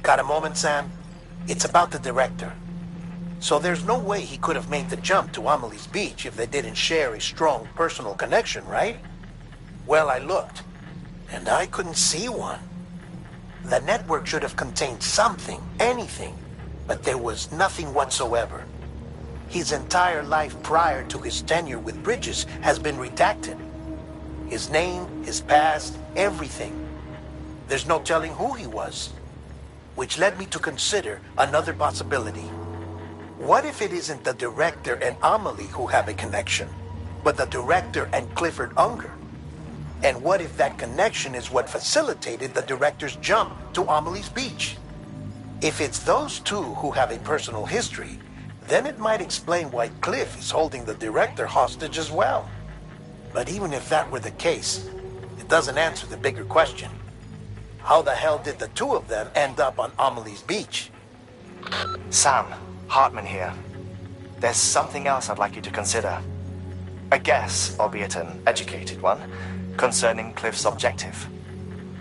Got a moment, Sam? It's about the director. So there's no way he could have made the jump to Amelie's Beach if they didn't share a strong personal connection, right? Well, I looked, and I couldn't see one. The network should have contained something, anything, but there was nothing whatsoever. His entire life prior to his tenure with Bridges has been redacted. His name, his past, everything. There's no telling who he was. Which led me to consider another possibility. What if it isn't the director and Amelie who have a connection, but the director and Clifford Unger? And what if that connection is what facilitated the director's jump to Amelie's Beach? If it's those two who have a personal history, then it might explain why Cliff is holding the director hostage as well. But even if that were the case, it doesn't answer the bigger question. How the hell did the two of them end up on Amelie's Beach? Sam, Hartman here. There's something else I'd like you to consider. A guess, albeit an educated one, concerning Cliff's objective.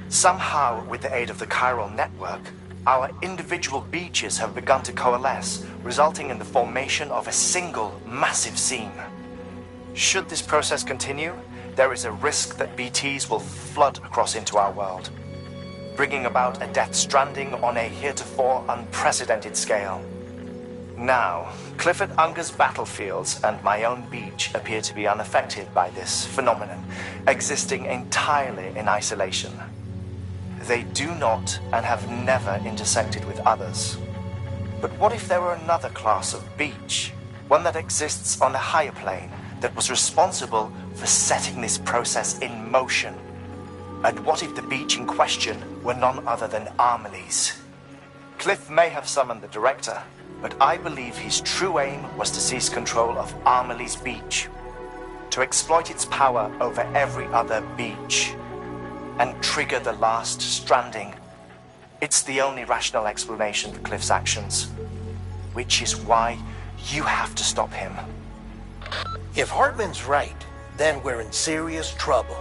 Somehow, with the aid of the chiral network, our individual beaches have begun to coalesce, resulting in the formation of a single massive seam. Should this process continue, there is a risk that BTs will flood across into our world, bringing about a death stranding on a heretofore unprecedented scale. Now, Clifford Unger's battlefields and my own beach appear to be unaffected by this phenomenon, existing entirely in isolation. They do not and have never intersected with others. But what if there were another class of beach, one that exists on a higher plane, that was responsible for setting this process in motion? And what if the beach in question were none other than Amelie's? Cliff may have summoned the director, but I believe his true aim was to seize control of Amelie's Beach, to exploit its power over every other beach, and trigger the last stranding. It's the only rational explanation for Cliff's actions, which is why you have to stop him. If Hartman's right, then we're in serious trouble.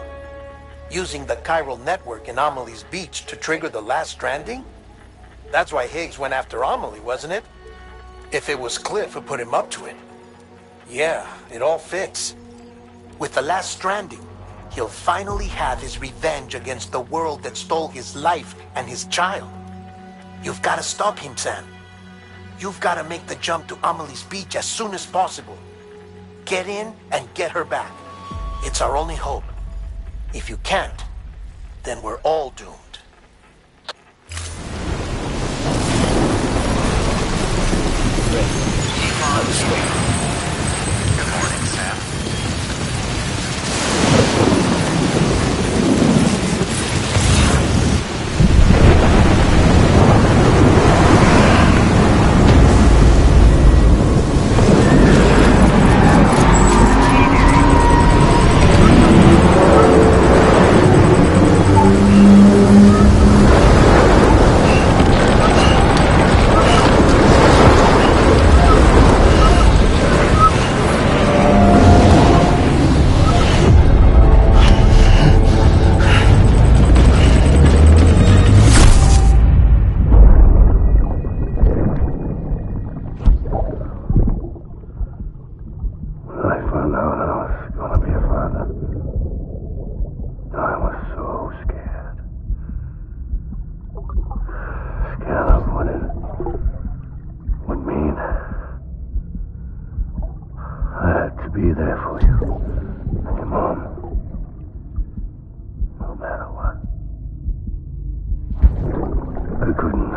Using the chiral network in Amelie's Beach to trigger the last stranding? That's why Higgs went after Amelie, wasn't it? If it was Cliff who put him up to it. Yeah, it all fits. With the last stranding, he'll finally have his revenge against the world that stole his life and his child. You've got to stop him, Sam. You've got to make the jump to Amelie's Beach as soon as possible. Get in and get her back. It's our only hope. If you can't, then we're all doomed. Good morning, Sam. Be there for you. And your mom. No matter what. I couldn't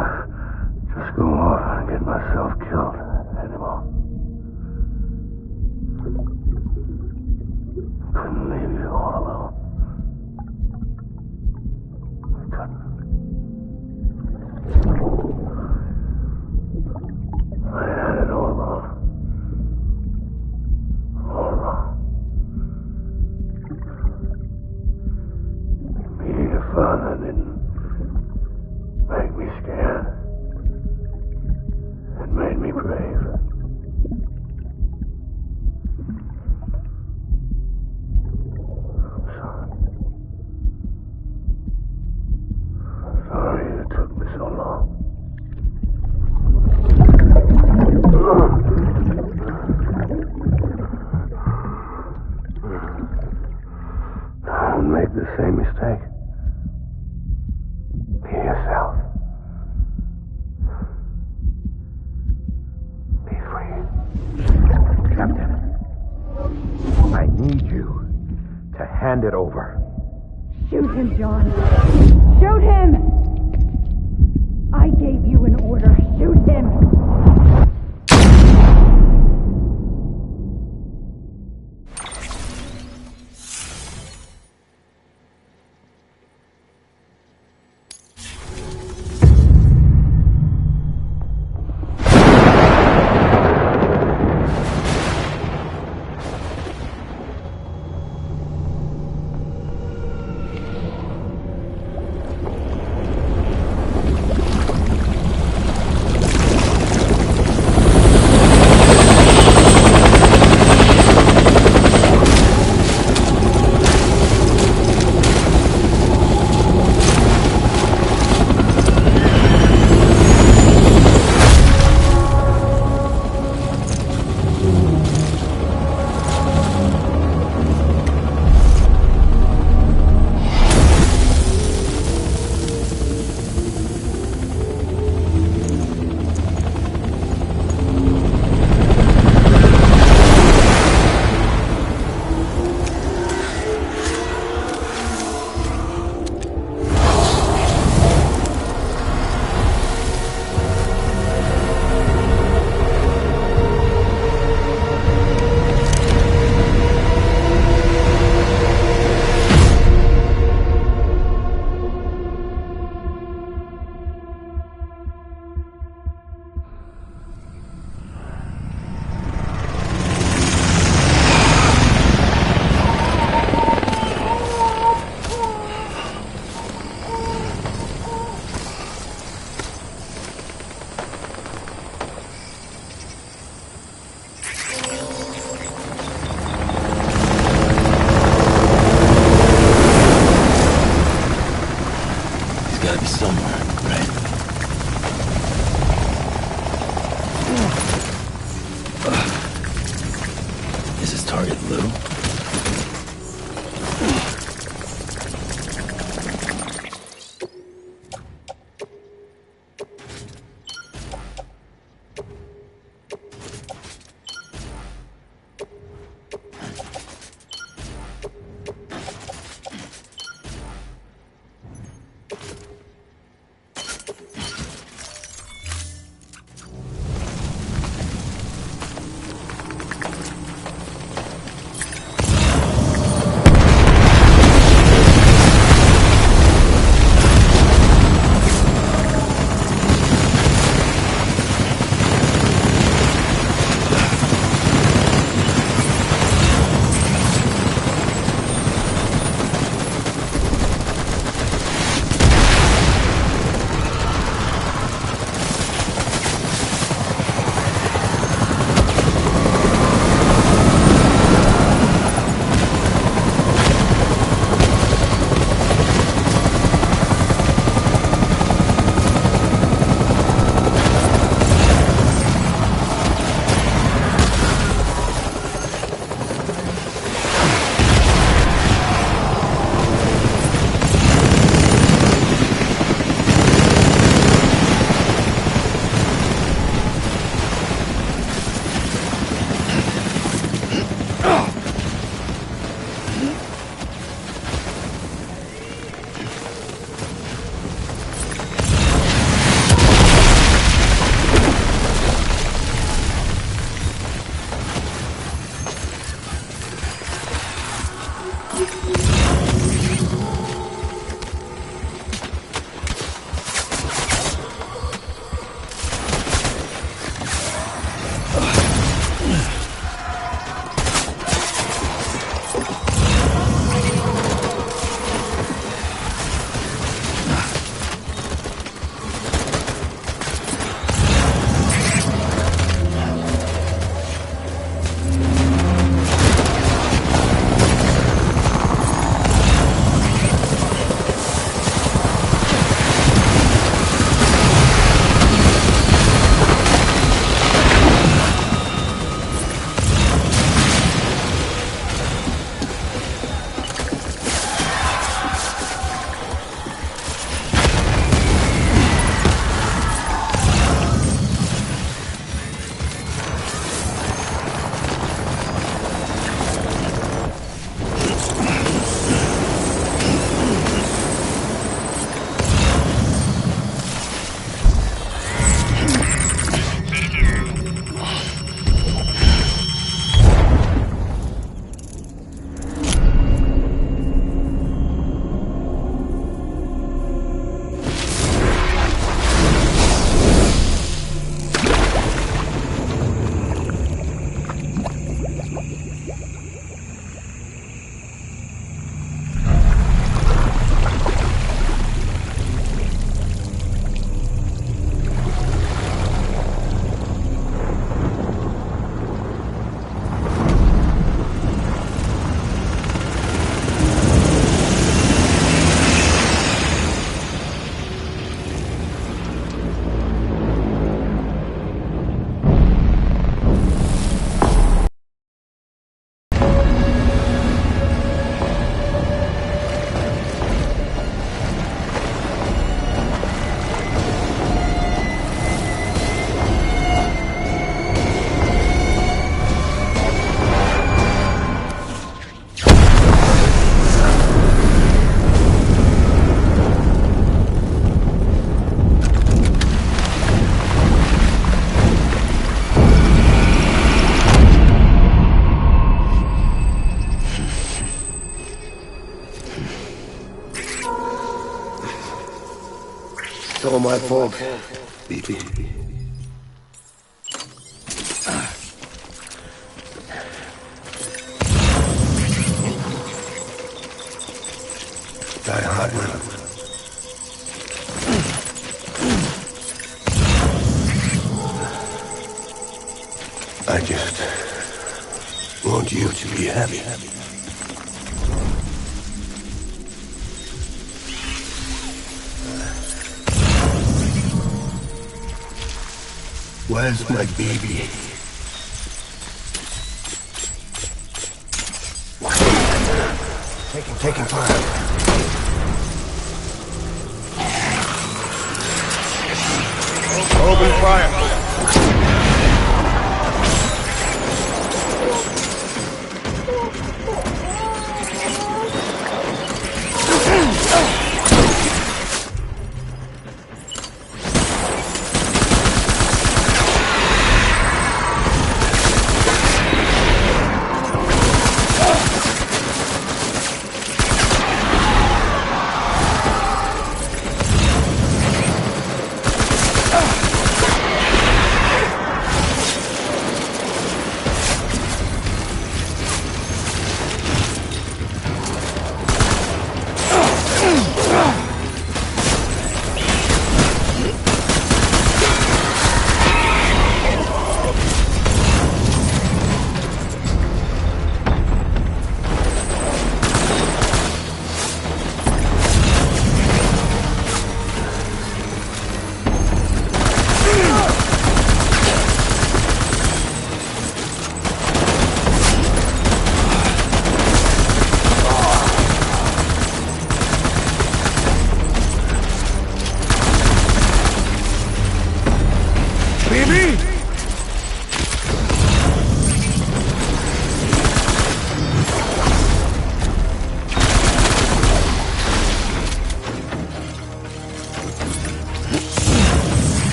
just go off and get myself killed anymore. Couldn't leave you all alone. I couldn't. I had it all wrong. All wrong. Being a father didn't make me scared. It made me brave. I'm sorry. I'm sorry it took me so long. the same mistake. Be yourself. Be free. Captain, I need you to hand it over. Shoot him, John. Shoot him! I gave you an order. Shoot him! all my fault, baby. Die hard, man. I just want you to be happy. Where's my baby? Taking fire. Open fire.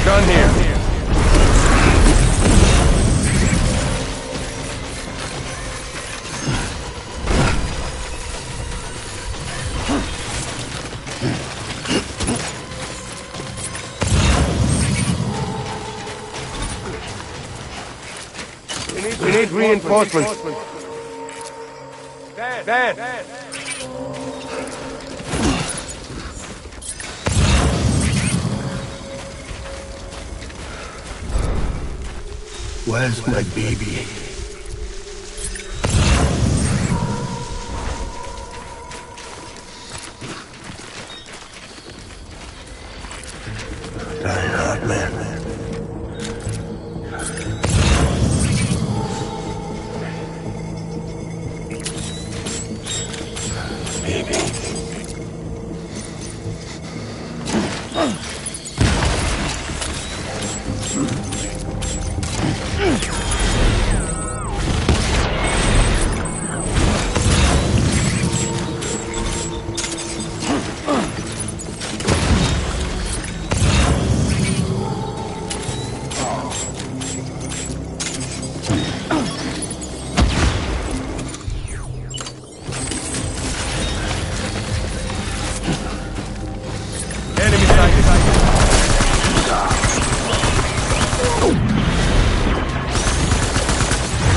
Done here. We need reinforcements. Dad. Where's my baby? Die hard, man. Baby.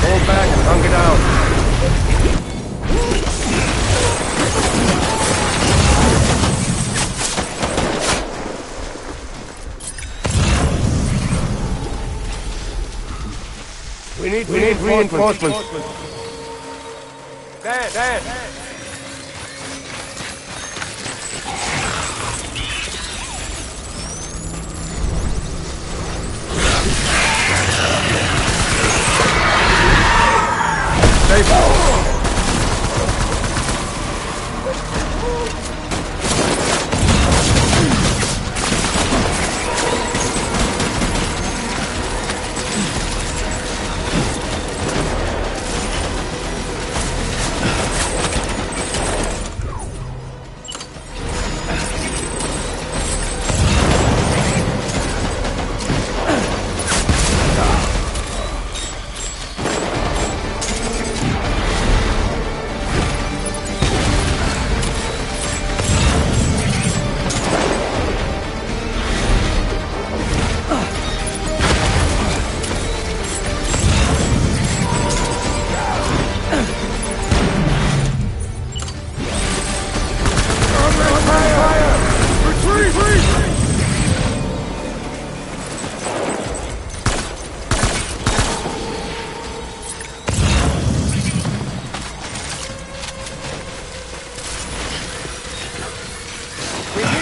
Hold back and hunker down. We need reinforcements. Dad.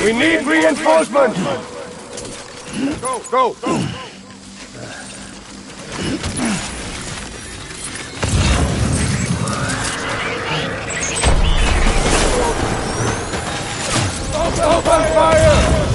We need reinforcements! Go! Open fire!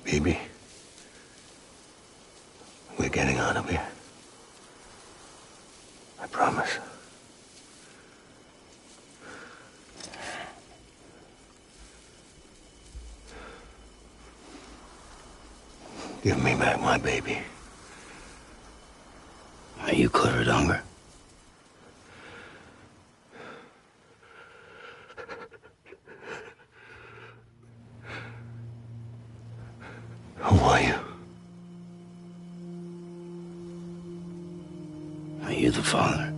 Baby, we're getting out of here. I promise. Give me back my baby. Are you cleared, Unger? Who are you? Are you the father?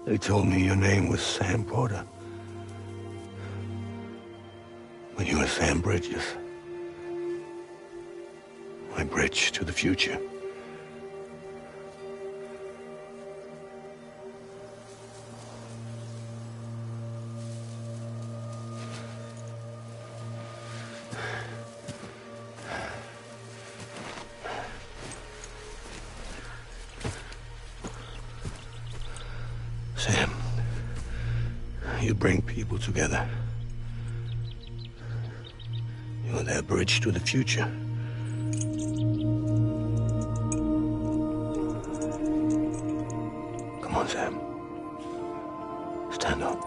They told me your name was Sam Porter. But you are Sam Bridges. My bridge to the future. Sam, you bring people together. You're their bridge to the future. Come on, Sam. Stand up.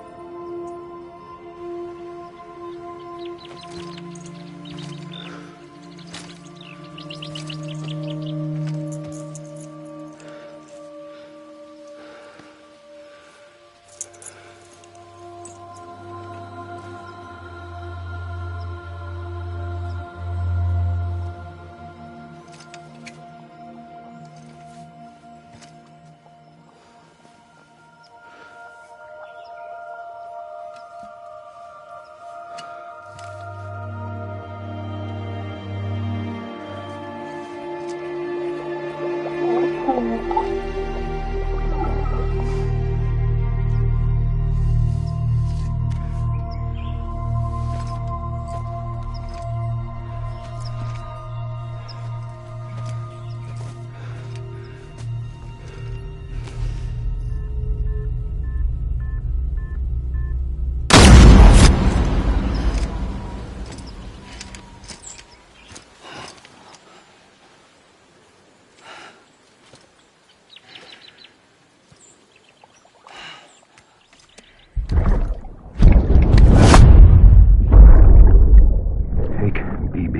Take BB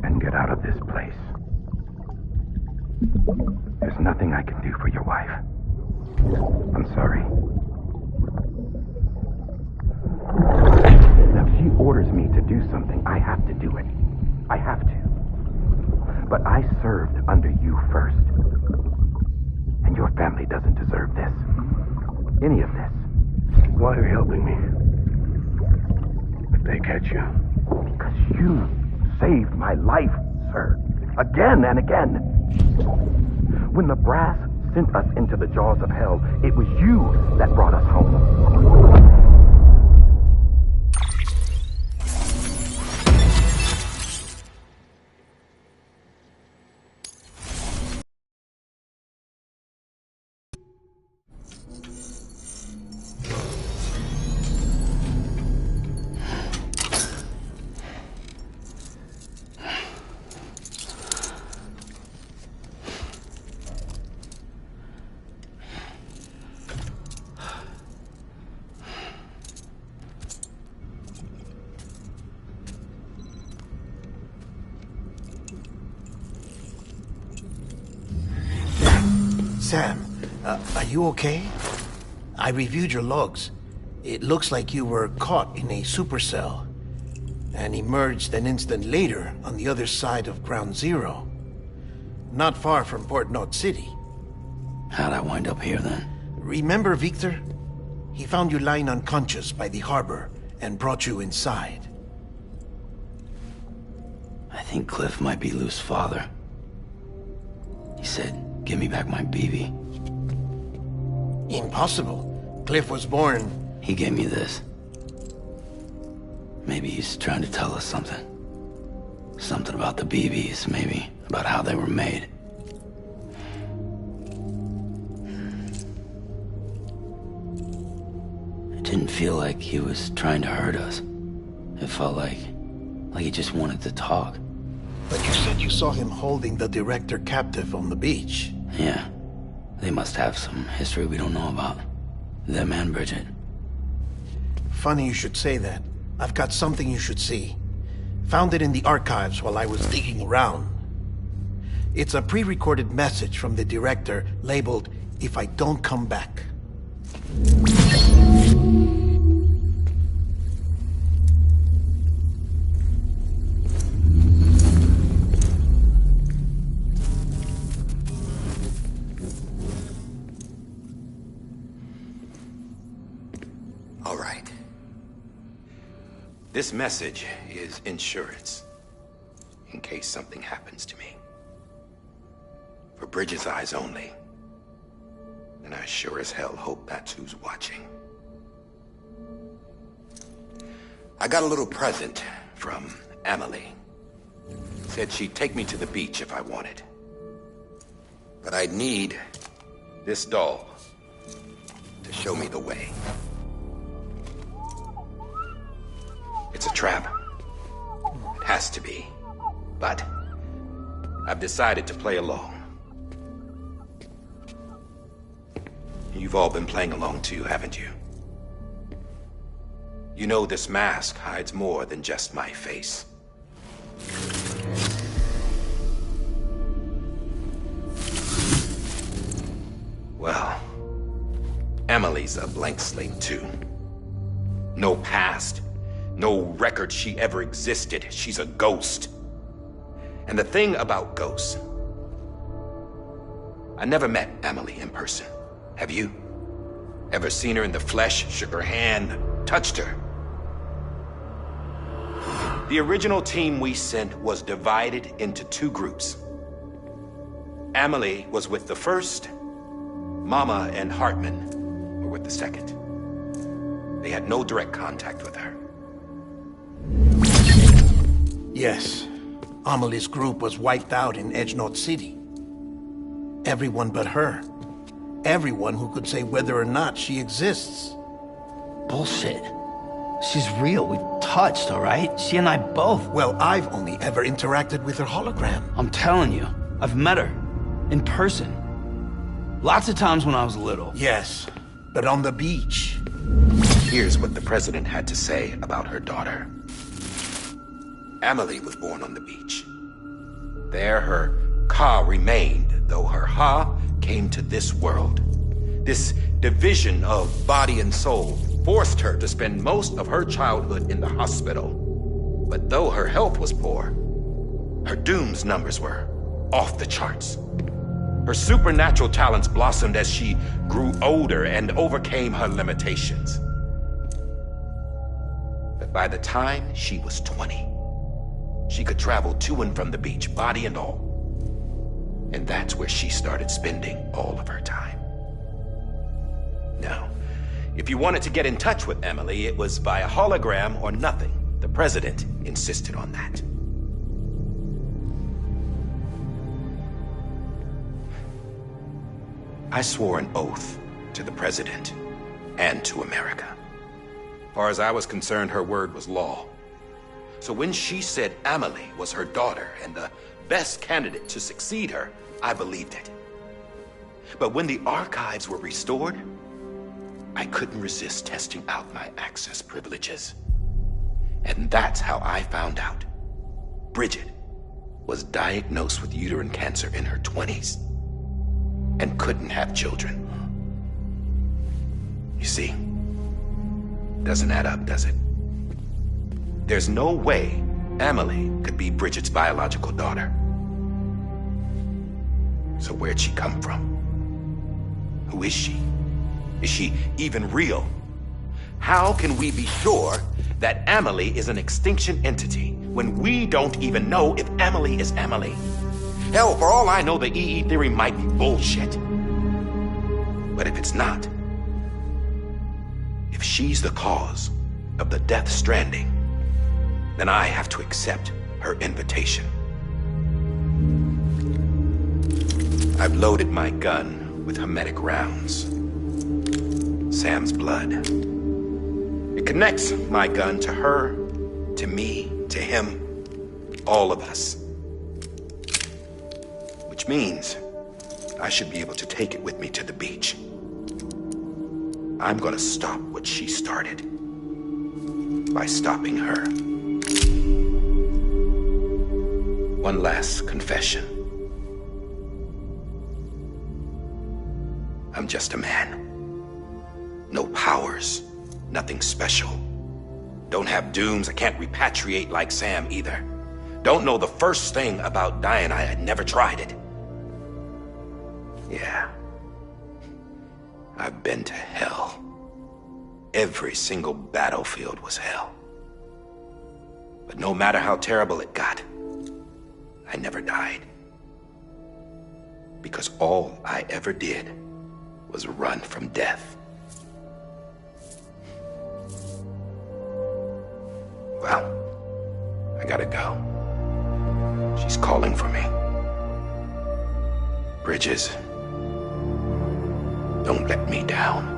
and get out of this place. There's nothing I can do for your wife. I'm sorry. Now, if she orders me to do something, I have to do it. I have to. But I served under you first. And your family doesn't deserve this. Any of this. Why are you helping me? If they catch you. Because you saved my life, sir. Again and again. When the brass sent us into the jaws of hell, it was you that brought us home. Sam, are you okay? I reviewed your logs. It looks like you were caught in a supercell and emerged an instant later on the other side of Ground Zero. Not far from Port Knot City. How'd I wind up here then? Remember Victor? He found you lying unconscious by the harbor and brought you inside. I think Cliff might be Lou's father. He said, give me back my BB. Impossible. Cliff was born... He gave me this. Maybe he's trying to tell us something. Something about the BBs, maybe. About how they were made. It didn't feel like he was trying to hurt us. It felt like he just wanted to talk. But you said you saw him holding the director captive on the beach. Yeah. They must have some history we don't know about. Them and Bridget. Funny you should say that. I've got something you should see. Found it in the archives while I was digging around. It's a pre-recorded message from the director labeled, "If I don't come back." All right. This message is insurance, in case something happens to me. For Bridget's eyes only. And I sure as hell hope that's who's watching. I got a little present from Emily. Said she'd take me to the beach if I wanted. But I'd need this doll to show me the way. It's a trap. It has to be. But I've decided to play along. You've all been playing along too, haven't you? You know this mask hides more than just my face. Well, Emily's a blank slate too. No past. No record she ever existed. She's a ghost. And the thing about ghosts, I never met Emily in person. Have you? Ever seen her in the flesh, shook her hand, touched her? The original team we sent was divided into two groups. Amelie was with the first, Mama and Hartman were with the second. They had no direct contact with her. Yes. Amelie's group was wiped out in Edgenorth City. Everyone but her. Everyone who could say whether or not she exists. Bullshit. She's real. We've touched, all right? She and I both. Well, I've only ever interacted with her hologram. I'm telling you, I've met her. In person. Lots of times when I was little. Yes, but on the beach. Here's what the president had to say about her daughter. Amelie was born on the beach. There her Ka remained, though her Ha came to this world. This division of body and soul forced her to spend most of her childhood in the hospital. But though her health was poor, her Doom's numbers were off the charts. Her supernatural talents blossomed as she grew older and overcame her limitations. But by the time she was 20, she could travel to and from the beach, body and all. And that's where she started spending all of her time. Now, if you wanted to get in touch with Emily, it was via hologram or nothing. The president insisted on that. I swore an oath to the president and to America. As far as I was concerned, her word was law. So when she said Amelie was her daughter and the best candidate to succeed her, I believed it. But when the archives were restored, I couldn't resist testing out my access privileges. And that's how I found out Bridget was diagnosed with uterine cancer in her 20s and couldn't have children. You see, doesn't add up, does it? There's no way Amelie could be Bridget's biological daughter. So where'd she come from? Who is she? Is she even real? How can we be sure that Amelie is an extinction entity when we don't even know if Amelie is Amelie? Hell, for all I know, the EE theory might be bullshit. But if it's not, if she's the cause of the death stranding, then I have to accept her invitation. I've loaded my gun with hermetic rounds. Sam's blood. It connects my gun to her, to me, to him, all of us. Which means I should be able to take it with me to the beach. I'm gonna stop what she started by stopping her. One last confession. I'm just a man. No powers, nothing special. Don't have dooms, I can't repatriate like Sam either. Don't know the first thing about dying, I had never tried it. Yeah. I've been to hell. Every single battlefield was hell. But no matter how terrible it got, I never died. Because all I ever did was run from death. Well, I gotta go. She's calling for me. Bridges, don't let me down.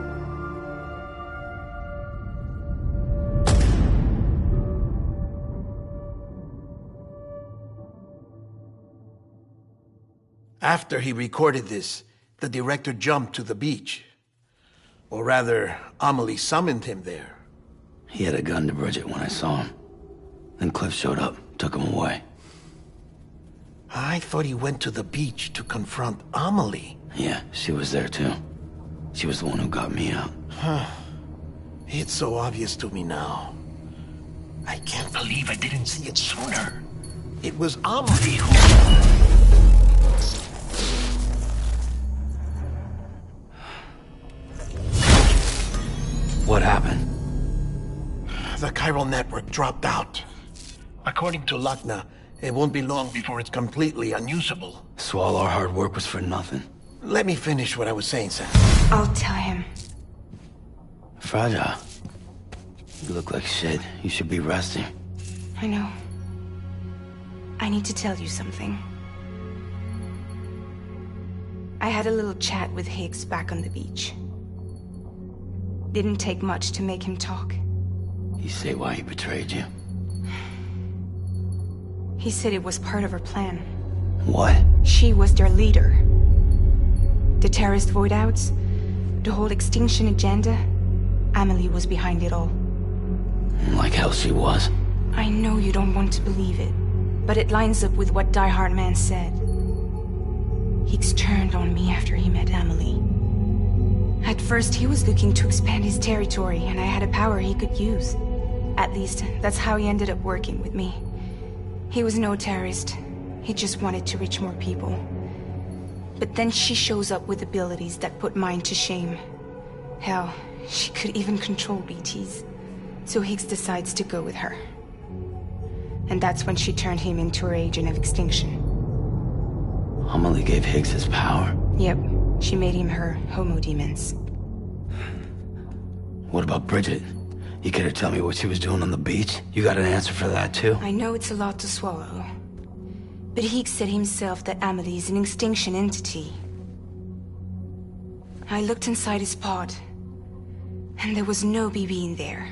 After he recorded this, the director jumped to the beach. Or rather, Amelie summoned him there. He had a gun to Bridget when I saw him. Then Cliff showed up, took him away. I thought he went to the beach to confront Amelie. Yeah, she was there too. She was the one who got me out. It's so obvious to me now. I can't believe I didn't see it sooner. It was Amelie who... What happened? The chiral network dropped out. According to Luckna, It won't be long before it's completely unusable. So all our hard work was for nothing. Let me finish what I was saying, Sam. I'll tell him. Fragile. You look like shit. You should be resting. I know. I need to tell you something. I had a little chat with Higgs back on the beach. Didn't take much to make him talk. You say why he betrayed you? He said it was part of her plan. What? She was their leader. The terrorist void-outs, the whole extinction agenda, Amelie was behind it all. Like hell she was. I know you don't want to believe it, but it lines up with what Die Hard Man said. Higgs turned on me after he met Amelie. At first, he was looking to expand his territory, and I had a power he could use. At least, that's how he ended up working with me. He was no terrorist. He just wanted to reach more people. But then she shows up with abilities that put mine to shame. Hell, she could even control BTs. So Higgs decides to go with her. And that's when she turned him into her agent of extinction. Amelie gave Higgs his power. Yep, she made him her homo demons. What about Bridget? You care to tell me what she was doing on the beach? You got an answer for that too? I know it's a lot to swallow. But Higgs said himself that Amelie is an extinction entity. I looked inside his pod, and there was no BB in there.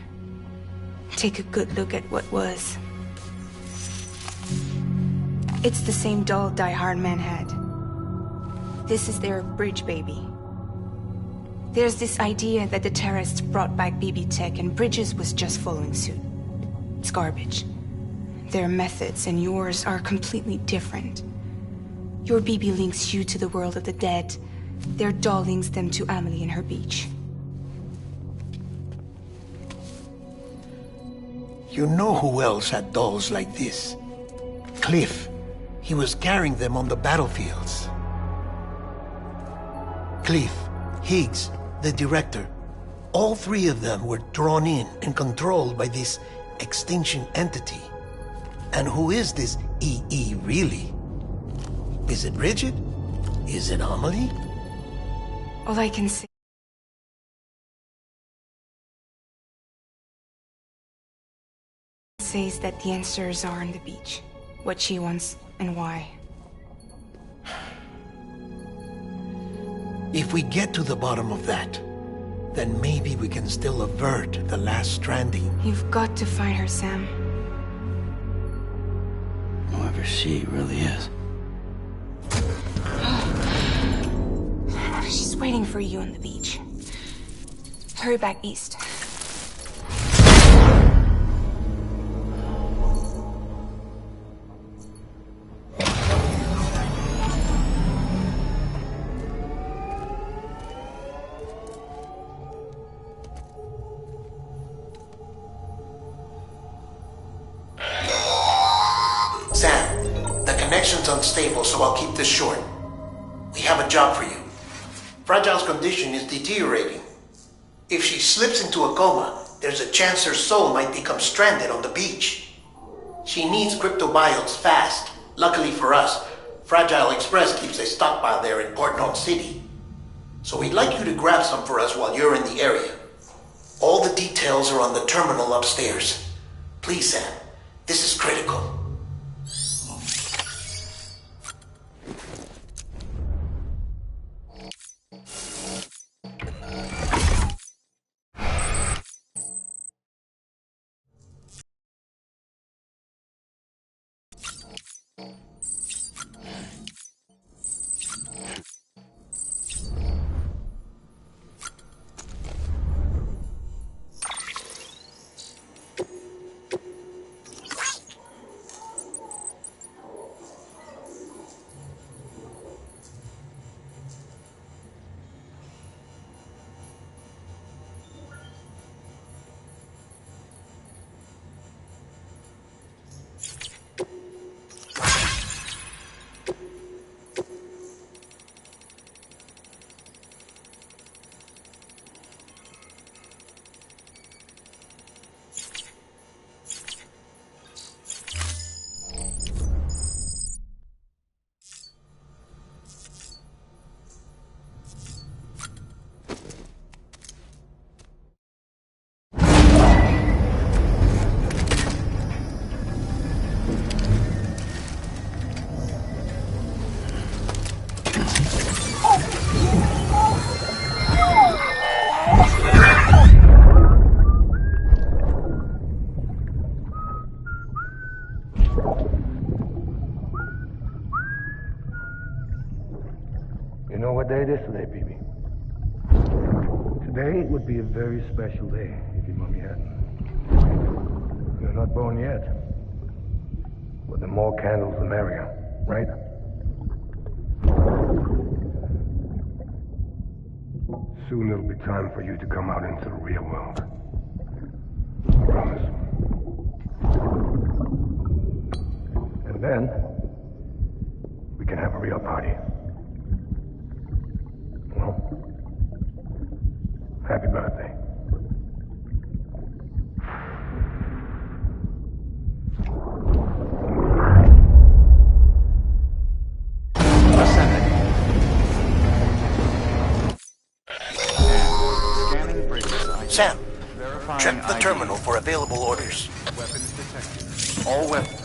Take a good look at what was. It's the same doll Die Hard Man had. This is their bridge baby. There's this idea that the terrorists brought back BB tech and Bridges was just following suit. It's garbage. Their methods and yours are completely different. Your BB links you to the world of the dead. Their doll links them to Amelie and her beach. You know who else had dolls like this? Cliff. He was carrying them on the battlefields. Cliff, Higgs, the director. All three of them were drawn in and controlled by this extinction entity. And who is this EE really? Is it Bridget? Is it Amelie? All I can say is that the answers are on the beach. What she wants and why. If we get to the bottom of that, then maybe we can still avert the last stranding. You've got to find her, Sam. Whoever she really is. She's waiting for you on the beach. Hurry back east. Unstable, so I'll keep this short. We have a job for you. Fragile's condition is deteriorating. If she slips into a coma, there's a chance her soul might become stranded on the beach. She needs cryptobiotes fast. Luckily for us, Fragile Express keeps a stockpile there in Port North City. So we'd like you to grab some for us while you're in the area. All the details are on the terminal upstairs. Please, Sam, this is critical. You know what day it is today, BB? Today would be a very special day if your mommy hadn't. You're not born yet. But the more candles, the merrier, right? Soon it'll be time for you to come out into the real world. I promise. And then, we can have a real party. Well, happy birthday. Sam, check the terminal for available orders. Weapons detected. All weapons.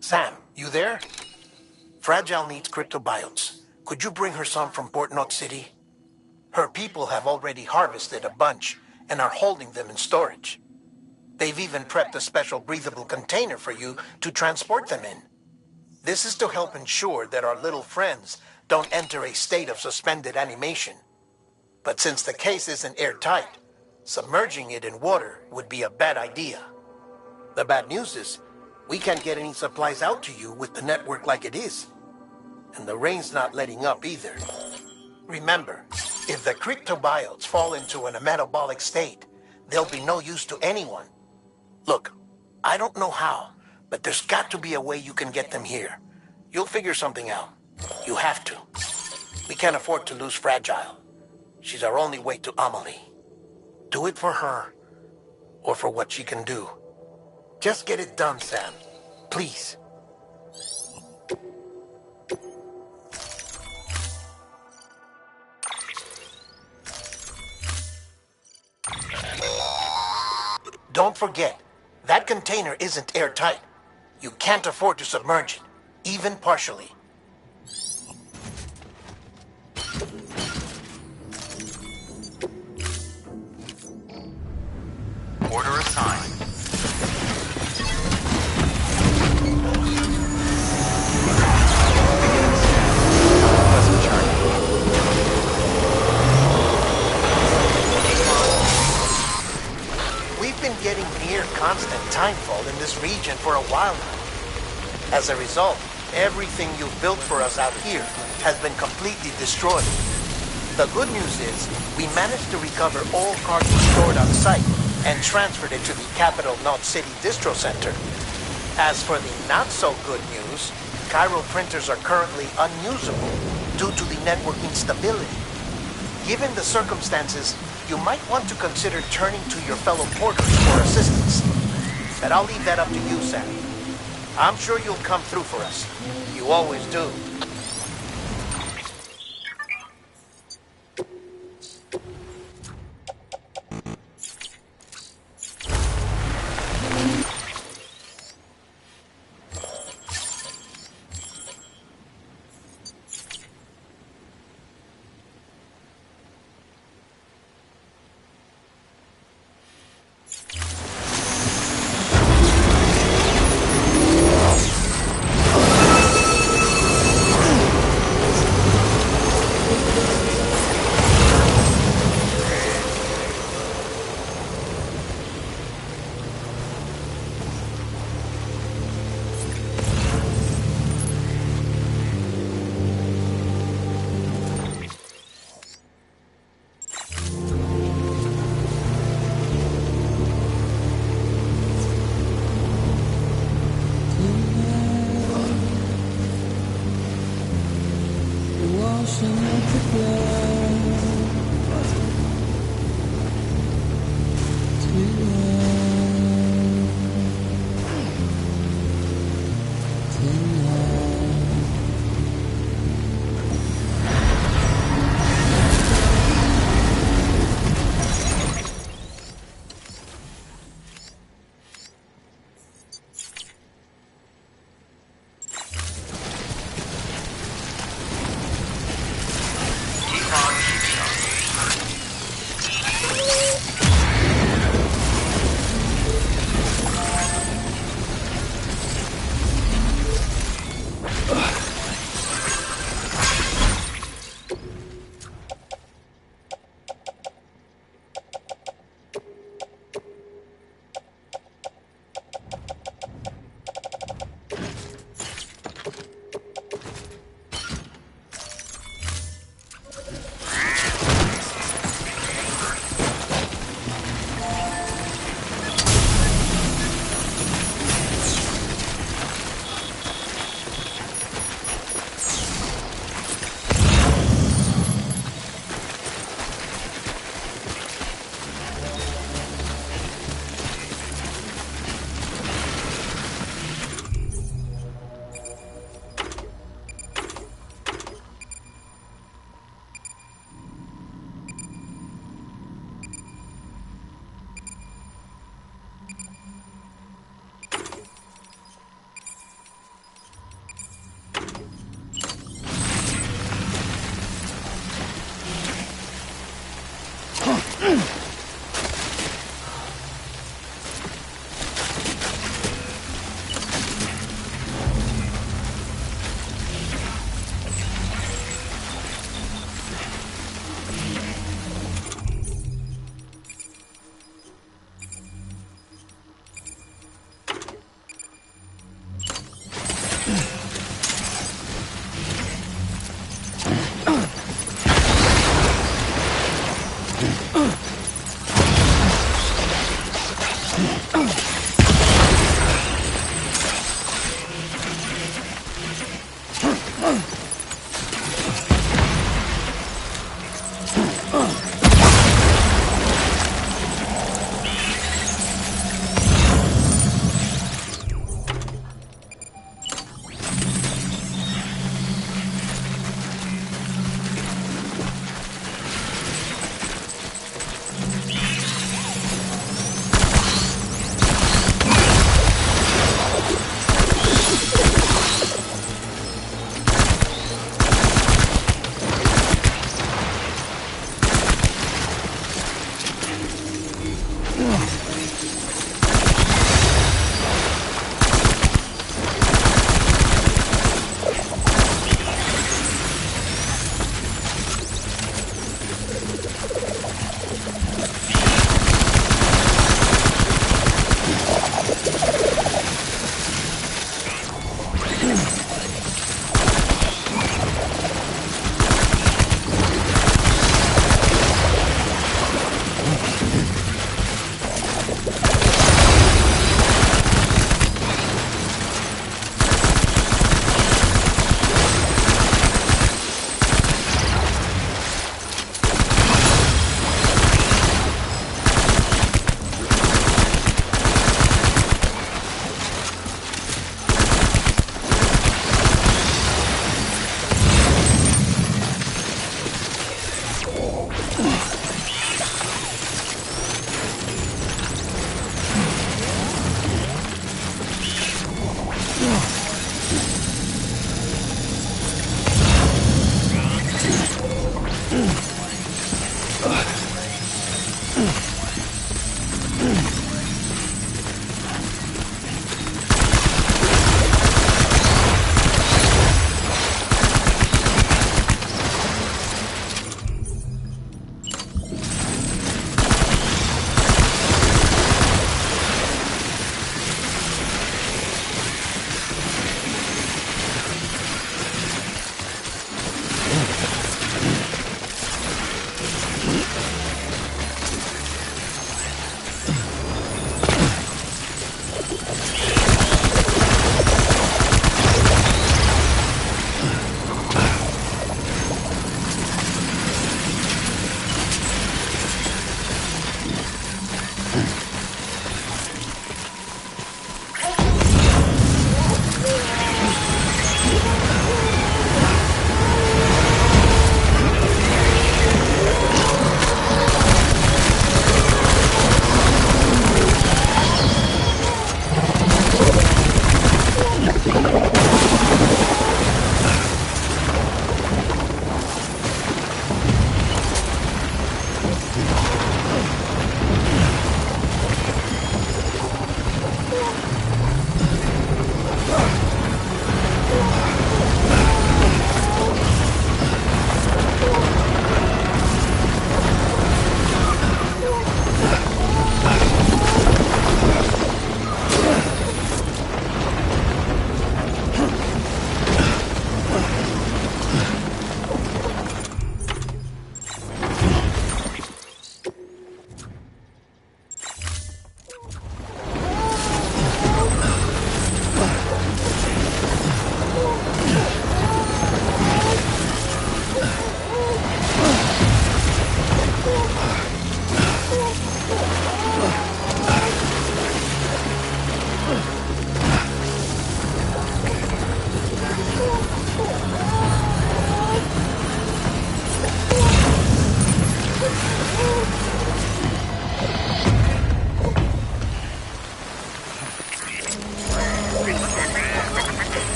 Sam, you there? Fragile needs cryptobiotes. Could you bring her some from Port Knot City? Her people have already harvested a bunch and are holding them in storage. They've even prepped a special breathable container for you to transport them in. This is to help ensure that our little friends don't enter a state of suspended animation. But since the case isn't airtight, submerging it in water would be a bad idea. The bad news is, we can't get any supplies out to you with the network like it is. And the rain's not letting up either. Remember, if the cryptobiotes fall into a metabolic state, they'll be no use to anyone. Look, I don't know how, but there's got to be a way you can get them here. You'll figure something out. You have to. We can't afford to lose Fragile. She's our only way to Amelie. Do it for her, or for what she can do. Just get it done, Sam. Please. Don't forget, that container isn't airtight. You can't afford to submerge it, even partially. Order assigned. We've been getting near constant timefall in this region for a while now. As a result, everything you've built for us out here has been completely destroyed. The good news is, we managed to recover all cargo stored on site and transferred it to the Capital Knot City Distro Center. As for the not-so-good news, Cairo printers are currently unusable due to the network instability. Given the circumstances, you might want to consider turning to your fellow porters for assistance. But I'll leave that up to you, Sam. I'm sure you'll come through for us. You always do. Keep on keeping on.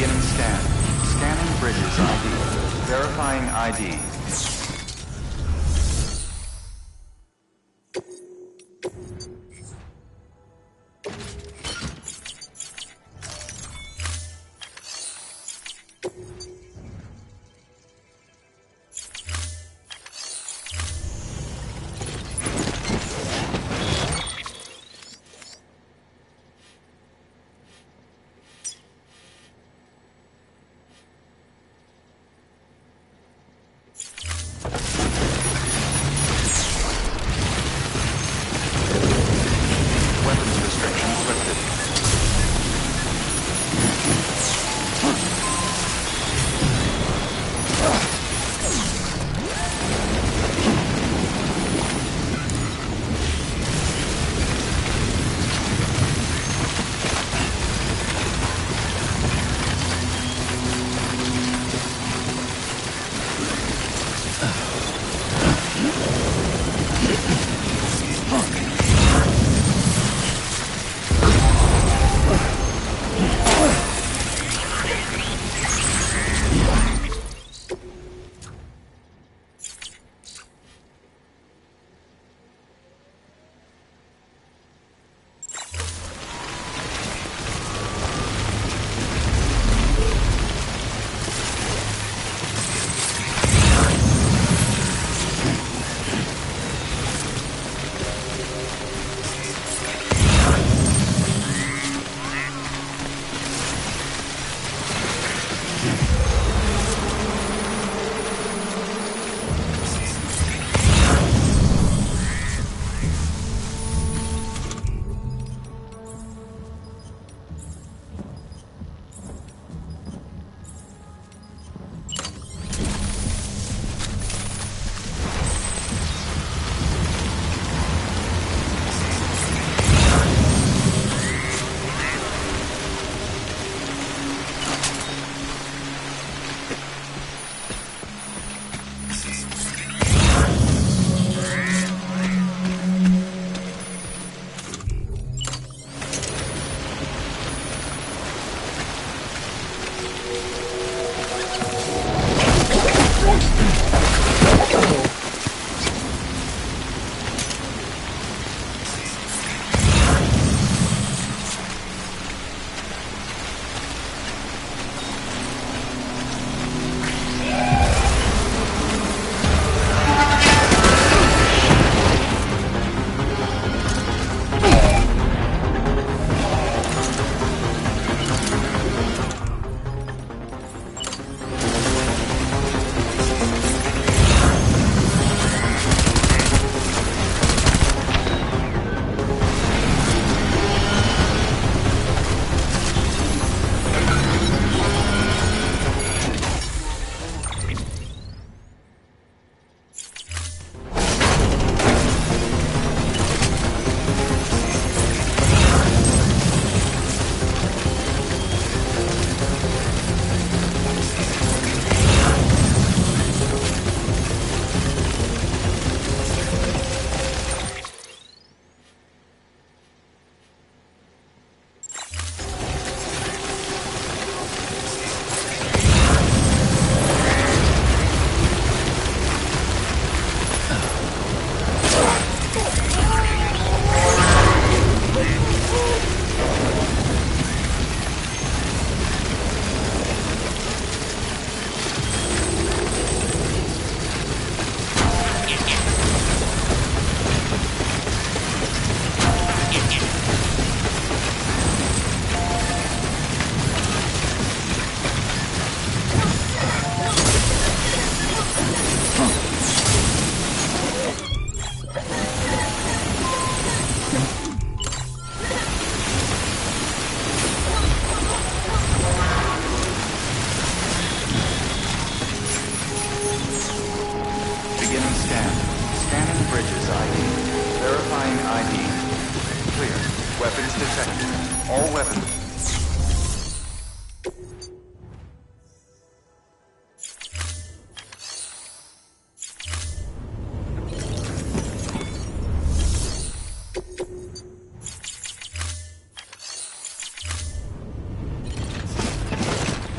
Beginning scan. Scanning bridges ID. Verifying ID.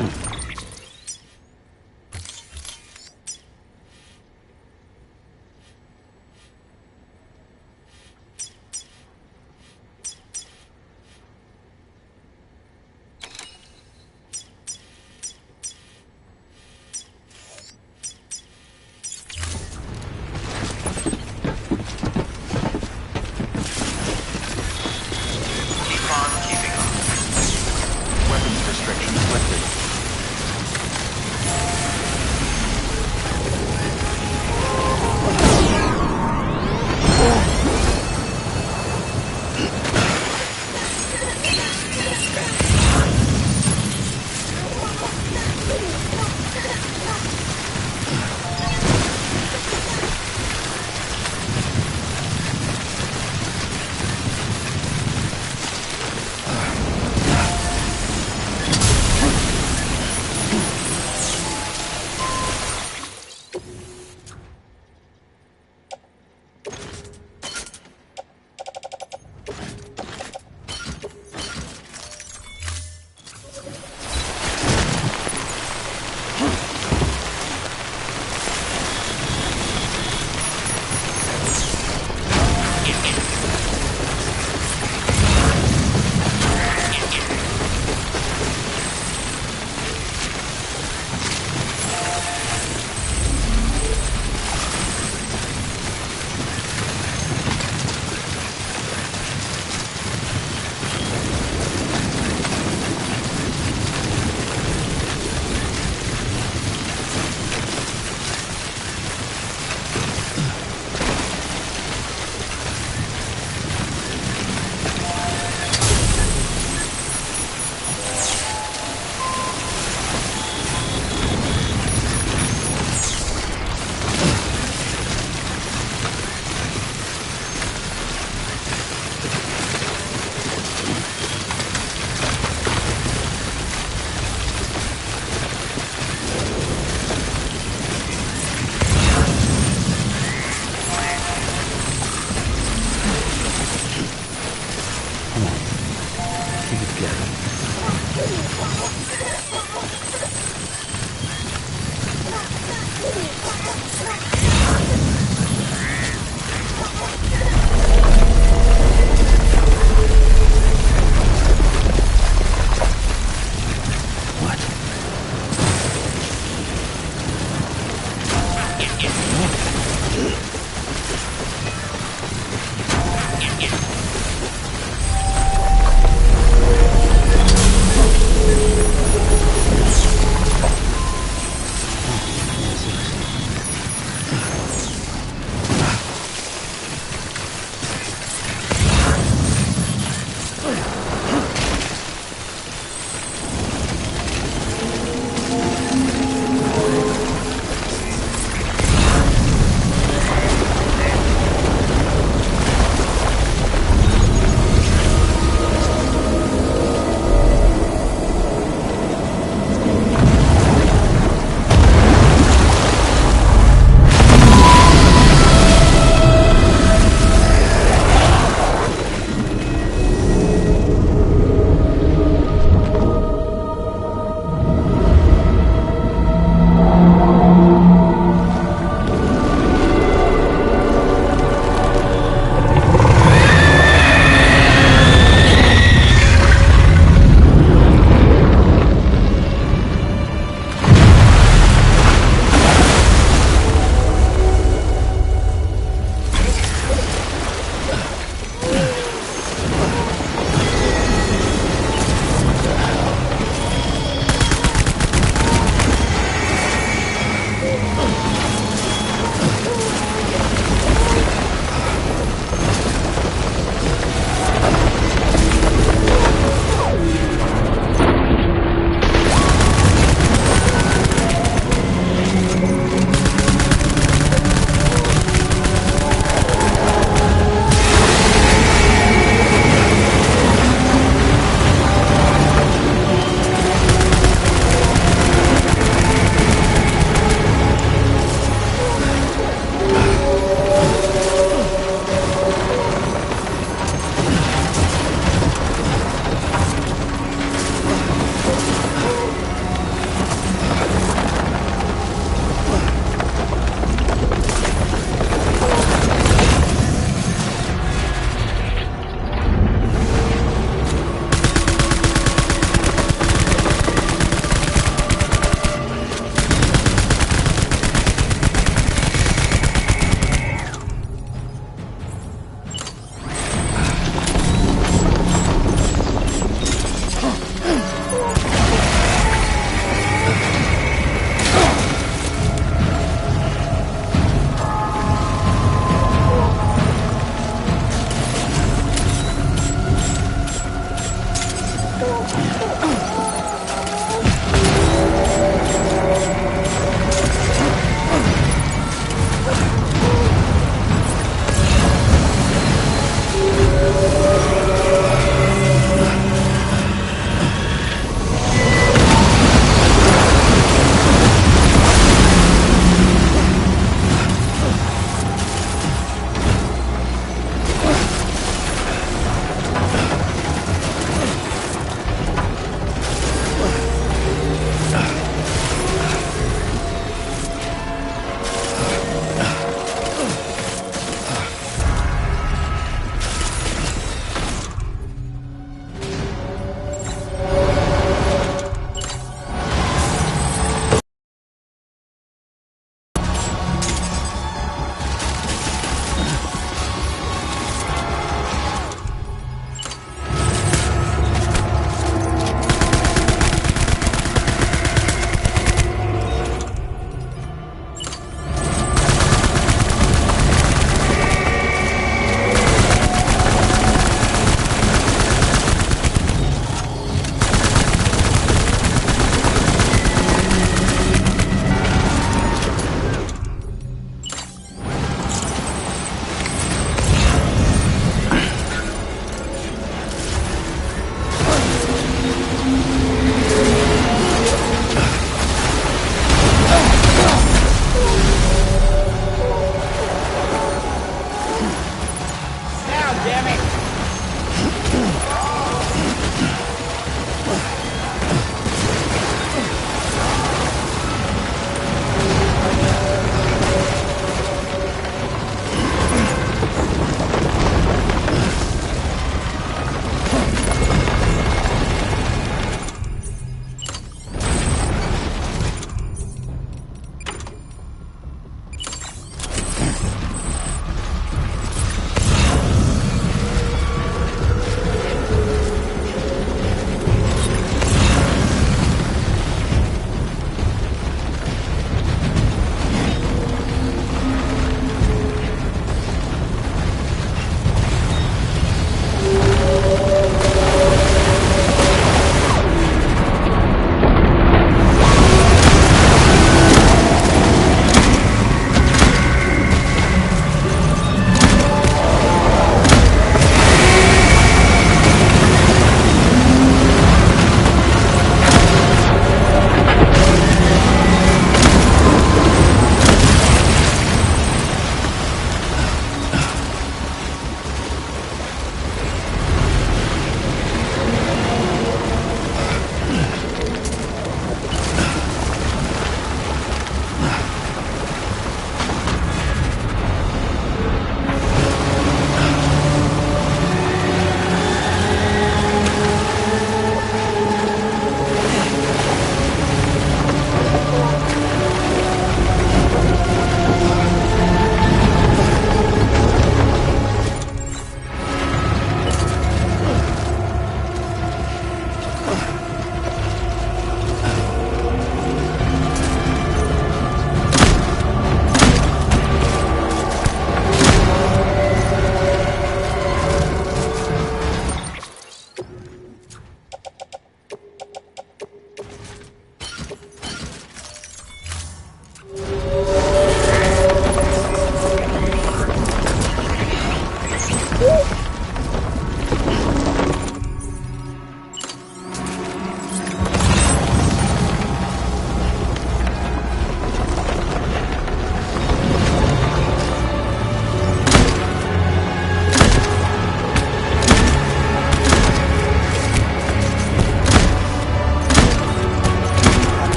Keep on keeping on. Weapons restrictions lifted.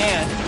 hand.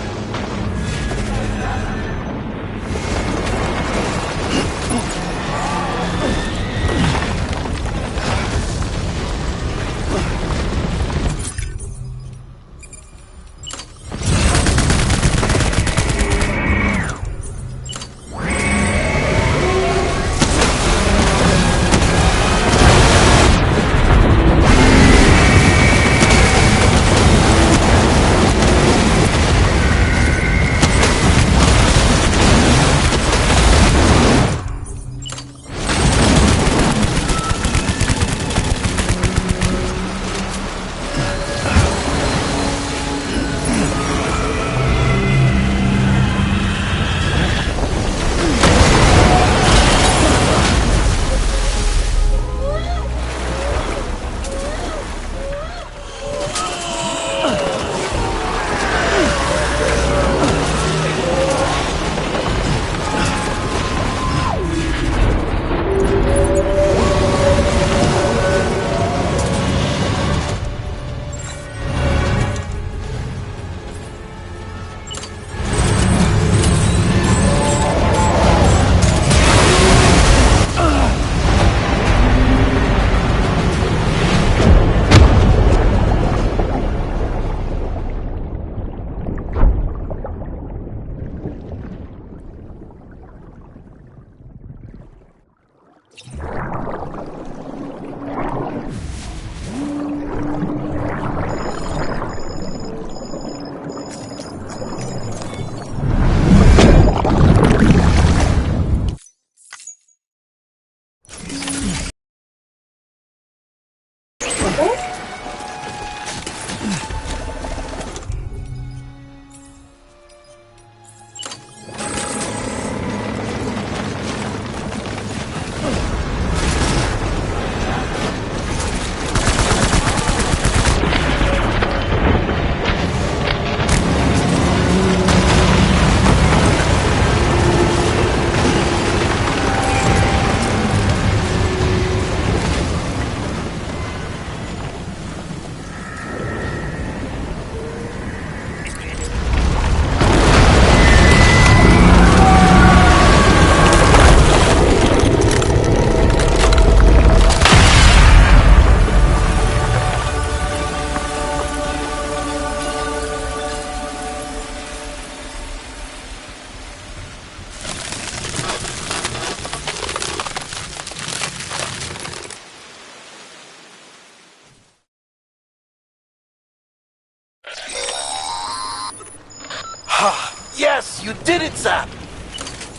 Yes, you did it, Zap!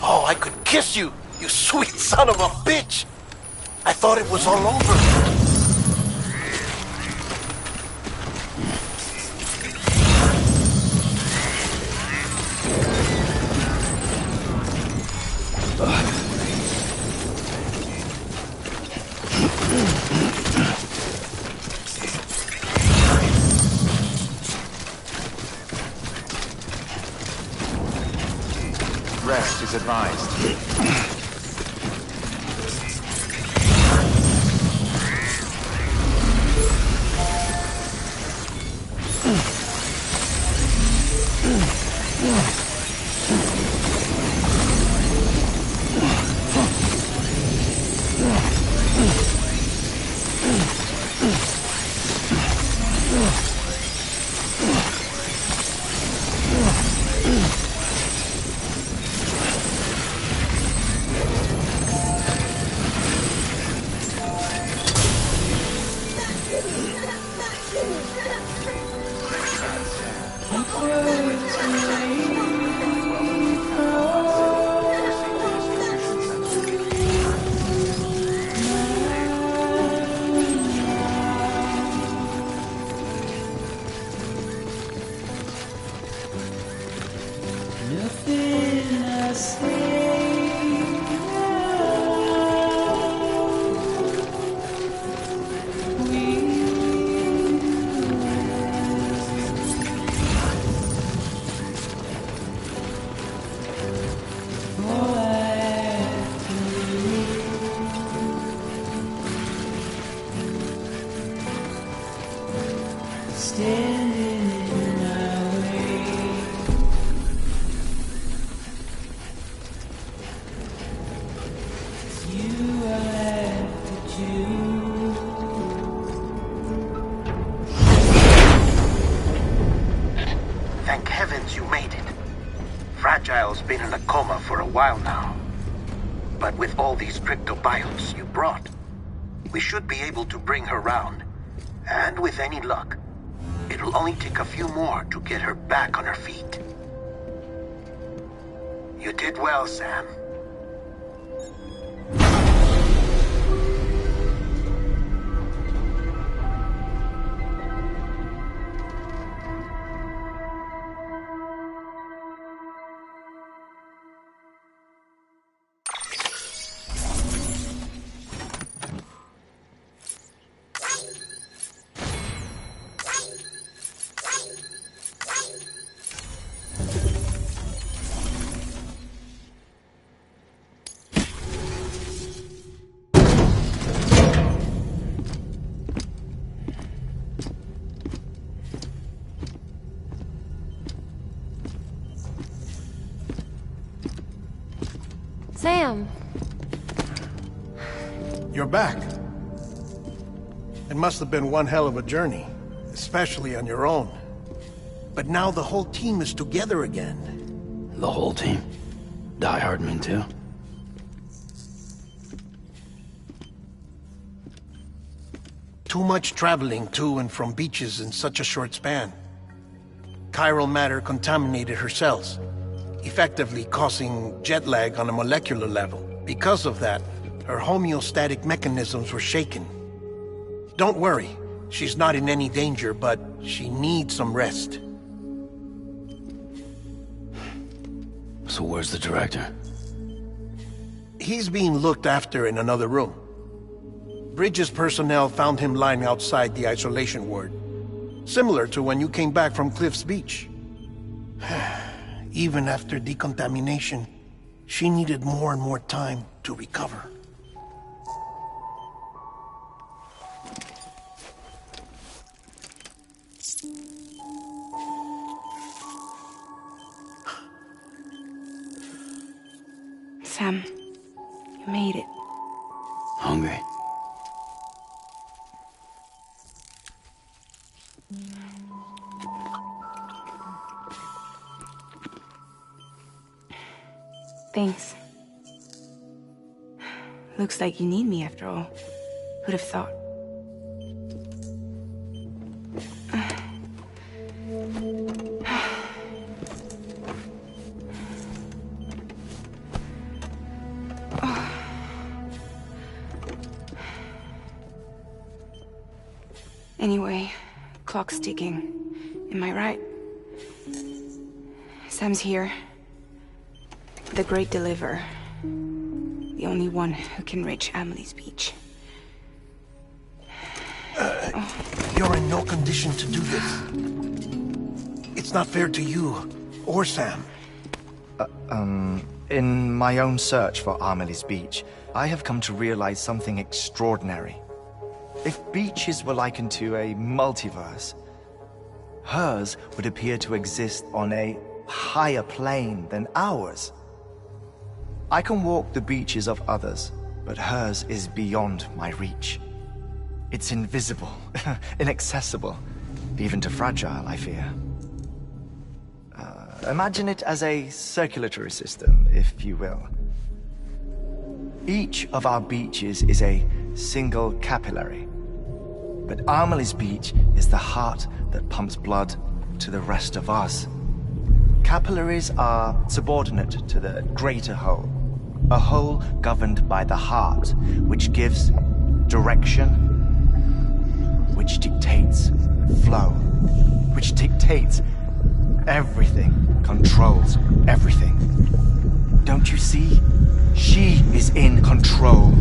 Oh, I could kiss you, you sweet son of a bitch! I thought it was all over. Rest is advised. Standing in my way. made it. Fragile's been in a coma for a while now. But with all these cryptobiotes you brought, we should be able to bring her round. And with any luck, it'll only take a few more to get her back on her feet. You did well, Sam. Sam! You're back. It must have been one hell of a journey, especially on your own. But now the whole team is together again. The whole team? Die Hardman too? Too much traveling to and from beaches in such a short span. Chiral matter contaminated her cells, effectively causing jet lag on a molecular level. Because of that, her homeostatic mechanisms were shaken. Don't worry, she's not in any danger, but she needs some rest. So where's the director? He's being looked after in another room. Bridges personnel found him lying outside the isolation ward. Similar to when you came back from Cliff's Beach. Even after decontamination, she needed more and more time to recover. Sam, you made it. Hungry? Thanks. Looks like you need me after all. Who'd have thought? Anyway, clock's ticking. Am I right? Sam's here. The Great Deliverer. The only one who can reach Amelie's Beach. You're in no condition to do this. It's not fair to you, or Sam. In my own search for Amelie's Beach, I have come to realize something extraordinary. If beaches were likened to a multiverse, hers would appear to exist on a higher plane than ours. I can walk the beaches of others, but hers is beyond my reach. It's invisible, inaccessible, even to Fragile, I fear. Imagine it as a circulatory system, if you will. Each of our beaches is a single capillary, but Amelie's Beach is the heart that pumps blood to the rest of us. Capillaries are subordinate to the greater whole, a whole governed by the heart, which gives direction, which dictates flow, which dictates everything, controls everything. Don't you see? She is in control.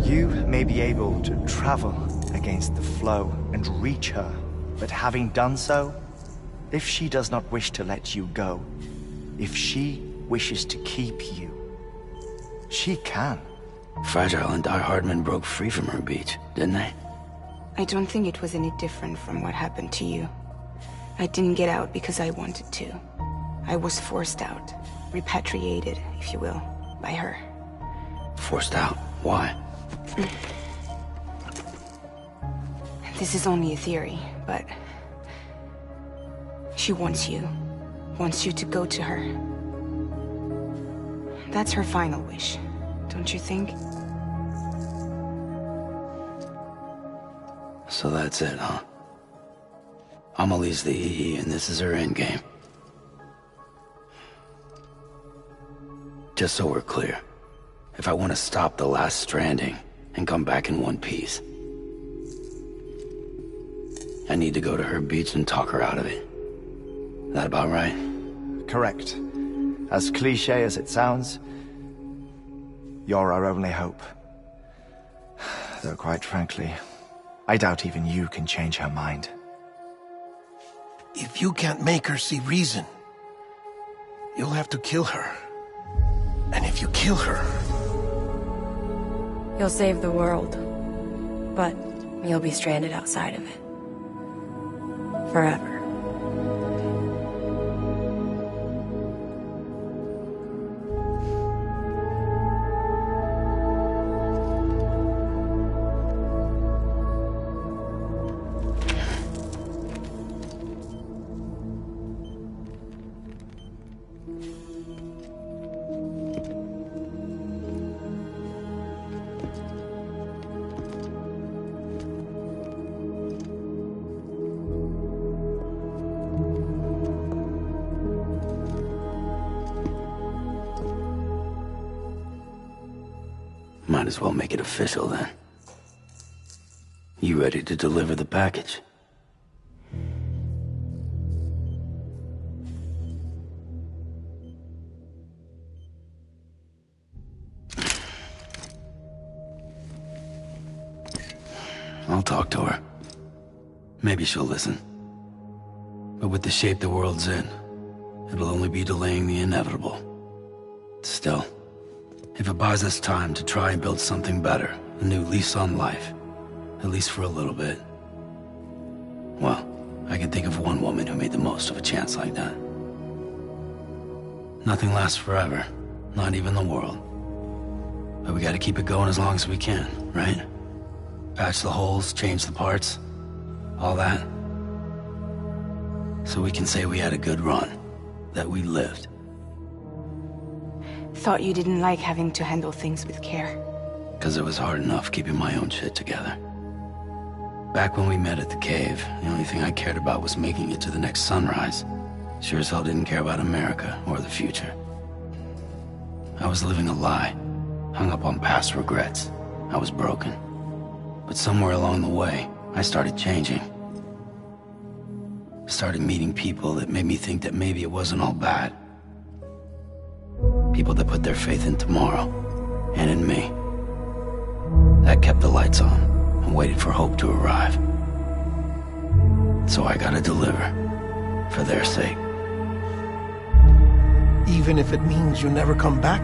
You may be able to travel against the flow and reach her, but having done so, if she does not wish to let you go, if she wishes to keep you, she can. Fragile and Die Hardman broke free from her beach, didn't they? I don't think it was any different from what happened to you. I didn't get out because I wanted to. I was forced out, repatriated, if you will, by her. Forced out? Why? This is only a theory, but... she wants you. Wants you to go to her. That's her final wish, don't you think? So that's it, huh? Amelie's the EE, and this is her endgame. Just so we're clear, if I want to stop the last Stranding and come back in one piece, I need to go to her beach and talk her out of it. That about right? Correct. As cliché as it sounds, you're our only hope. Though quite frankly, I doubt even you can change her mind. If you can't make her see reason, you'll have to kill her. And if you kill her... You'll save the world, but you'll be stranded outside of it. Forever. Might as well make it official then. You ready to deliver the package? I'll talk to her. Maybe she'll listen. But with the shape the world's in, it'll only be delaying the inevitable. Still, if it buys us time to try and build something better, a new lease on life, at least for a little bit, well, I can think of one woman who made the most of a chance like that. Nothing lasts forever, not even the world. But we gotta keep it going as long as we can, right? Patch the holes, change the parts, all that. So we can say we had a good run, that we lived. Thought you didn't like having to handle things with care. 'Cause it was hard enough keeping my own shit together. Back when we met at the cave, the only thing I cared about was making it to the next sunrise. Sure as hell didn't care about America or the future. I was living a lie, hung up on past regrets. I was broken. But somewhere along the way, I started changing. Started meeting people that made me think that maybe it wasn't all bad. People that put their faith in tomorrow, and in me. That kept the lights on, and waited for hope to arrive. So I gotta deliver, for their sake. Even if it means you never come back?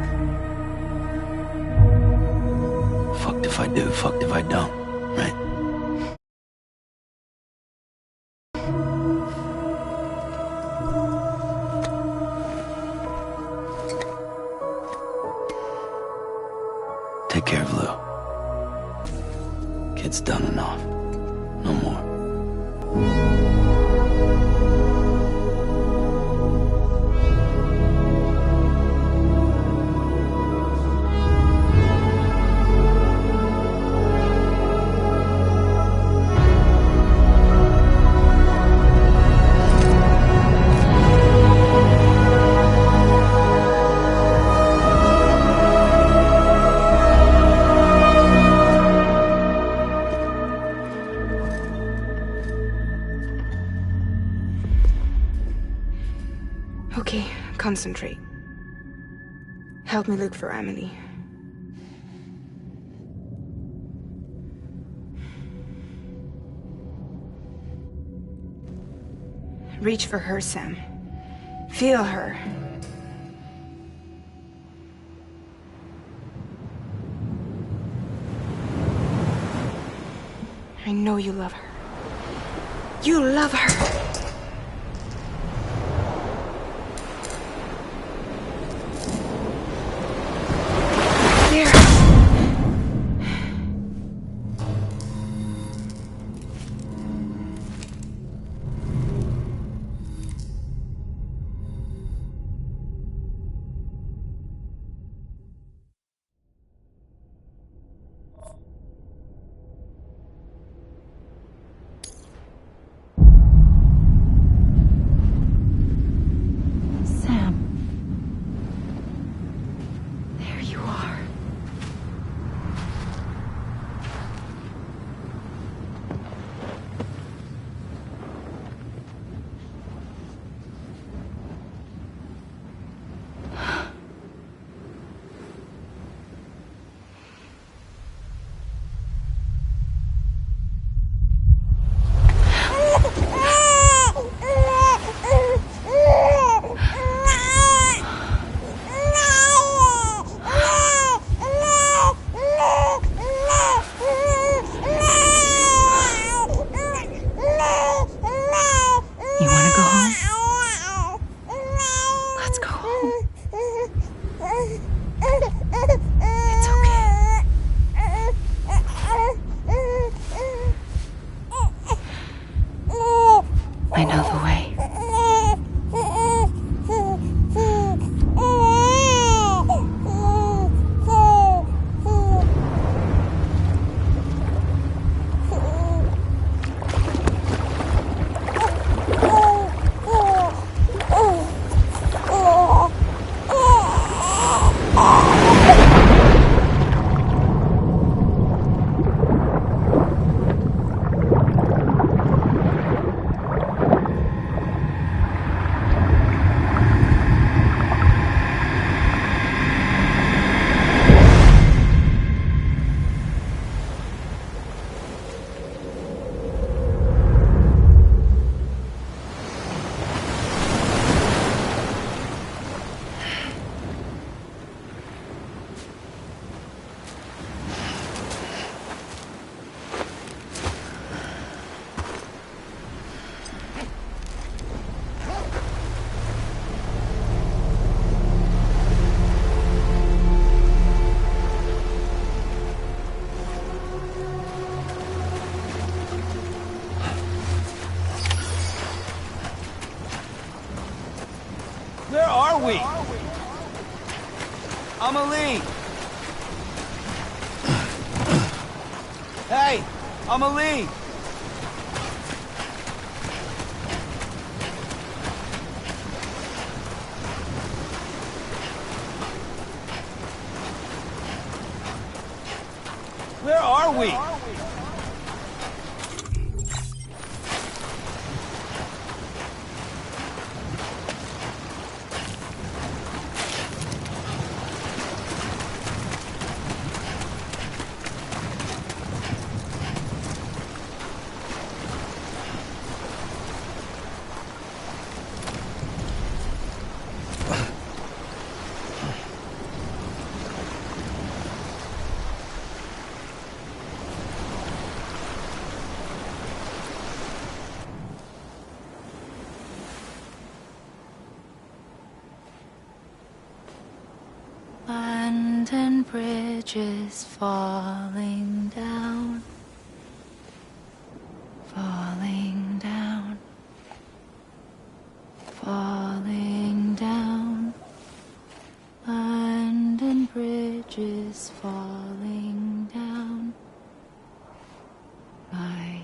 Fucked if I do, fucked if I don't, right? Take care of Lou. Kid's done enough. No more. Okay, concentrate. Help me look for Amelie. Reach for her, Sam. Feel her. I know you love her. You love her! I know the way. Where are we? Amelie! Hey! Amelie! Where are we? London Bridge is falling down, falling down, falling down. London Bridge is falling down, my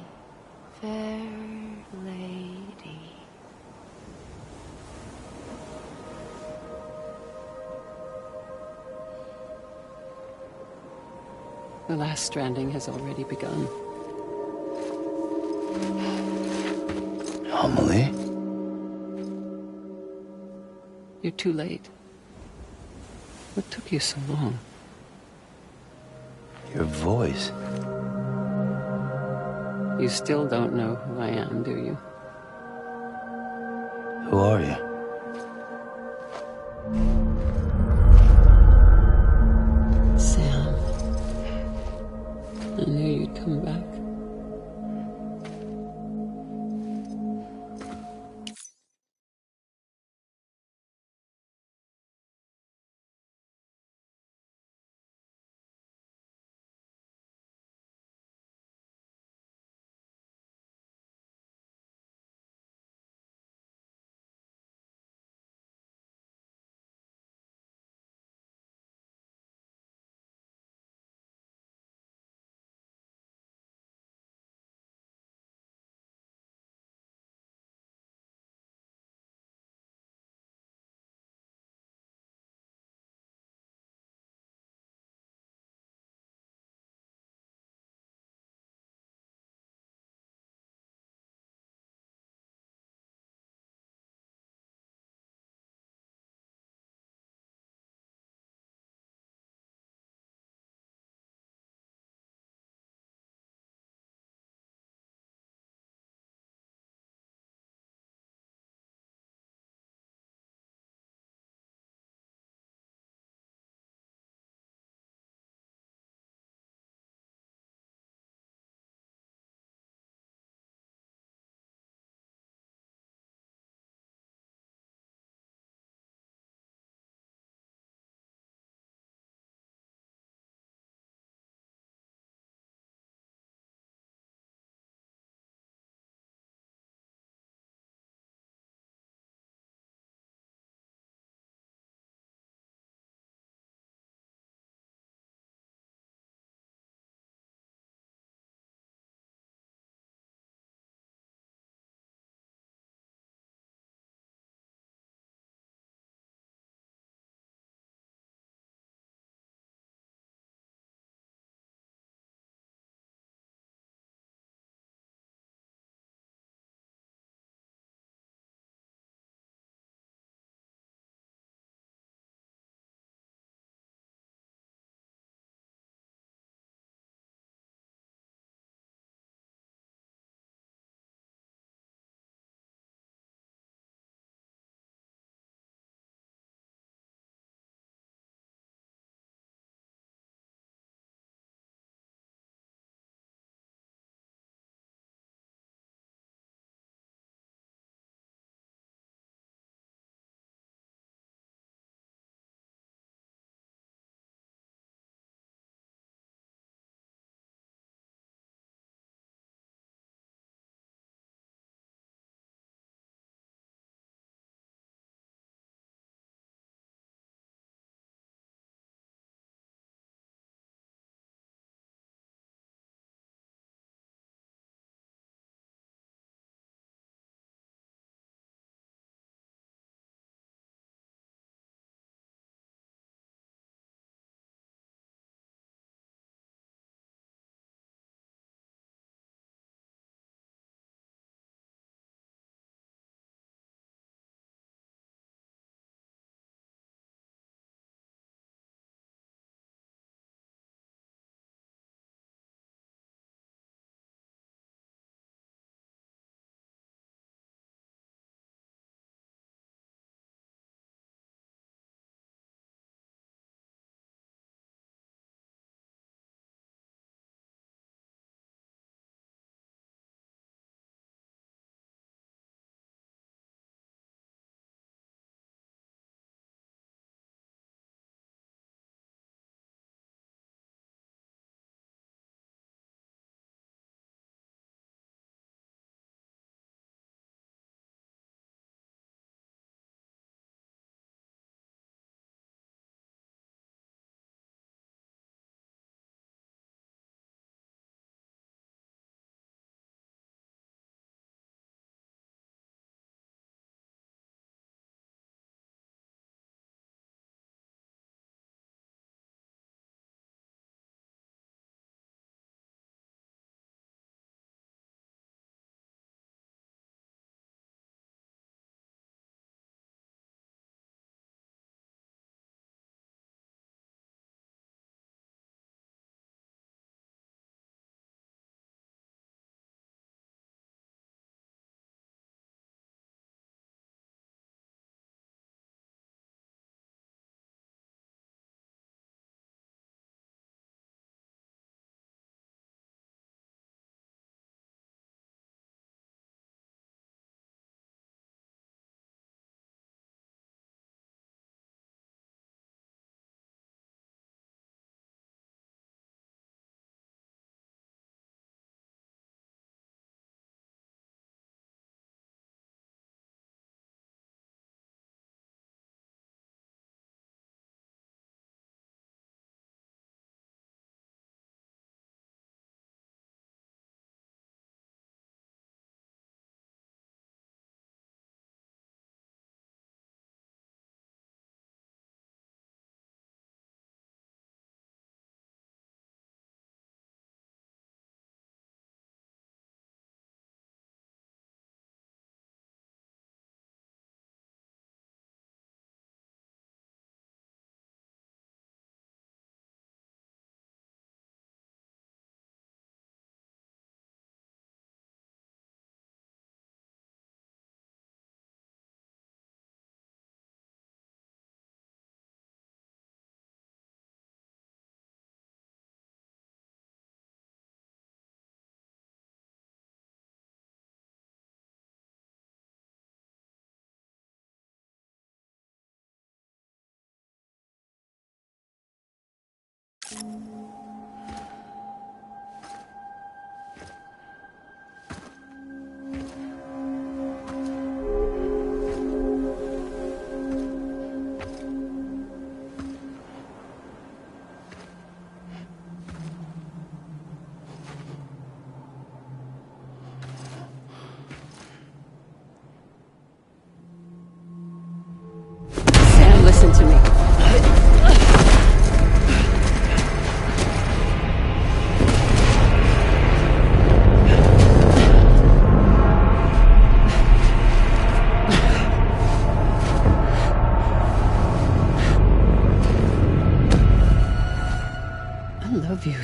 fair lady. The last stranding has already begun. Amelie? You're too late. What took you so long? Your voice. You still don't know who I am, do you? Who are you? Sam. I knew you'd come back.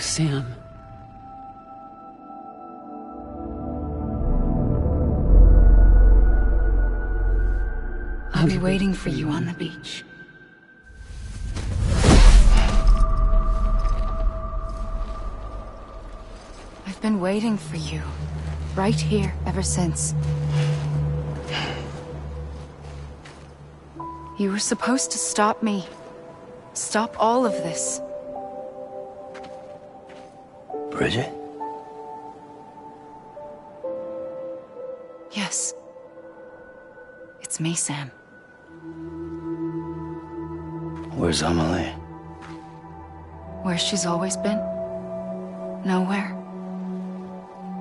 Sam. I'll be waiting for you on the beach. I've been waiting for you, right here, ever since. You were supposed to stop me. Stop all of this. Bridget? Yes. It's me, Sam. Where's Amelie? Where she's always been. Nowhere.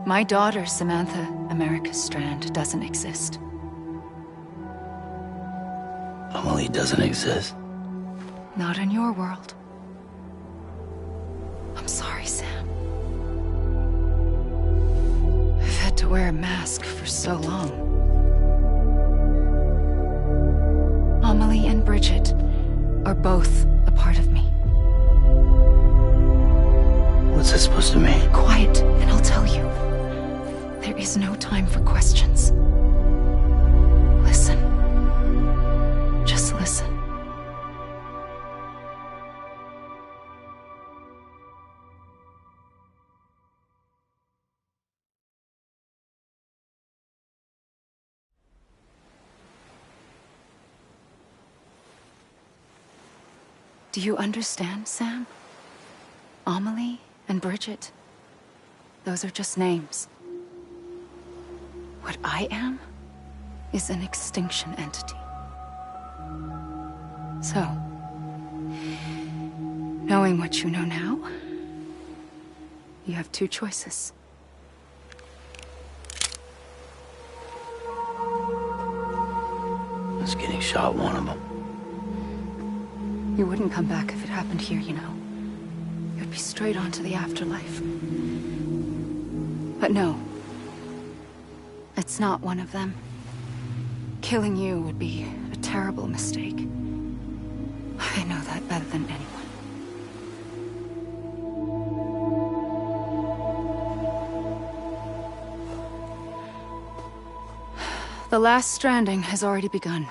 My daughter, Samantha America Strand, doesn't exist. Amelie doesn't exist? Not in your world. I'm sorry, Sam. I've had to wear a mask for so long. Amelie and Bridget are both a part of me. What's that supposed to mean? Quiet, and I'll tell you. There is no time for questions. Listen. Just listen. Do you understand, Sam? Amelie and Bridget, those are just names. What I am is an extinction entity. So, knowing what you know now, you have two choices. Is getting shot one of them? You wouldn't come back if it happened here, you know. You'd be straight on to the afterlife. But no. It's not one of them. Killing you would be a terrible mistake. I know that better than anyone. The last stranding has already begun.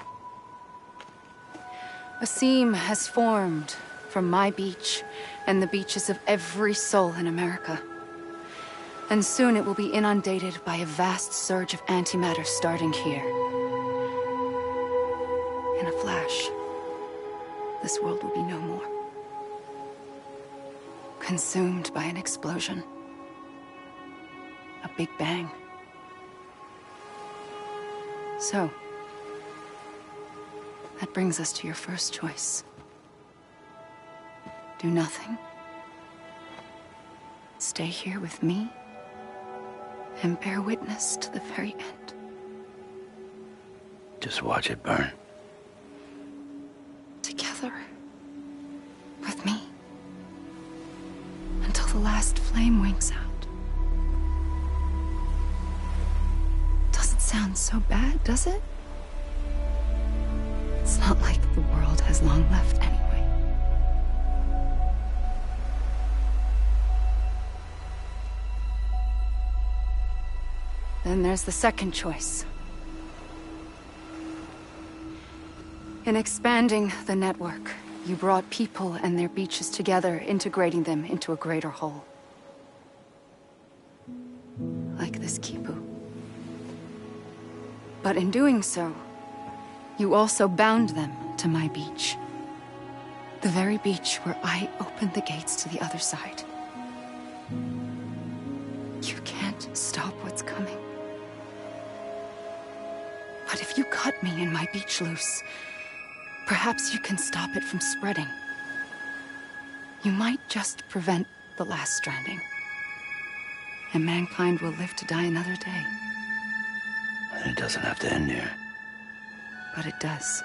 A seam has formed from my beach and the beaches of every soul in America. And soon it will be inundated by a vast surge of antimatter starting here. In a flash, this world will be no more. Consumed by an explosion. A big bang. So, that brings us to your first choice. Do nothing. Stay here with me and bear witness to the very end. Just watch it burn. Together. With me. Until the last flame winks out. Doesn't sound so bad, does it? It's not like the world has long left anyway. Then there's the second choice. In expanding the network, you brought people and their beaches together, integrating them into a greater whole. Like this Kipu. But in doing so, you also bound them to my beach. The very beach where I opened the gates to the other side. You can't stop what's coming. But if you cut me and my beach loose, perhaps you can stop it from spreading. You might just prevent the last stranding. And mankind will live to die another day. And it doesn't have to end here. But it does.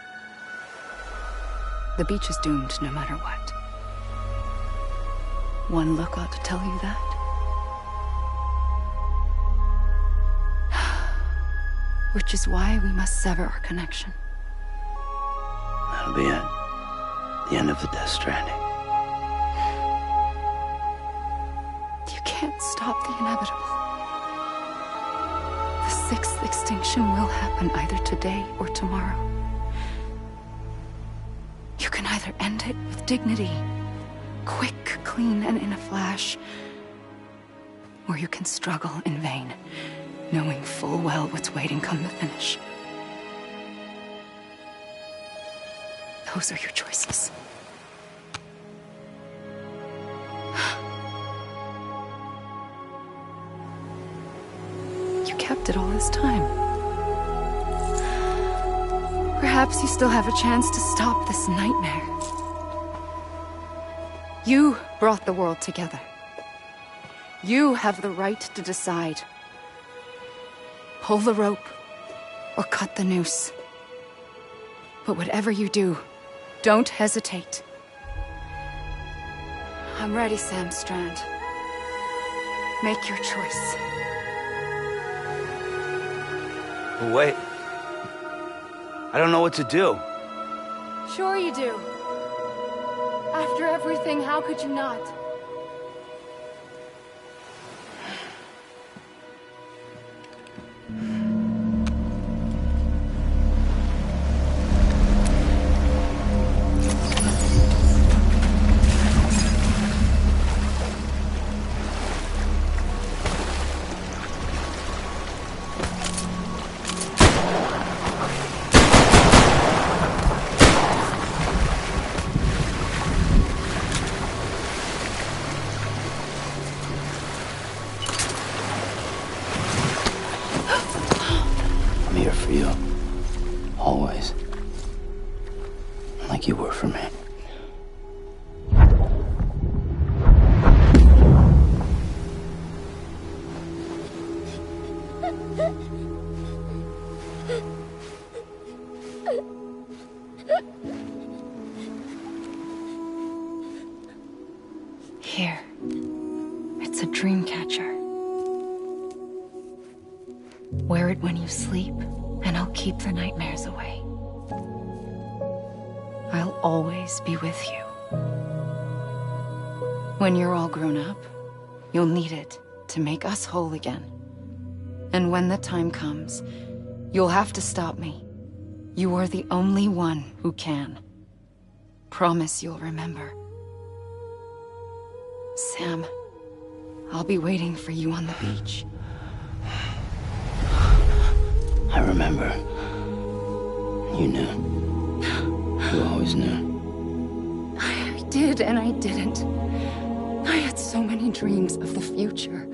The beach is doomed no matter what. One look ought to tell you that. Which is why we must sever our connection. That'll be it. The end of the Death Stranding. can't stop the inevitable. The sixth extinction will happen either today or tomorrow. You can either end it with dignity, quick, clean, and in a flash, or you can struggle in vain, knowing full well what's waiting come the finish. Those are your choices. You kept it all this time. Perhaps you still have a chance to stop this nightmare. You brought the world together. You have the right to decide. Pull the rope or cut the noose. But whatever you do, don't hesitate. I'm ready, Sam Strand. Make your choice. But wait. I don't know what to do. Sure you do. After everything, how could you not? I'm here for you. Always. Like you were for me. Here. It's a dream catcher. Wear it when you sleep, and I'll keep the nightmares away. I'll always be with you. When you're all grown up, you'll need it to make us whole again. And when the time comes, you'll have to stop me. You are the only one who can. Promise you'll remember. Sam, I'll be waiting for you on the beach. I remember. You knew. You always knew. I did and I didn't. I had so many dreams of the future.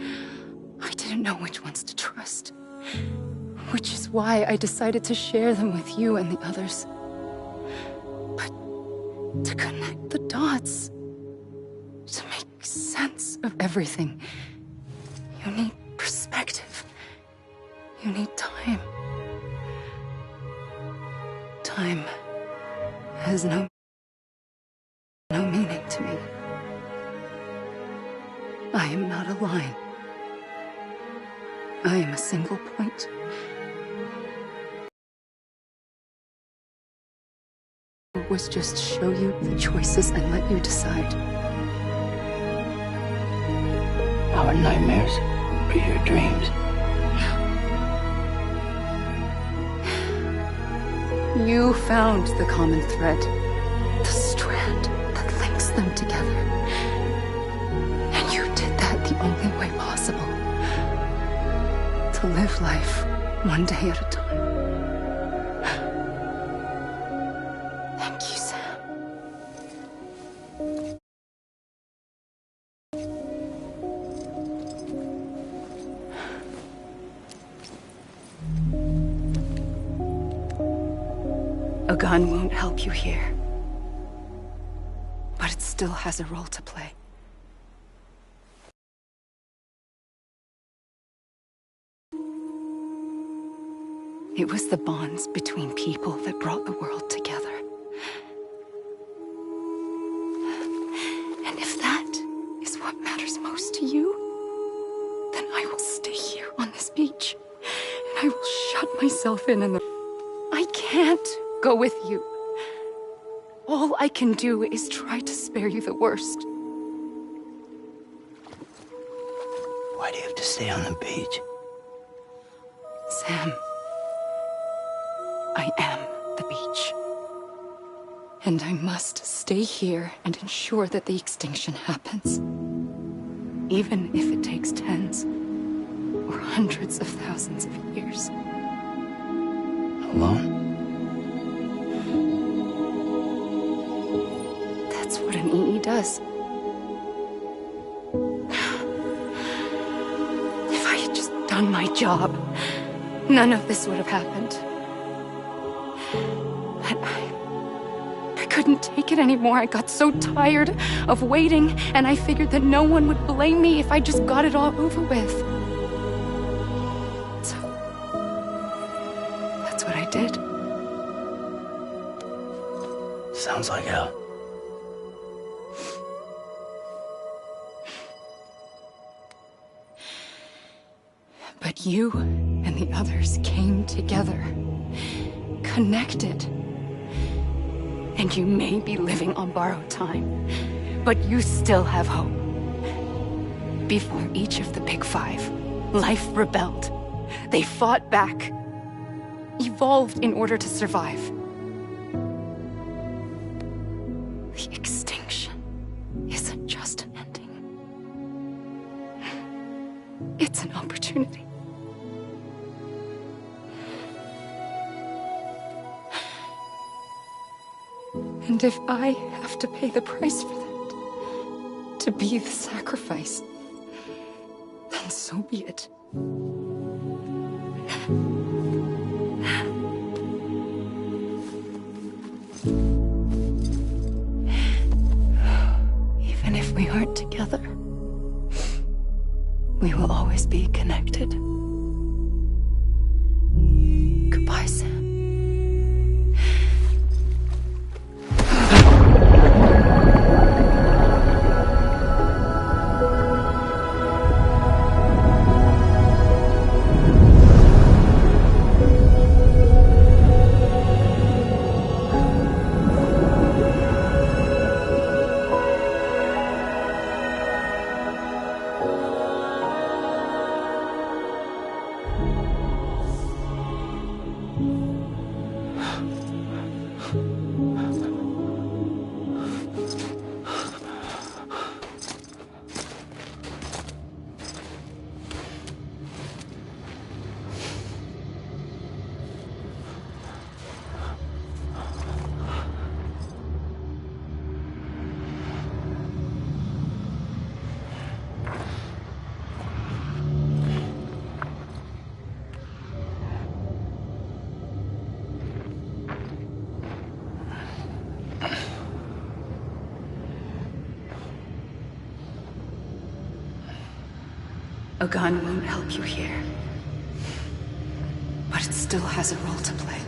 I didn't know which ones to trust. Which is why I decided to share them with you and the others. But to connect the dots, to make sense of everything, you need perspective. You need time. Time has no meaning to me. I am not a line. I am a single point. It was just show you the choices and let you decide. Our nightmares are your dreams. You found the common thread, the strand that links them together. And you did that the only way possible. To live life one day at a time. Thank you, Sam. A gun won't help you here. But it still has a role to play. It was the bonds between people that brought the world together. And if that is what matters most to you, then I will stay here on this beach. And I will shut myself in the... I can't go with you. All I can do is try to spare you the worst. Why do you have to stay on the beach? Sam, I am the beach. And I must stay here and ensure that the extinction happens. Even if it takes tens or hundreds of thousands of years. Alone? That's what an EE does. If I had just done my job, none of this would have happened. But I couldn't take it anymore. I got so tired of waiting, and I figured that no one would blame me if I just got it all over with. So, that's what I did. Sounds like hell. But you and the others came together, connected. And you may be living on borrowed time, but you still have hope. Before each of the Big Five, life rebelled. They fought back, evolved in order to survive. The extinction isn't just an ending. It's an opportunity. And if I have to pay the price for that, to be the sacrifice, then so be it. Even if we aren't together, we will always be connected. Goodbye, Sam. A gun won't help you here, but it still has a role to play.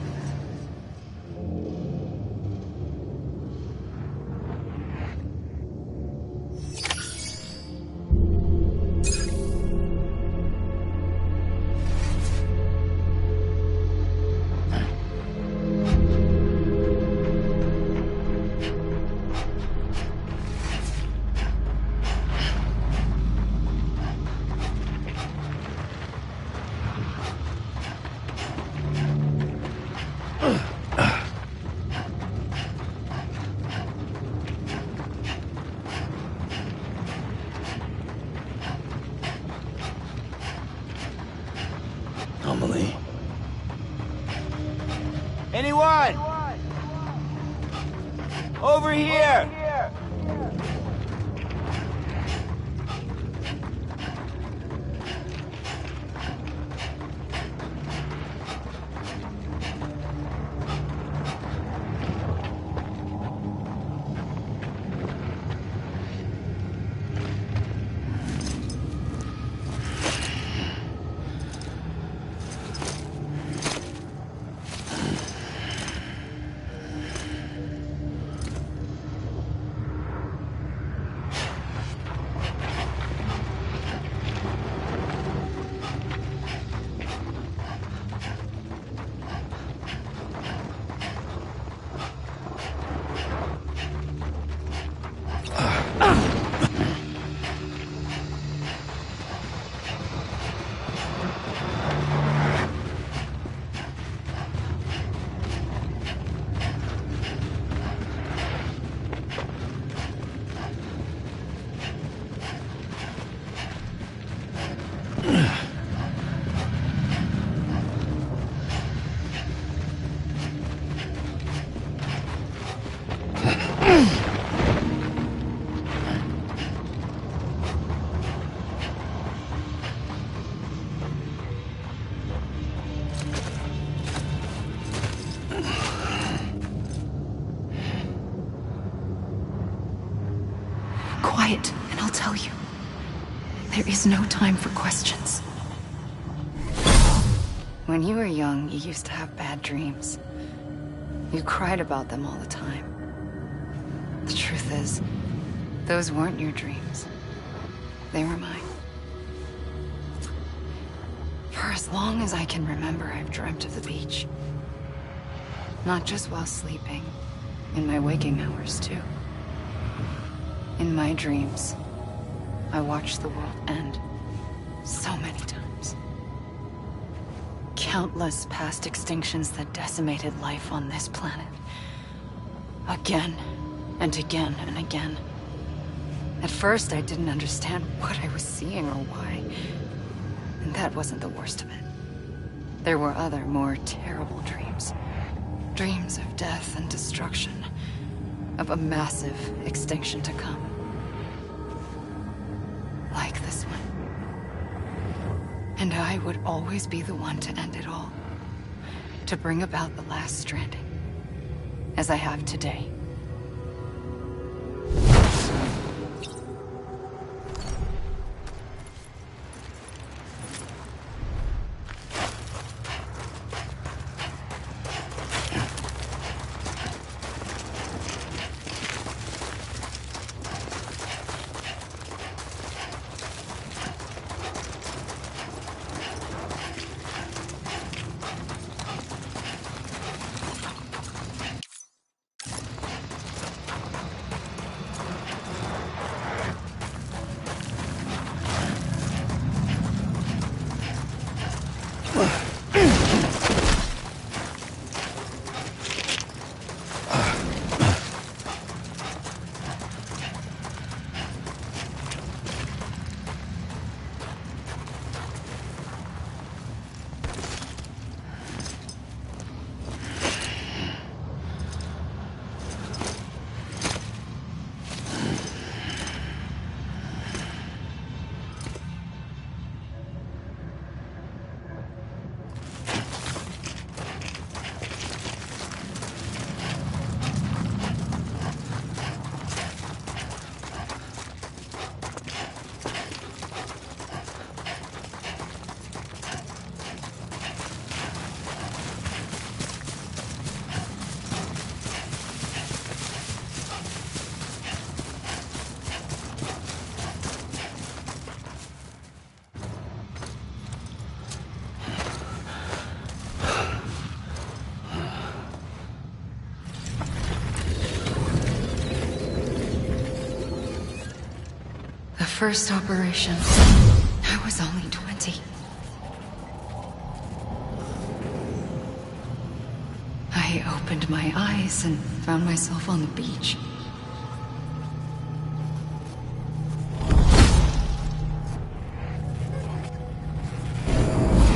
Amelie? Anyone? Over here! quiet, and I'll tell you. There is no time for questions. When you were young, you used to have bad dreams. You cried about them all the time. The truth is, those weren't your dreams. They were mine. For as long as I can remember, I've dreamt of the beach. Not just while sleeping, in my waking hours too. In my dreams, I watched the world end so many times. Countless past extinctions that decimated life on this planet. Again, and again, and again. At first, I didn't understand what I was seeing or why. And that wasn't the worst of it. There were other, more terrible dreams. Dreams of death and destruction. Of a massive extinction to come. Like this one. And I would always be the one to end it all. To bring about the last stranding. As I have today. First operation, I was only 20. I opened my eyes and found myself on the beach.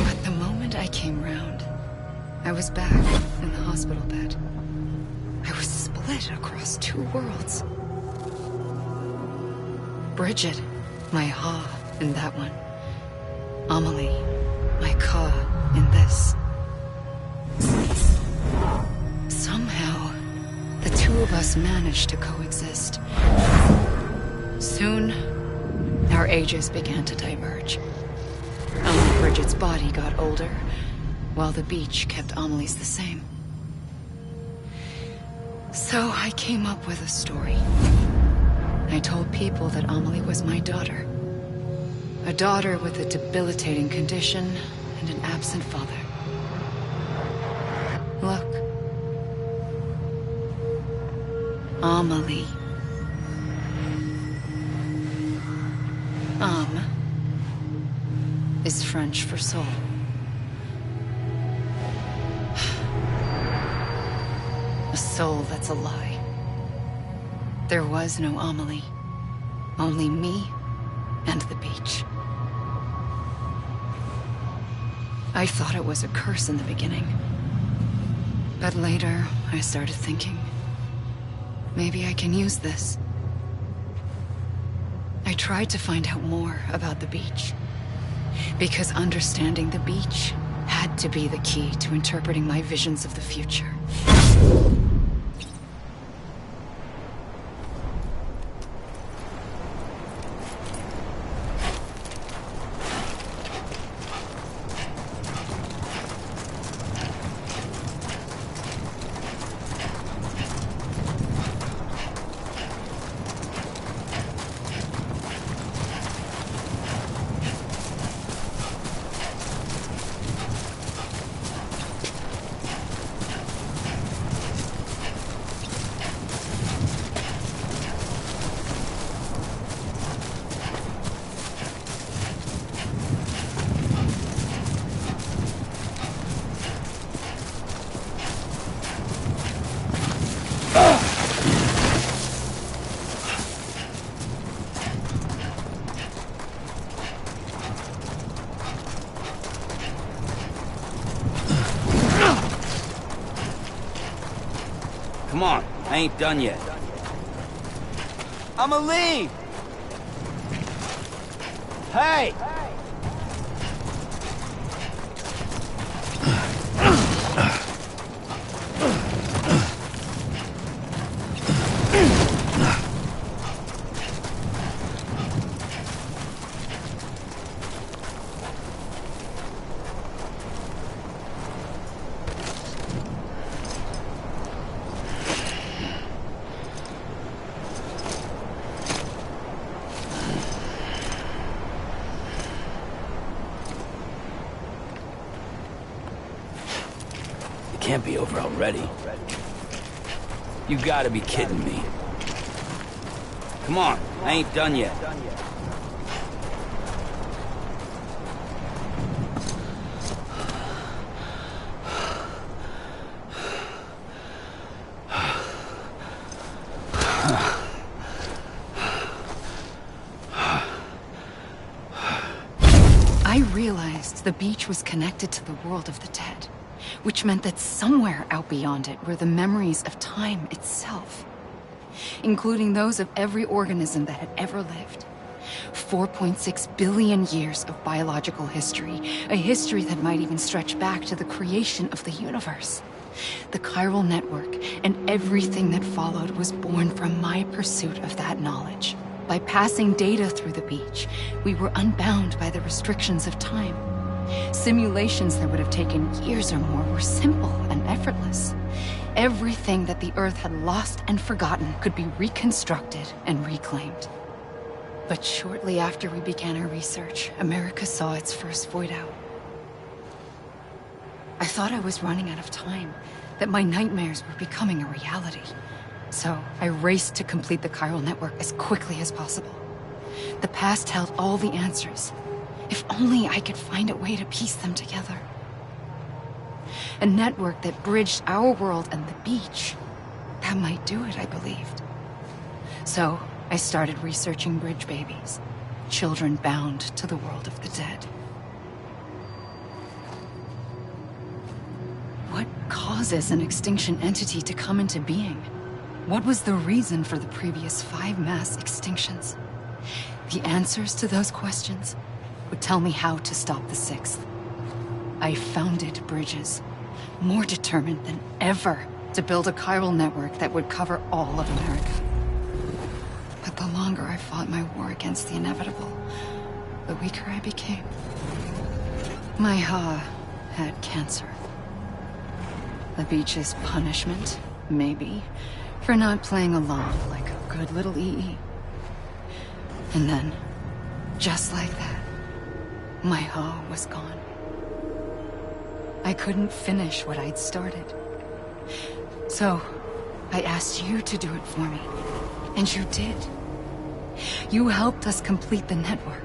But the moment I came round, I was back in the hospital bed. I was split across two worlds. Bridget, my Ha in that one. Amelie, my Ka in this. Somehow, the two of us managed to coexist. Soon, our ages began to diverge. Only Bridget's body got older, while the beach kept Amelie's the same. So I came up with a story. I told people that Amelie was my daughter. A daughter with a debilitating condition and an absent father. Look. Amelie. Âme is French for soul. A soul that's a lie. There was no Amelie. Only me and the beach. I thought it was a curse in the beginning. But later, I started thinking, maybe I can use this. I tried to find out more about the beach. Because understanding the beach had to be the key to interpreting my visions of the future. Come on, I ain't done yet. I'ma leave! Hey! Can't be over already. You gotta be kidding me. Come on, I ain't done yet. I realized the beach was connected to the world of the dead, which meant that somewhere out beyond it were the memories of time itself, including those of every organism that had ever lived. 4.6 billion years of biological history, a history that might even stretch back to the creation of the universe. The chiral network and everything that followed was born from my pursuit of that knowledge. By passing data through the beach, we were unbound by the restrictions of time. Simulations that would have taken years or more were simple and effortless. Everything that the Earth had lost and forgotten could be reconstructed and reclaimed. But shortly after we began our research, America saw its first void out. I thought I was running out of time, that my nightmares were becoming a reality. So I raced to complete the chiral network as quickly as possible. The past held all the answers. If only I could find a way to piece them together. A network that bridged our world and the beach. That might do it, I believed. So I started researching bridge babies, children bound to the world of the dead. What causes an extinction entity to come into being? What was the reason for the previous 5 mass extinctions? The answers to those questions would tell me how to stop the 6th. I founded bridges, more determined than ever to build a chiral network that would cover all of America. But the longer I fought my war against the inevitable, the weaker I became. My Ha had cancer. The beach's punishment, maybe, for not playing along like a good little EE. And then, just like that, my Ha was gone. I couldn't finish what I'd started. So, I asked you to do it for me. And you did. You helped us complete the network.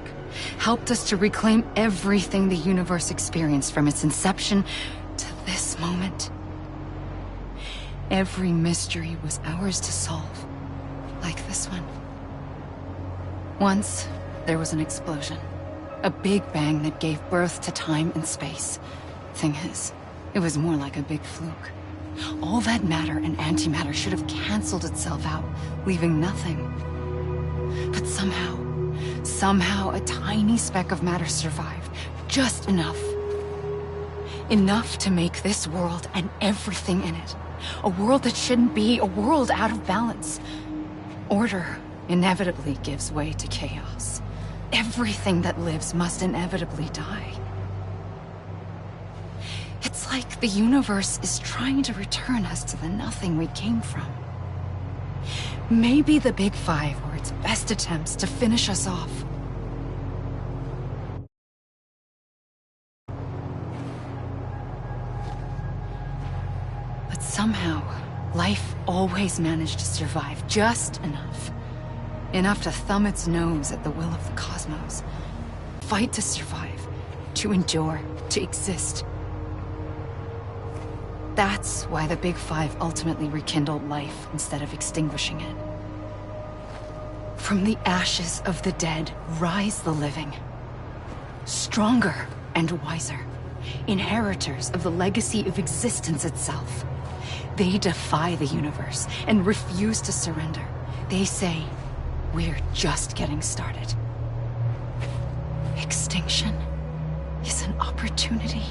Helped us to reclaim everything the universe experienced from its inception to this moment. Every mystery was ours to solve, like this one. Once, there was an explosion. A big bang that gave birth to time and space. Thing is, it was more like a big fluke. All that matter and antimatter should have canceled itself out, leaving nothing. But somehow a tiny speck of matter survived. Just enough. Enough to make this world and everything in it. A world that shouldn't be, a world out of balance. Order inevitably gives way to chaos. Everything that lives must inevitably die. It's like the universe is trying to return us to the nothing we came from. Maybe the Big Five were its best attempts to finish us off. But somehow, life always managed to survive just enough. Enough to thumb its nose at the will of the cosmos. Fight to survive, to endure, to exist. That's why the Big Five ultimately rekindled life instead of extinguishing it. From the ashes of the dead, rise the living. Stronger and wiser. Inheritors of the legacy of existence itself. They defy the universe and refuse to surrender. They say, we're just getting started. Extinction is an opportunity.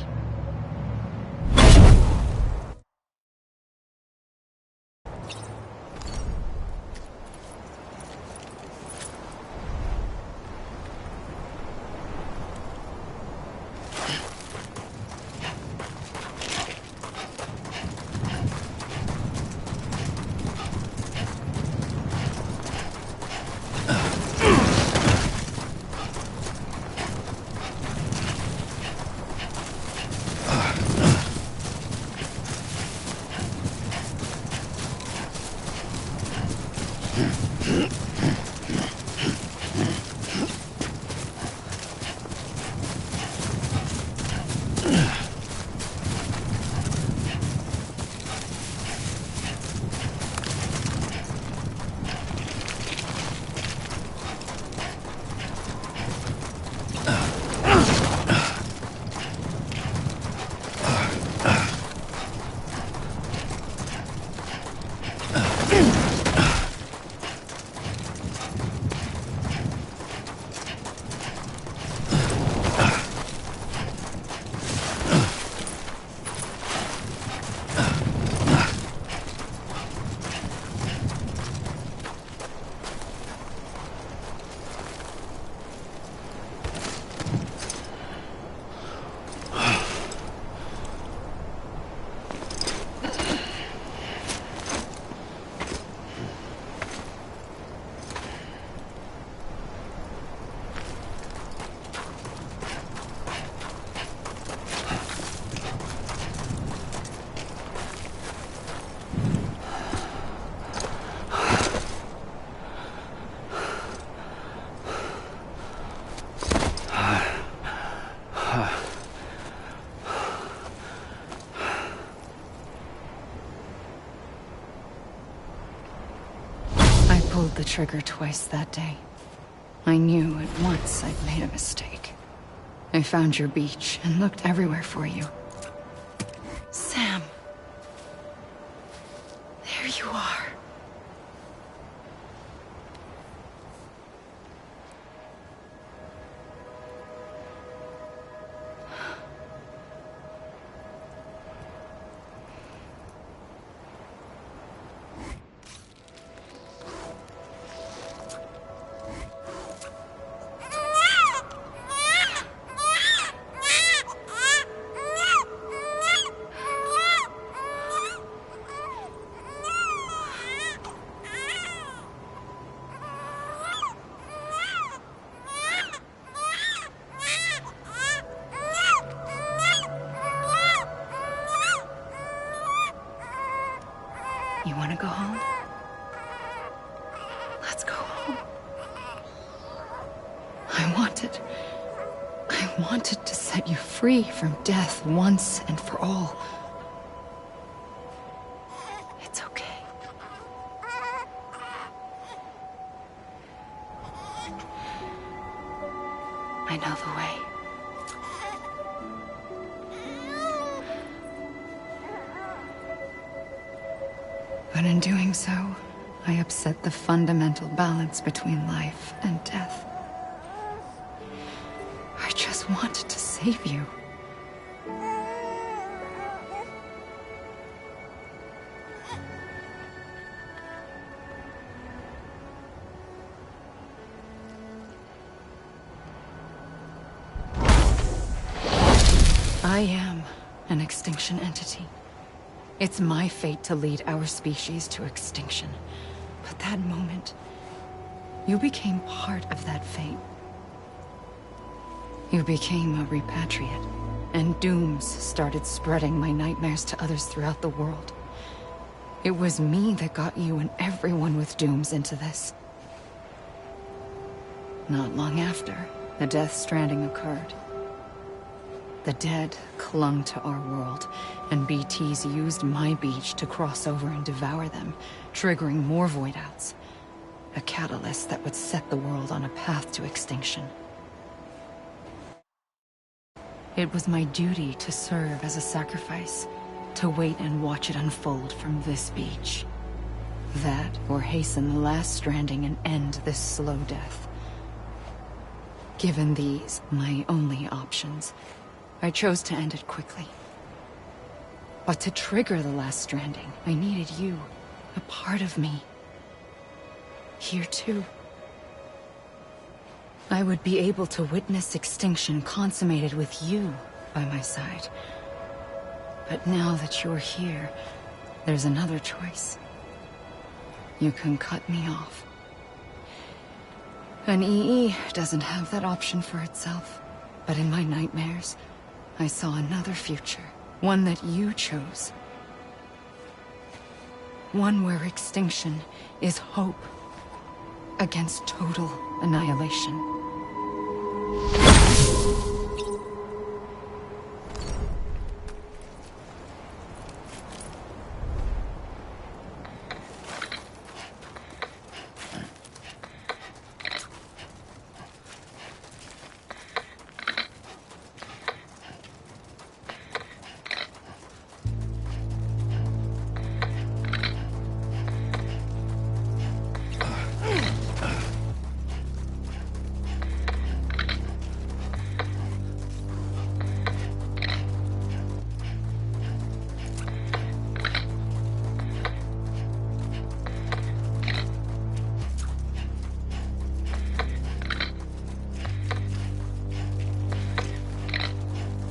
Pulled the trigger twice that day. I knew at once I'd made a mistake. I found your beach and looked everywhere for you. Sam. There you are. You want to go home? Let's go home. I wanted to set you free from death once and for all. It's okay. I know the way. But in doing so, I upset the fundamental balance between life and death. I just wanted to save you. I am an extinction entity. It's my fate to lead our species to extinction. But that moment, you became part of that fate. You became a repatriate, and dooms started spreading my nightmares to others throughout the world. It was me that got you and everyone with dooms into this. Not long after, the Death Stranding occurred. The dead clung to our world, and BTs used my beach to cross over and devour them, triggering more void outs. A catalyst that would set the world on a path to extinction. It was my duty to serve as a sacrifice, to wait and watch it unfold from this beach. That, or hasten the last stranding and end this slow death. Given these, my only options, I chose to end it quickly. But to trigger the last stranding, I needed you, a part of me. Here too. I would be able to witness extinction consummated with you by my side. But now that you're here, there's another choice. You can cut me off. An EE doesn't have that option for itself. But in my nightmares, I saw another future. One that you chose. One where extinction is hope against total annihilation.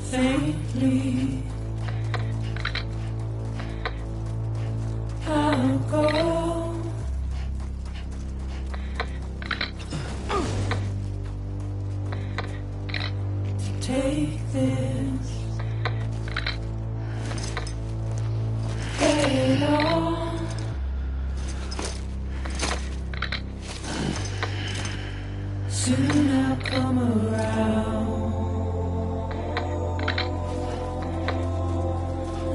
Faintly, I'll go. Take this, get it on. Soon I'll come around.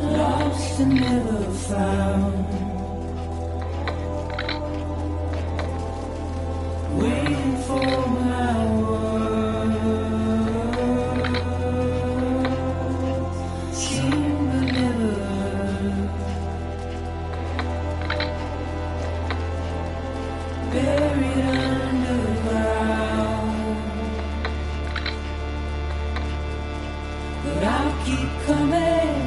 Lost and never found. Waiting for my words. Seen but never heard. Buried underground. But I'll keep coming.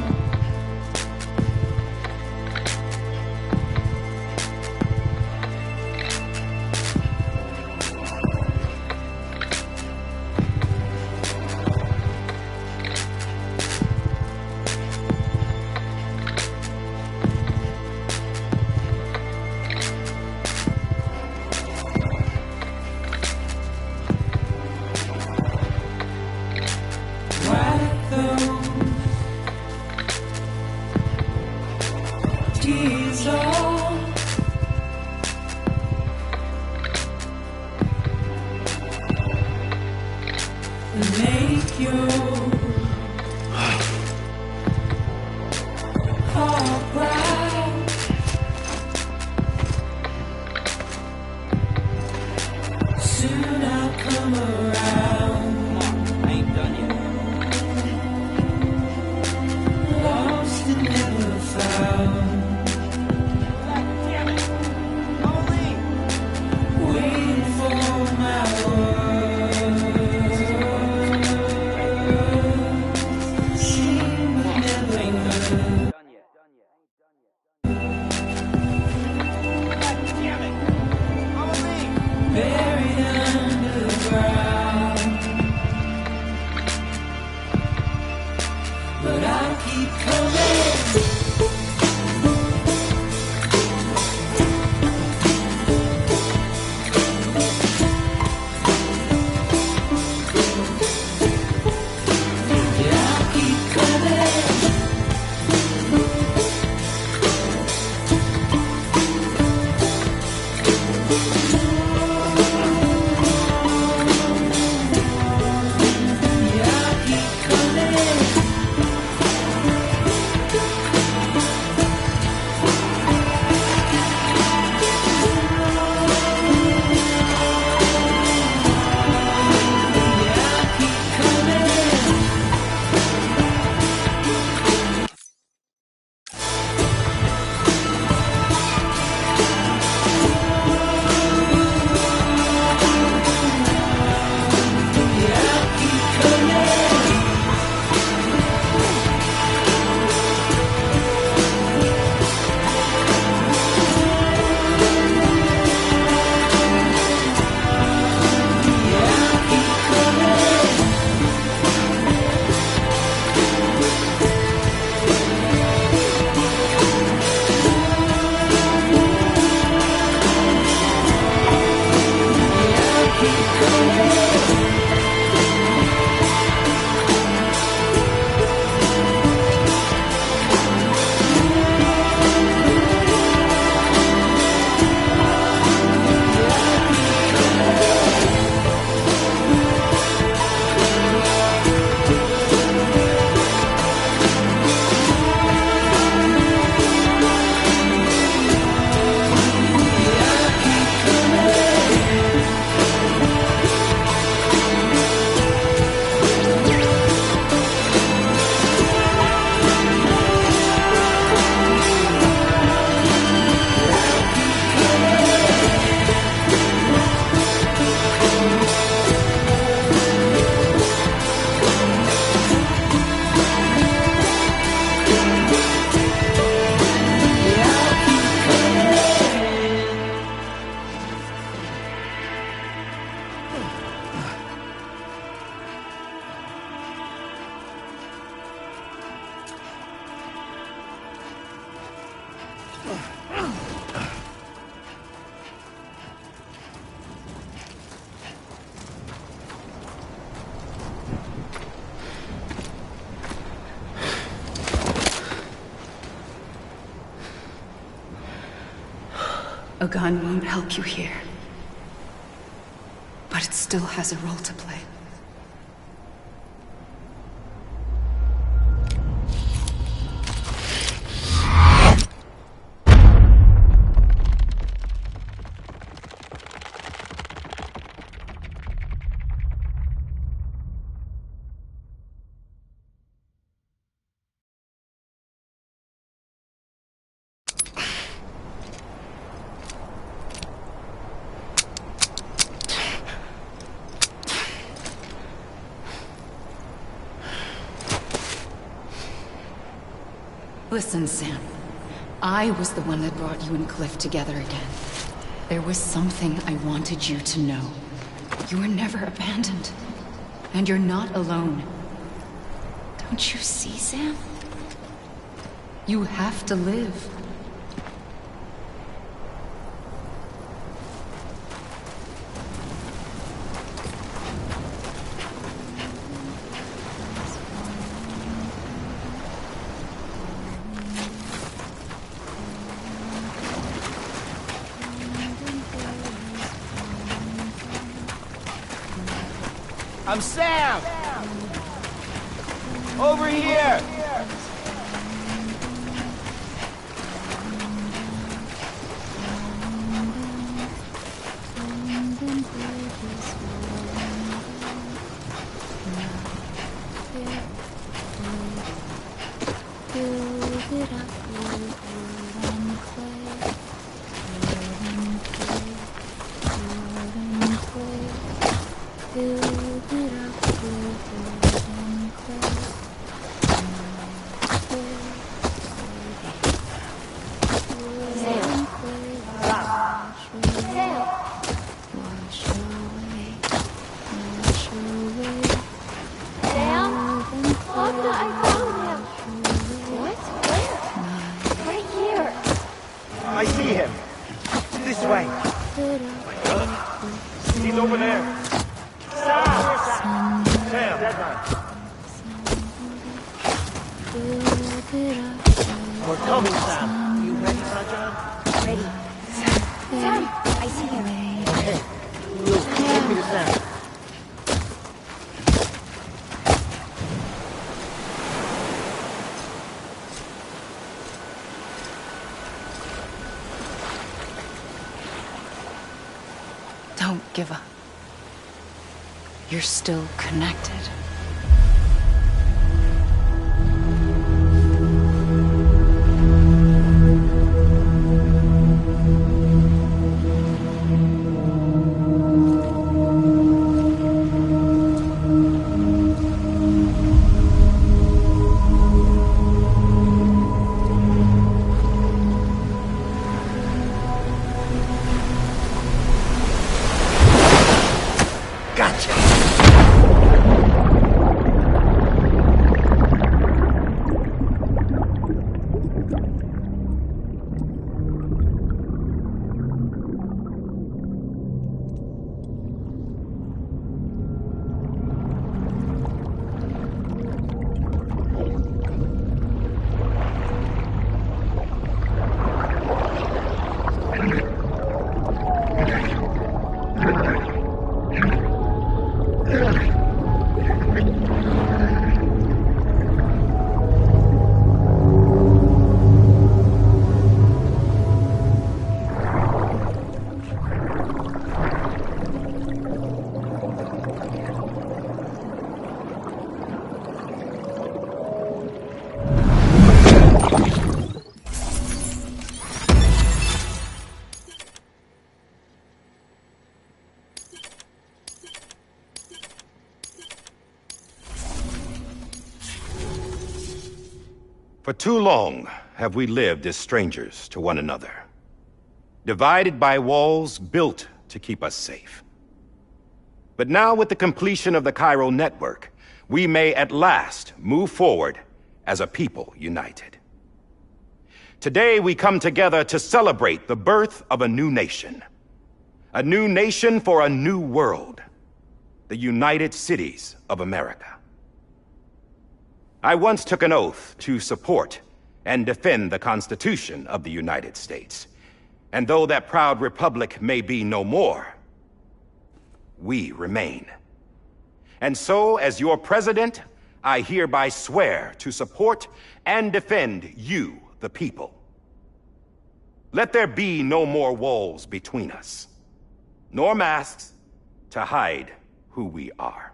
Tears all make your heart cry. Soon I'll come around. I ain't done yet. Lost and never found. Waiting for my words. Seen but never heard. Buried underground. But I'll keep coming. A gun won't help you here. But it still has a role to play. Listen, Sam. I was the one that brought you and Cliff together again. There was something I wanted you to know. You were never abandoned. And you're not alone. Don't you see, Sam? You have to live. I'm Sam! Over here! I see him. This way. He's over there. Sam! Sam! We're coming, Sam. You ready, Sajjan? Ready. Sam, I see him. Okay. Luke, take me to Sam. Don't give up. You're still connected. For too long have we lived as strangers to one another, divided by walls built to keep us safe. But now, with the completion of the Cairo network, we may at last move forward as a people united. Today we come together to celebrate the birth of a new nation. A new nation for a new world. The United Cities of America. I once took an oath to support and defend the Constitution of the United States. And though that proud republic may be no more, we remain. And so, as your president, I hereby swear to support and defend you, the people. Let there be no more walls between us, nor masks to hide who we are.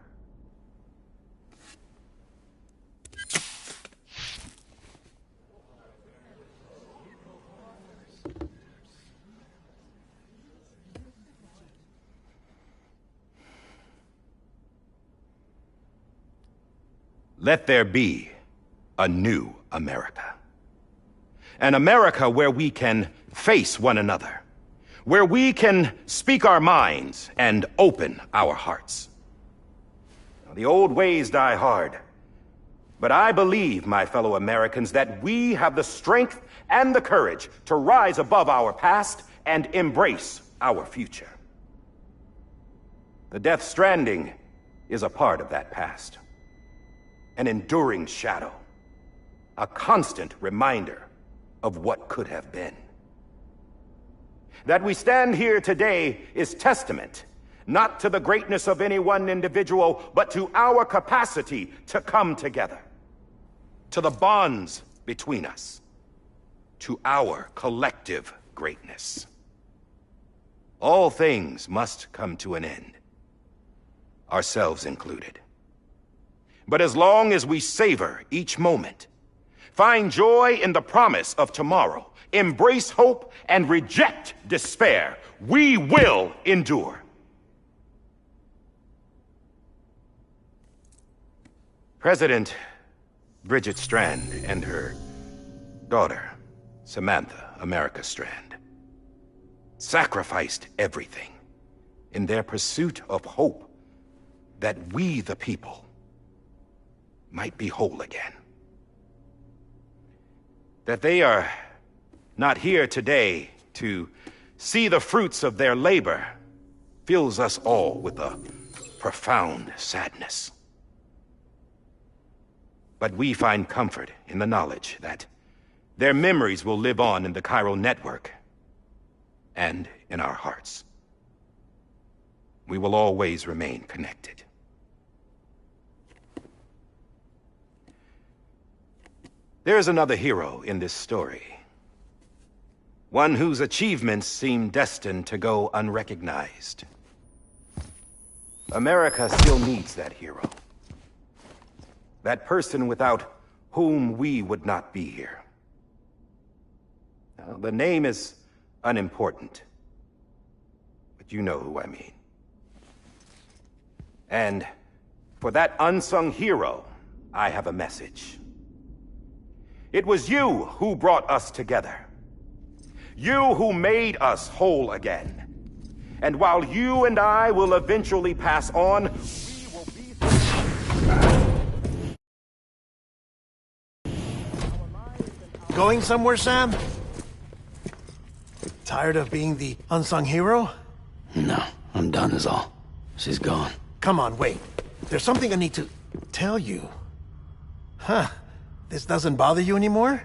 Let there be a new America. An America where we can face one another, where we can speak our minds and open our hearts. The old ways die hard, but I believe, my fellow Americans, that we have the strength and the courage to rise above our past and embrace our future. The Death Stranding is a part of that past. An enduring shadow, a constant reminder of what could have been. That we stand here today is testament, not to the greatness of any one individual, but to our capacity to come together, to the bonds between us, to our collective greatness. All things must come to an end, ourselves included. But as long as we savor each moment, find joy in the promise of tomorrow, embrace hope, and reject despair, we will endure. President Bridget Strand and her daughter, Samantha America Strand, sacrificed everything in their pursuit of hope that we, the people, might be whole again. That they are not here today to see the fruits of their labor fills us all with a profound sadness. But we find comfort in the knowledge that their memories will live on in the chiral network and in our hearts. We will always remain connected. There's another hero in this story. One whose achievements seem destined to go unrecognized. America still needs that hero. That person without whom we would not be here. Now, the name is unimportant, but you know who I mean. And for that unsung hero, I have a message. It was you who brought us together. You who made us whole again. And while you and I will eventually pass on, we will be... Going somewhere, Sam? Tired of being the unsung hero? No, I'm done is all. She's gone. Come on, wait. There's something I need to tell you. Huh. This doesn't bother you anymore?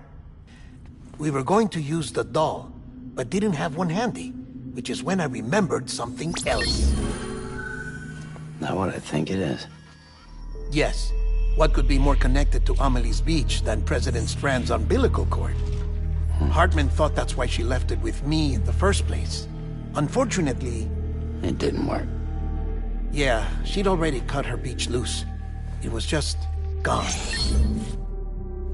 We were going to use the doll, but didn't have one handy, which is when I remembered something else. Not what I think it is. Yes. What could be more connected to Amelie's beach than President Strand's umbilical cord? Hartman thought that's why she left it with me in the first place. Unfortunately... It didn't work. Yeah, she'd already cut her beach loose. It was just gone.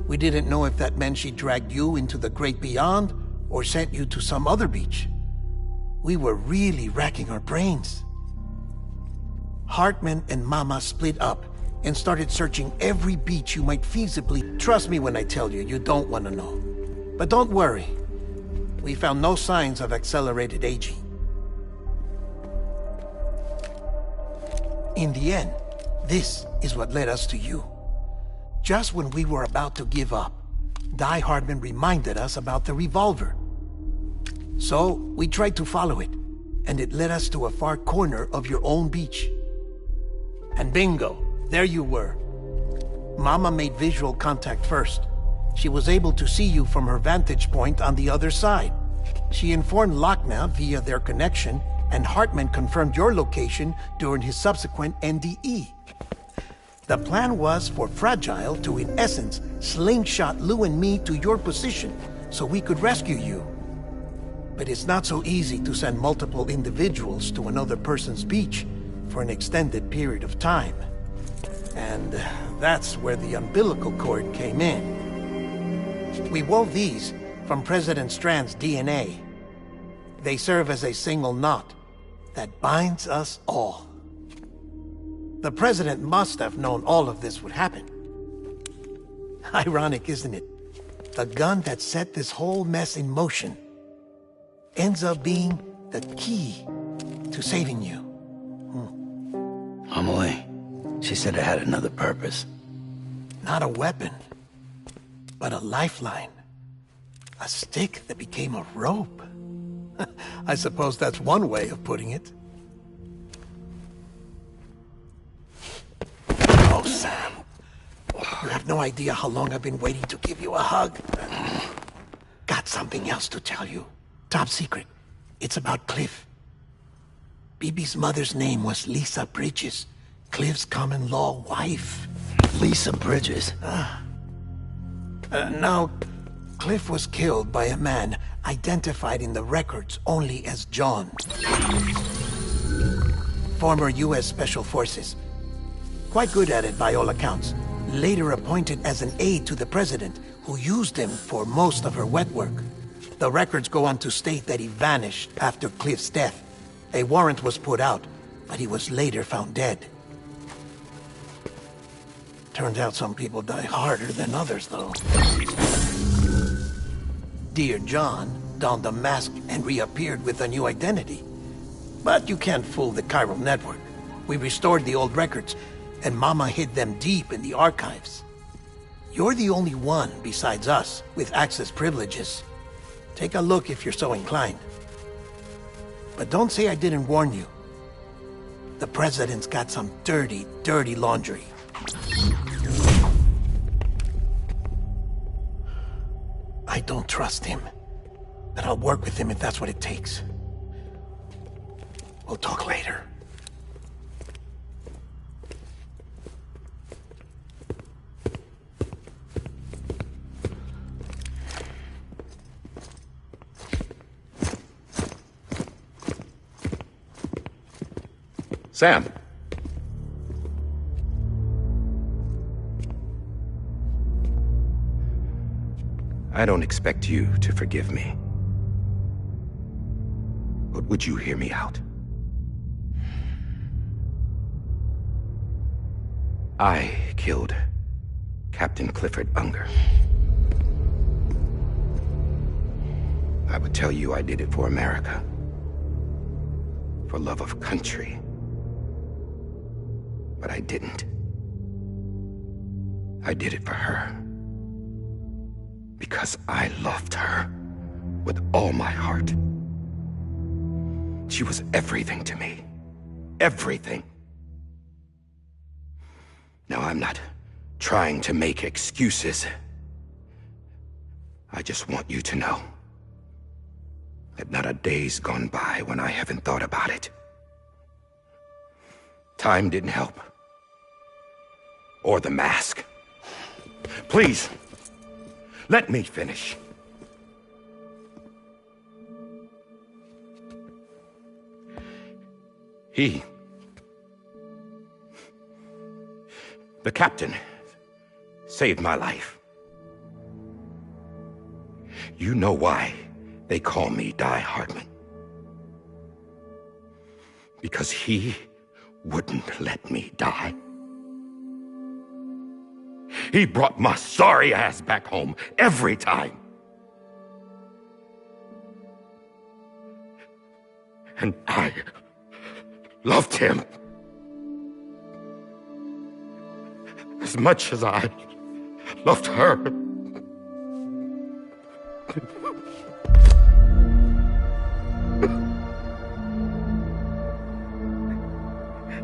We didn't know if that meant she dragged you into the great beyond, or sent you to some other beach. We were really racking our brains. Hartman and Mama split up, and started searching every beach you might feasibly... Trust me when I tell you, you don't want to know. But don't worry. We found no signs of accelerated aging. In the end, this is what led us to you. Just when we were about to give up, Di Hardman reminded us about the revolver. So, we tried to follow it, and it led us to a far corner of your own beach. And bingo, there you were. Mama made visual contact first. She was able to see you from her vantage point on the other side. She informed Lochna via their connection, and Hartman confirmed your location during his subsequent NDE. The plan was for Fragile to, in essence, slingshot Lou and me to your position so we could rescue you. But it's not so easy to send multiple individuals to another person's beach for an extended period of time. And that's where the umbilical cord came in. We wove these from President Strand's DNA. They serve as a single knot that binds us all. The President must have known all of this would happen. Ironic, isn't it? The gun that set this whole mess in motion ends up being the key to saving you. Amelie, she said it had another purpose. Not a weapon, but a lifeline. A stick that became a rope. I suppose that's one way of putting it. Oh, Sam. You have no idea how long I've been waiting to give you a hug. Got something else to tell you. Top secret. It's about Cliff. Bibi's mother's name was Lisa Bridges, Cliff's common-law wife. Lisa Bridges? Now, Cliff was killed by a man identified in the records only as John. Former U.S. Special Forces. Quite good at it by all accounts. Later appointed as an aide to the president, who used him for most of her wet work. The records go on to state that he vanished after Cliff's death. A warrant was put out, but he was later found dead. Turns out some people die harder than others, though. Dear John donned a mask and reappeared with a new identity. But you can't fool the chiral network. We restored the old records, and Mama hid them deep in the archives. You're the only one, besides us, with access privileges. Take a look if you're so inclined. But don't say I didn't warn you. The President's got some dirty, dirty laundry. I don't trust him, but I'll work with him if that's what it takes. We'll talk later. Sam. I don't expect you to forgive me. But would you hear me out? I killed Captain Clifford Unger. I would tell you I did it for America. For love of country. But I didn't. I did it for her. Because I loved her with all my heart. She was everything to me. Everything. Now, I'm not trying to make excuses. I just want you to know that not a day's gone by when I haven't thought about it. Time didn't help. Or the mask. Please, let me finish. The captain, saved my life. You know why they call me Die Hardman. Because he wouldn't let me die. He brought my sorry ass back home every time. And I loved him as much as I loved her.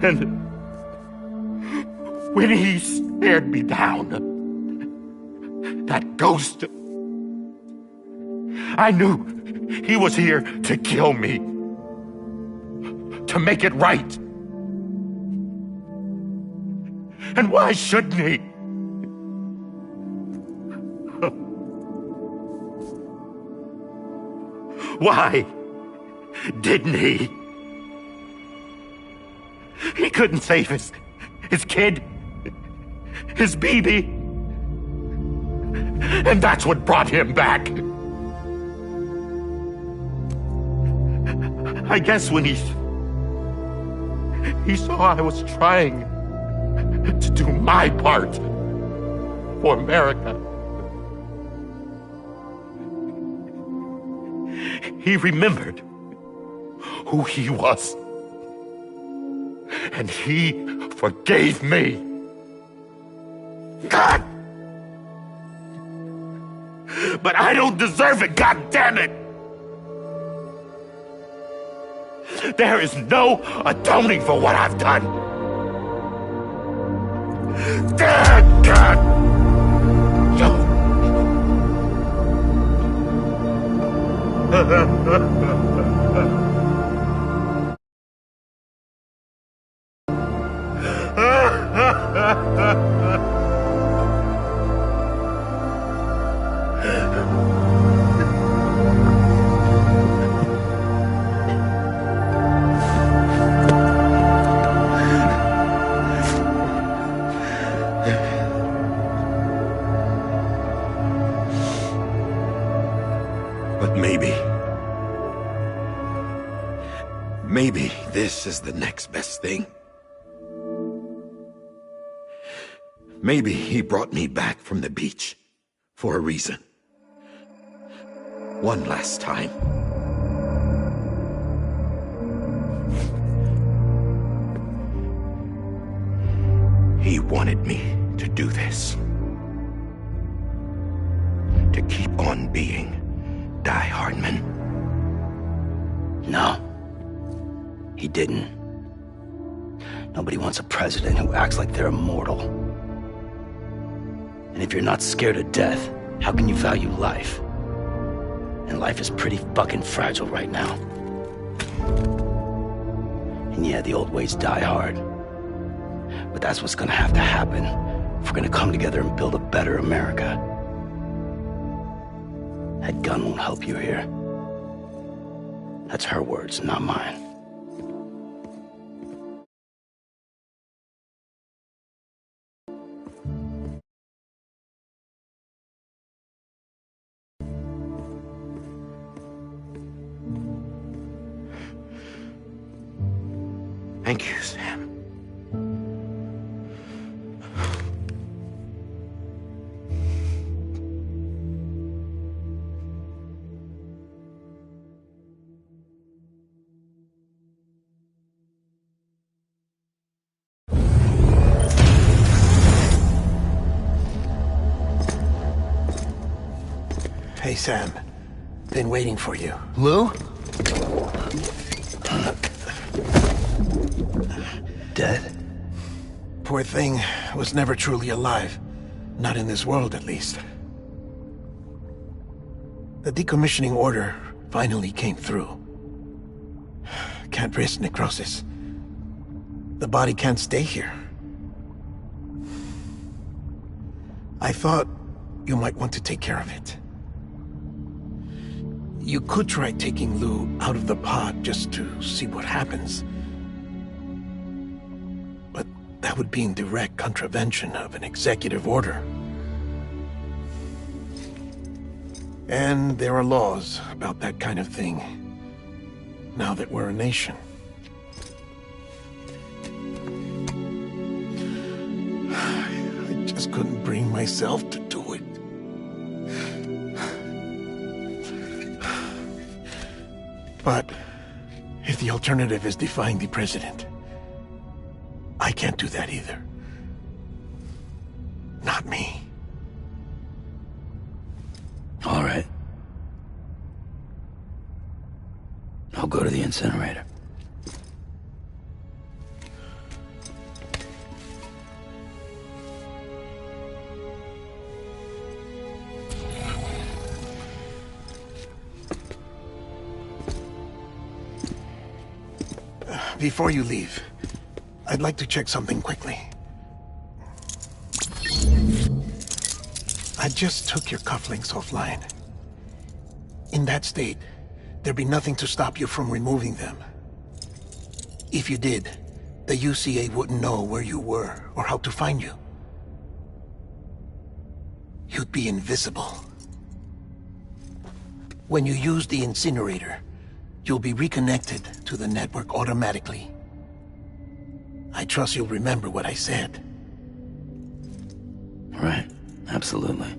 And when he stared me down, that ghost, I knew he was here to kill me, to make it right. And why shouldn't he? Why didn't he? He couldn't save his kid, his baby. And that's what brought him back. I guess when he saw I was trying to do my part for America, he remembered who he was. And he forgave me. God! But I don't deserve it, God damn it! There is no atoning for what I've done. God! But maybe this is the next best thing. Maybe he brought me back from the beach for a reason. One last time. He wanted me to do this. To keep on being Die Hardman. No. He didn't. Nobody wants a president who acts like they're immortal. And if you're not scared of death, how can you value life? And life is pretty fucking fragile right now. And yeah, the old ways die hard. But that's what's gonna have to happen if we're gonna come together and build a better America. That gun won't help you here. That's her words, not mine. Thank you, Sam. Hey, Sam. Been waiting for you. Lou? Dead? Poor thing was never truly alive. Not in this world, at least. The decommissioning order finally came through. Can't risk necrosis. The body can't stay here. I thought you might want to take care of it. You could try taking Lou out of the pod just to see what happens. But that would be in direct contravention of an executive order. And there are laws about that kind of thing, now that we're a nation. I just couldn't bring myself to do it. But if the alternative is defying the president, I can't do that either. Not me. All right. I'll go to the incinerator. Before you leave, I'd like to check something quickly. I just took your cufflinks offline. In that state, there'd be nothing to stop you from removing them. If you did, the UCA wouldn't know where you were or how to find you. You'd be invisible. When you use the incinerator, you'll be reconnected to the network automatically. I trust you'll remember what I said. Right, absolutely.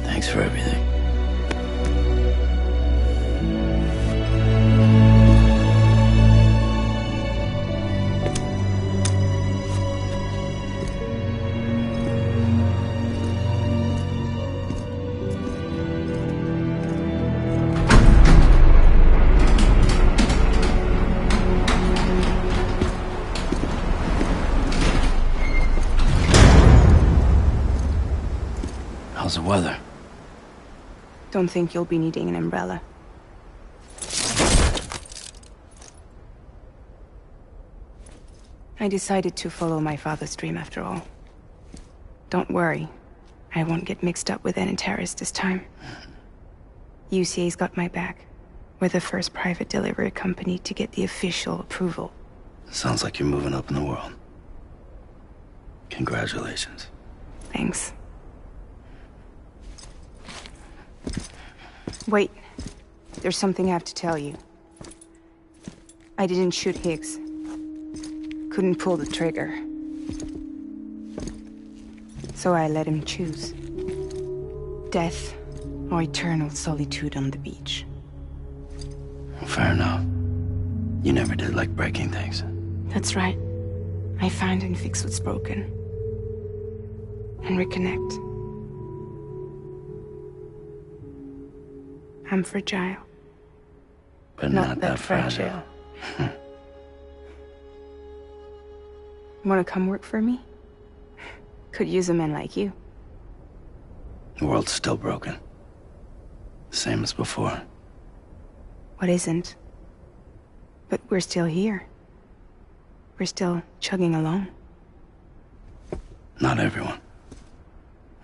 Thanks for everything. How's the weather? Don't think you'll be needing an umbrella. I decided to follow my father's dream after all. Don't worry, I won't get mixed up with any terrorists this time. UCA's got my back. We're the first private delivery company to get the official approval. Sounds like you're moving up in the world. Congratulations. Thanks. Wait. There's something I have to tell you. I didn't shoot Higgs. Couldn't pull the trigger. So I let him choose. Death or eternal solitude on the beach. Fair enough. You never did like breaking things. That's right. I find and fix what's broken. And reconnect. I'm fragile. But not that fragile. Wanna come work for me? Could use a man like you. The world's still broken. Same as before. What isn't? But we're still here. We're still chugging along. Not everyone.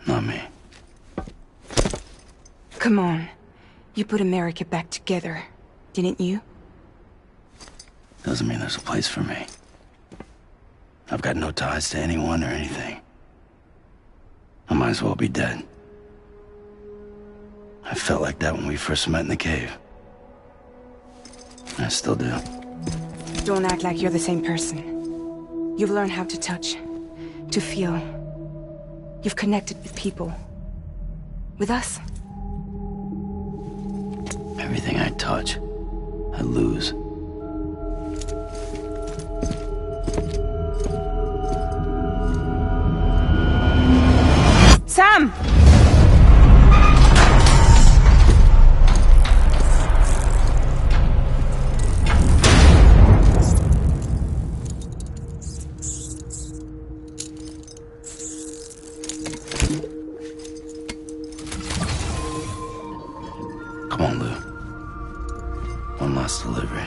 Not me. Come on. You put America back together, didn't you? Doesn't mean there's a place for me. I've got no ties to anyone or anything. I might as well be dead. I felt like that when we first met in the cave. I still do. Don't act like you're the same person. You've learned how to touch, to feel. You've connected with people. With us. Everything I touch, I lose. Sam! Come on, Lou. One last delivery.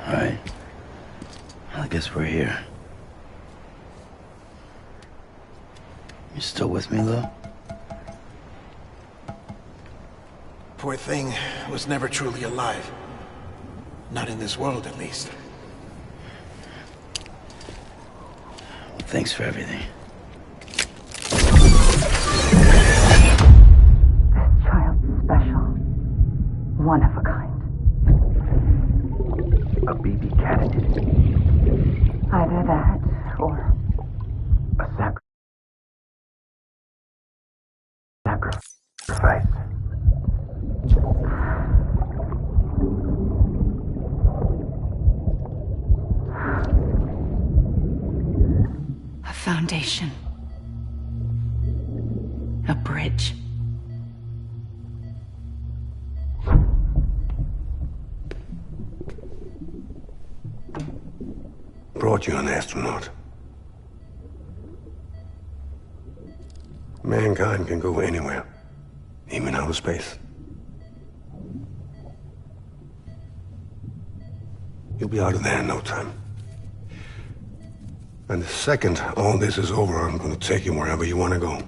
Alright. Well, I guess we're here. You still with me, though? Poor thing was never truly alive. Not in this world, at least. Well, thanks for everything. Child's special. One of a kind. A BB candidate. Either that, or A sacrifice. A foundation. A bridge. Brought you an astronaut. Mankind can go anywhere, even outer space. You'll be out of there in no time. And the second all this is over, I'm going to take you wherever you want to go.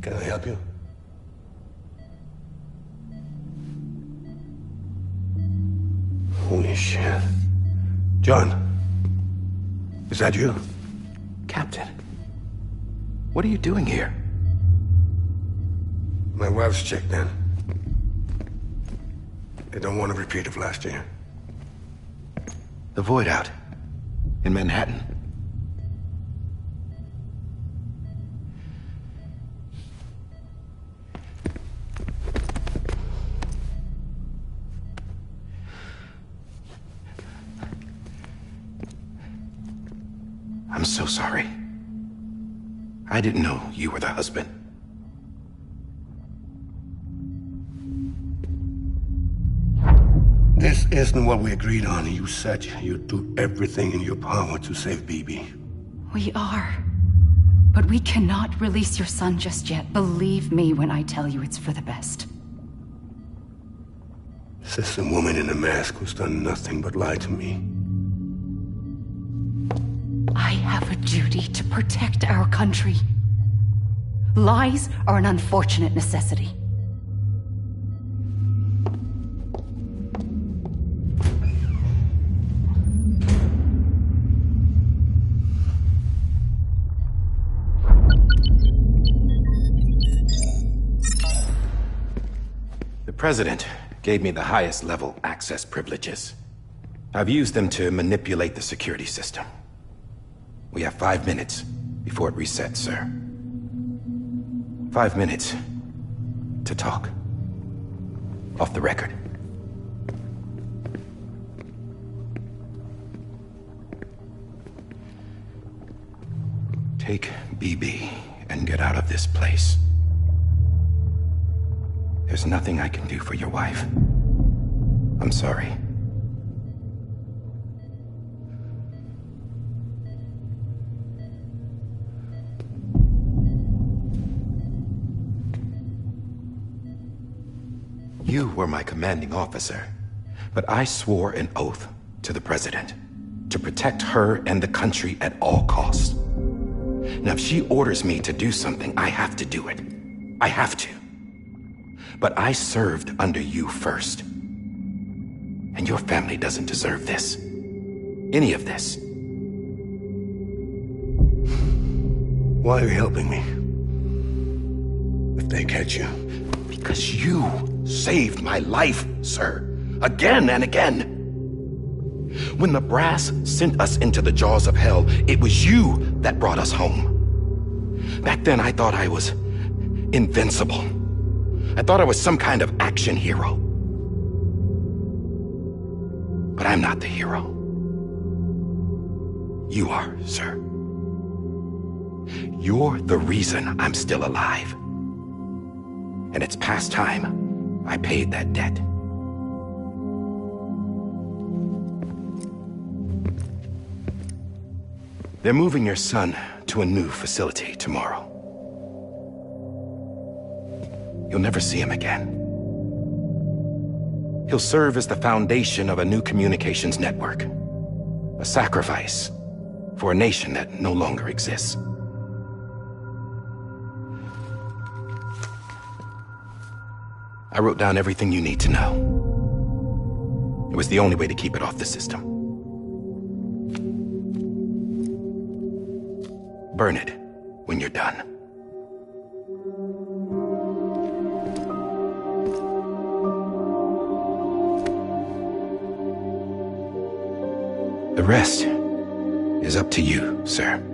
Can I help you? Holy shit. John, is that you? Captain, what are you doing here? My wife's checked in. They don't want a repeat of last year. The void out in Manhattan. I'm so sorry. I didn't know you were the husband. This isn't what we agreed on. You said you'd do everything in your power to save BB. We are. But we cannot release your son just yet. Believe me when I tell you it's for the best. This is a woman in a mask who's done nothing but lie to me. I have a duty to protect our country. Lies are an unfortunate necessity. The President gave me the highest level access privileges. I've used them to manipulate the security system. We have 5 minutes before it resets, sir. 5 minutes to talk. Off the record. Take BB and get out of this place. There's nothing I can do for your wife. I'm sorry. You were my commanding officer, but I swore an oath to the President to protect her and the country at all costs. Now, if she orders me to do something, I have to do it. I have to. But I served under you first. And your family doesn't deserve this. Any of this. Why are you helping me? If they catch you. Because you saved my life, sir. Again and again. When the brass sent us into the jaws of hell, it was you that brought us home. Back then, I thought I was invincible. I thought I was some kind of action hero. But I'm not the hero. You are, sir. You're the reason I'm still alive. And it's past time I paid that debt. They're moving your son to a new facility tomorrow. You'll never see him again. He'll serve as the foundation of a new communications network. A sacrifice for a nation that no longer exists. I wrote down everything you need to know. It was the only way to keep it off the system. Burn it when you're done. The rest is up to you, sir.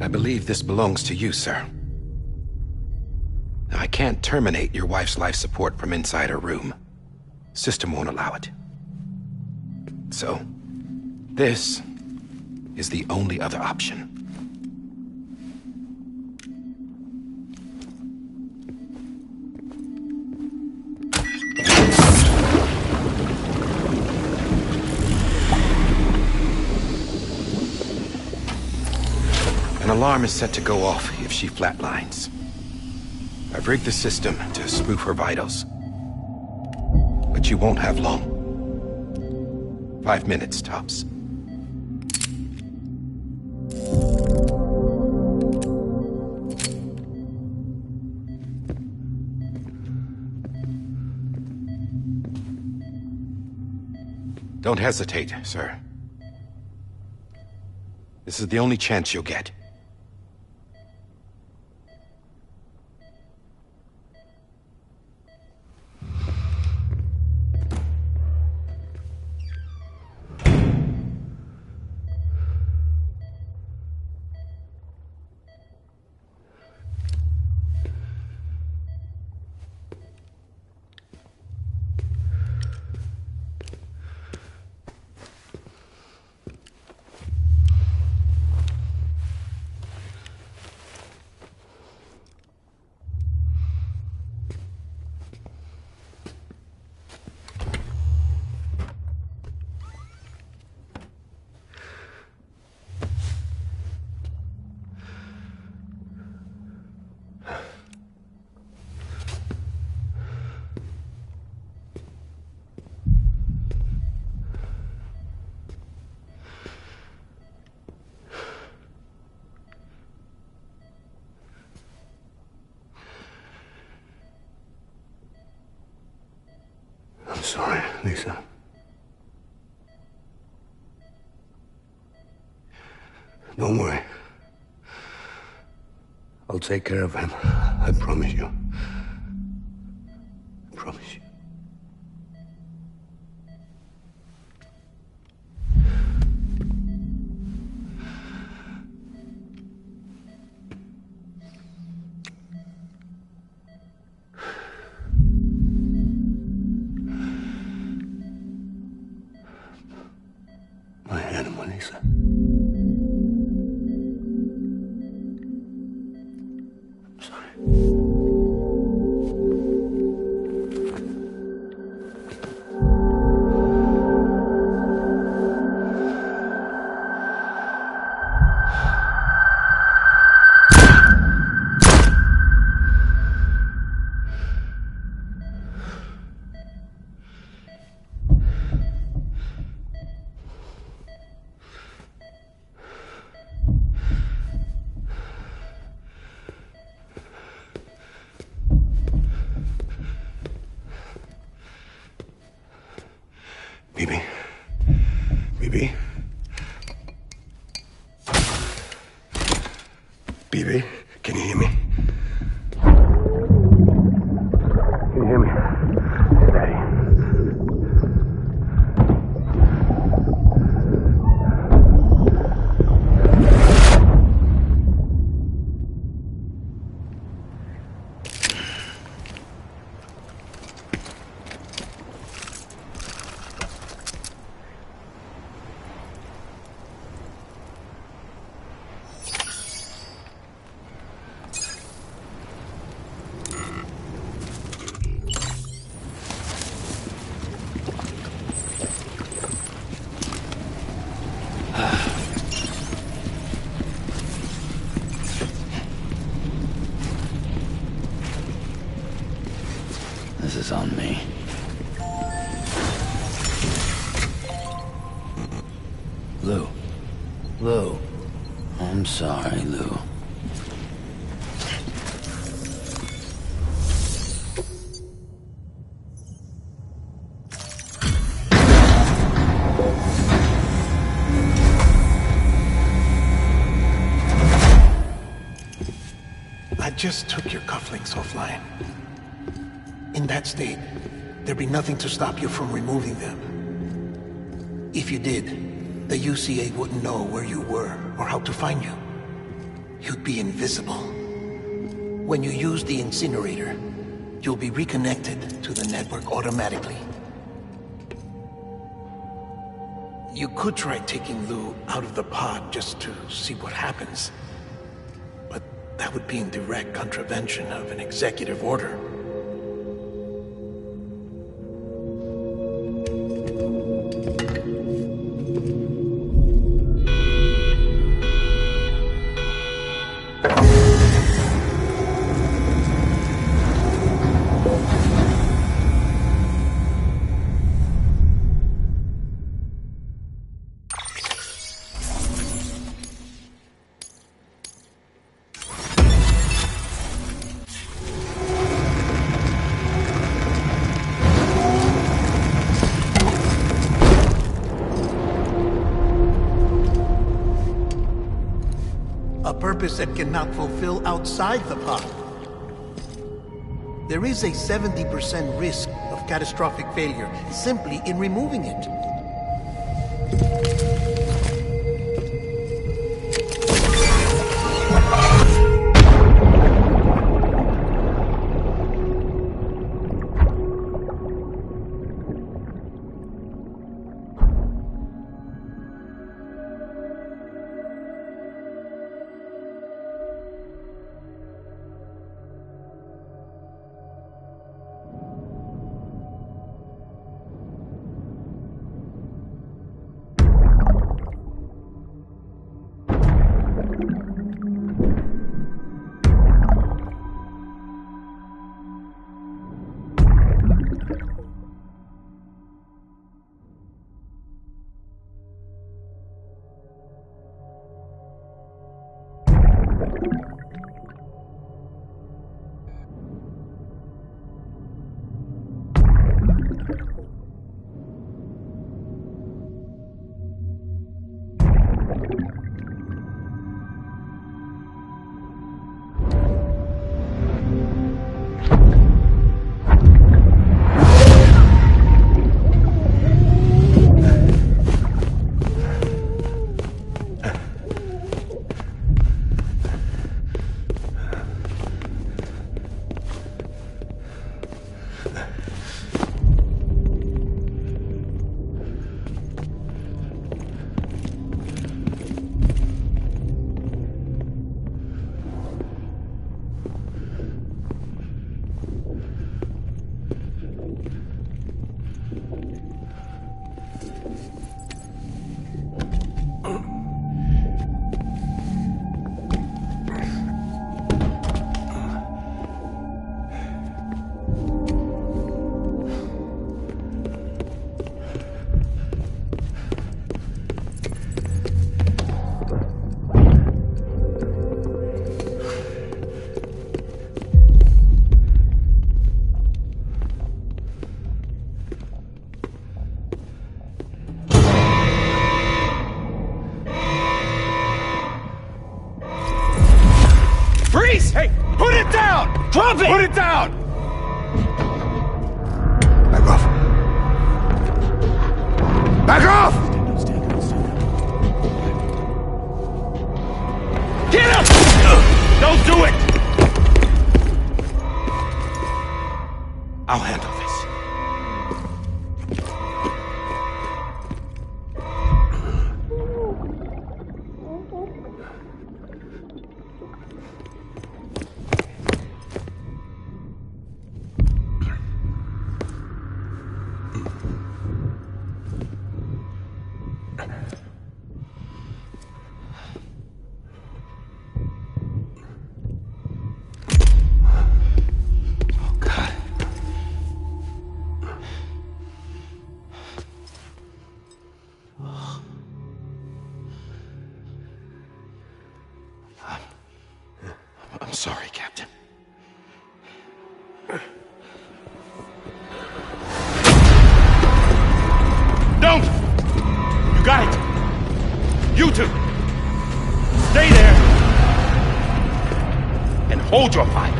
I believe this belongs to you, sir. I can't terminate your wife's life support from inside her room. System won't allow it. So, this is the only other option. An alarm is set to go off if she flatlines. I've rigged the system to spoof her vitals. But you won't have long. 5 minutes, tops. Don't hesitate, sir. This is the only chance you'll get. I'm sorry, Lisa. Don't worry. I'll take care of him. I promise you. I promise you. My animal, Lisa. I'm sorry. Stevie, can you hear me? Can you hear me? Steady. This is on me. Lou. Lou. I'm sorry, Lou. I just took your cufflinks offline. In that state, there'd be nothing to stop you from removing them. If you did, the UCA wouldn't know where you were or how to find you. You'd be invisible. When you use the incinerator, you'll be reconnected to the network automatically. You could try taking Lou out of the pod just to see what happens. But that would be in direct contravention of an executive order. A purpose that cannot fulfill outside the pod. There is a 70% risk of catastrophic failure simply in removing it. Freeze! Hey, put it down! Drop it! Put it down! Back off. Back off! Get him! Don't do it! I'll handle this. I'm sorry, Captain. Don't! You got it! You two! Stay there! And hold your fire!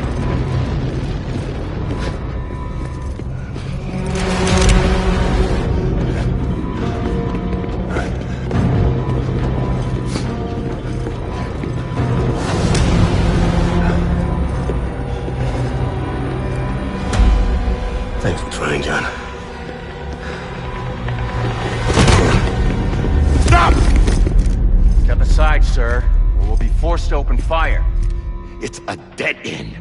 Thanks for trying, John. Stop! Step aside, sir, or we'll be forced to open fire. It's a dead end.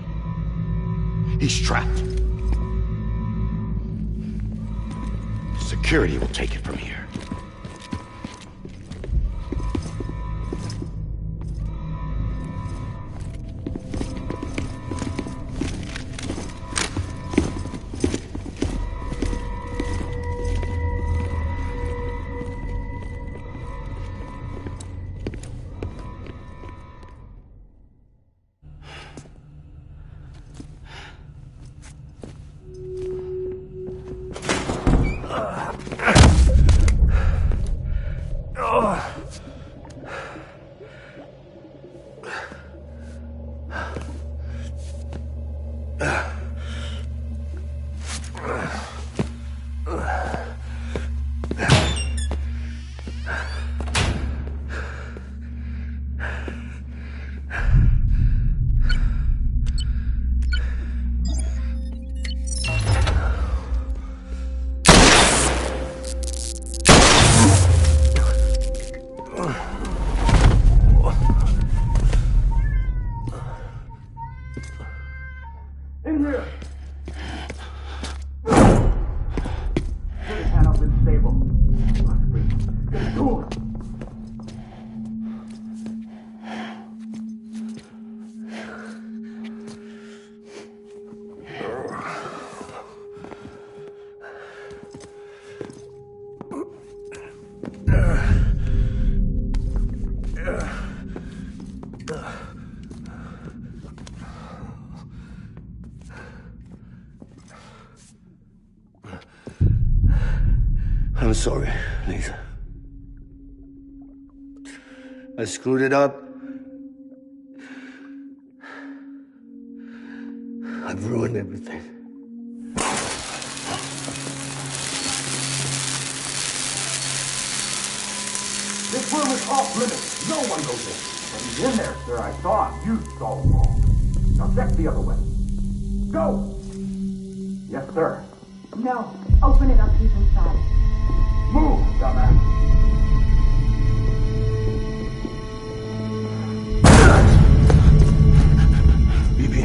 He's trapped. Security will take it from here. In here! Put his hand up and stable. Let's breathe. Get to it. I'm sorry, Lisa. I screwed it up. I've ruined everything. This room is off limits. No one goes in. But he's in there, sir. I saw him. You saw him all. Now check the other way. Go! Yes, sir. No. Open it up. He's inside. Move, dumbass. Bibi.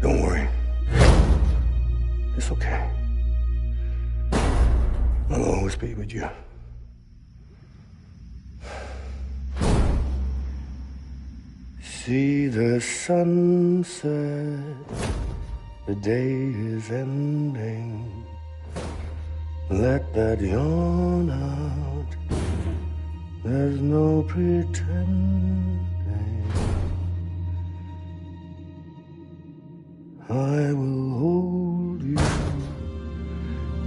Don't worry. It's okay. I'll always be with you. See the sunset. The day is ending. Let that yawn out. There's no pretending. I will hold you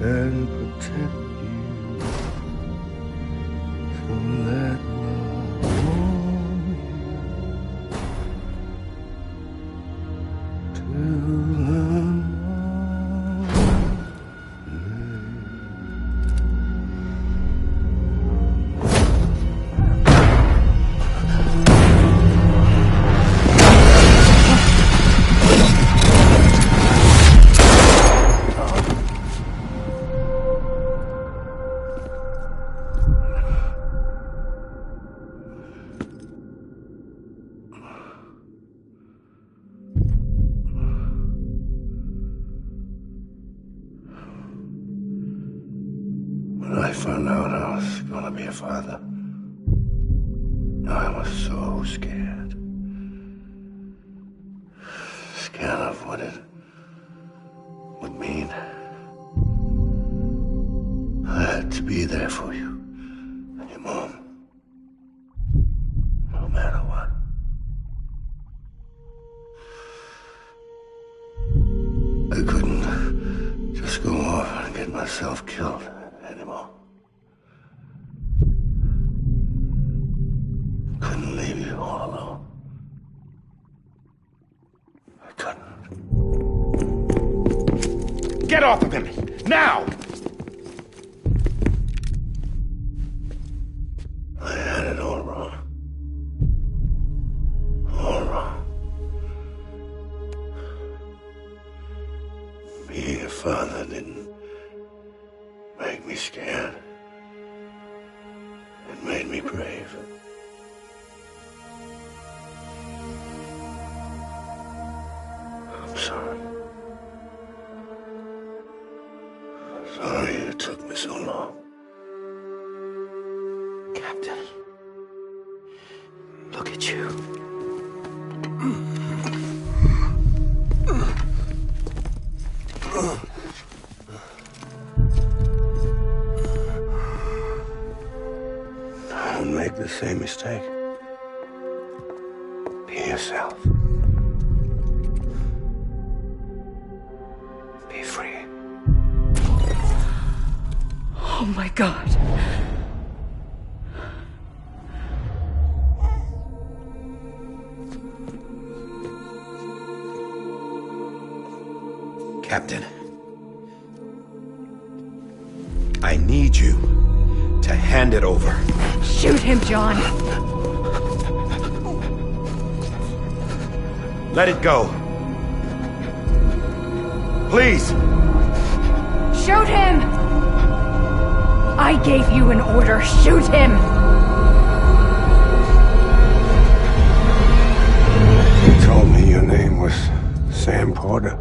and protect you from that love. found out I was gonna be a father, I was so scared. Scared of what it would mean. I had to be there for you and your mom. No matter what. I couldn't just go off and get myself killed anymore. Couldn't leave you all alone. I couldn't. Get off of him! Now! I had it all wrong. All wrong. Being a father didn't make me scared. It made me brave. I'm sorry. Sorry it took me so long. Captain, look at you. Don't make the same mistake. Be yourself. Be free. Oh my God. Captain, I need you to hand it over. Shoot him, John. Let it go. Please. Shoot him! I gave you an order. Shoot him! You told me your name was Sam Porter.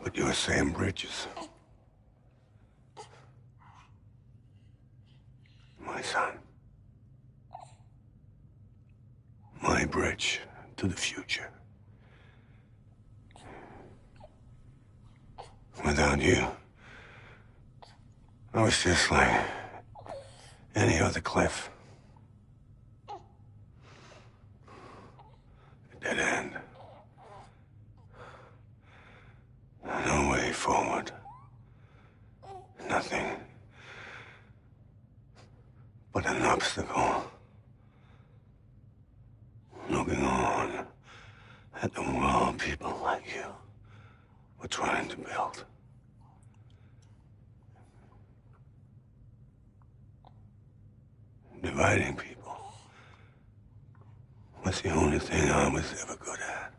But you're Sam Bridges. My son. My bridge to the future. Without you, I was just like any other Cliff. A dead end. No way forward. Nothing but an obstacle. Looking on at the world people like you were trying to build. Dividing people was the only thing I was ever good at.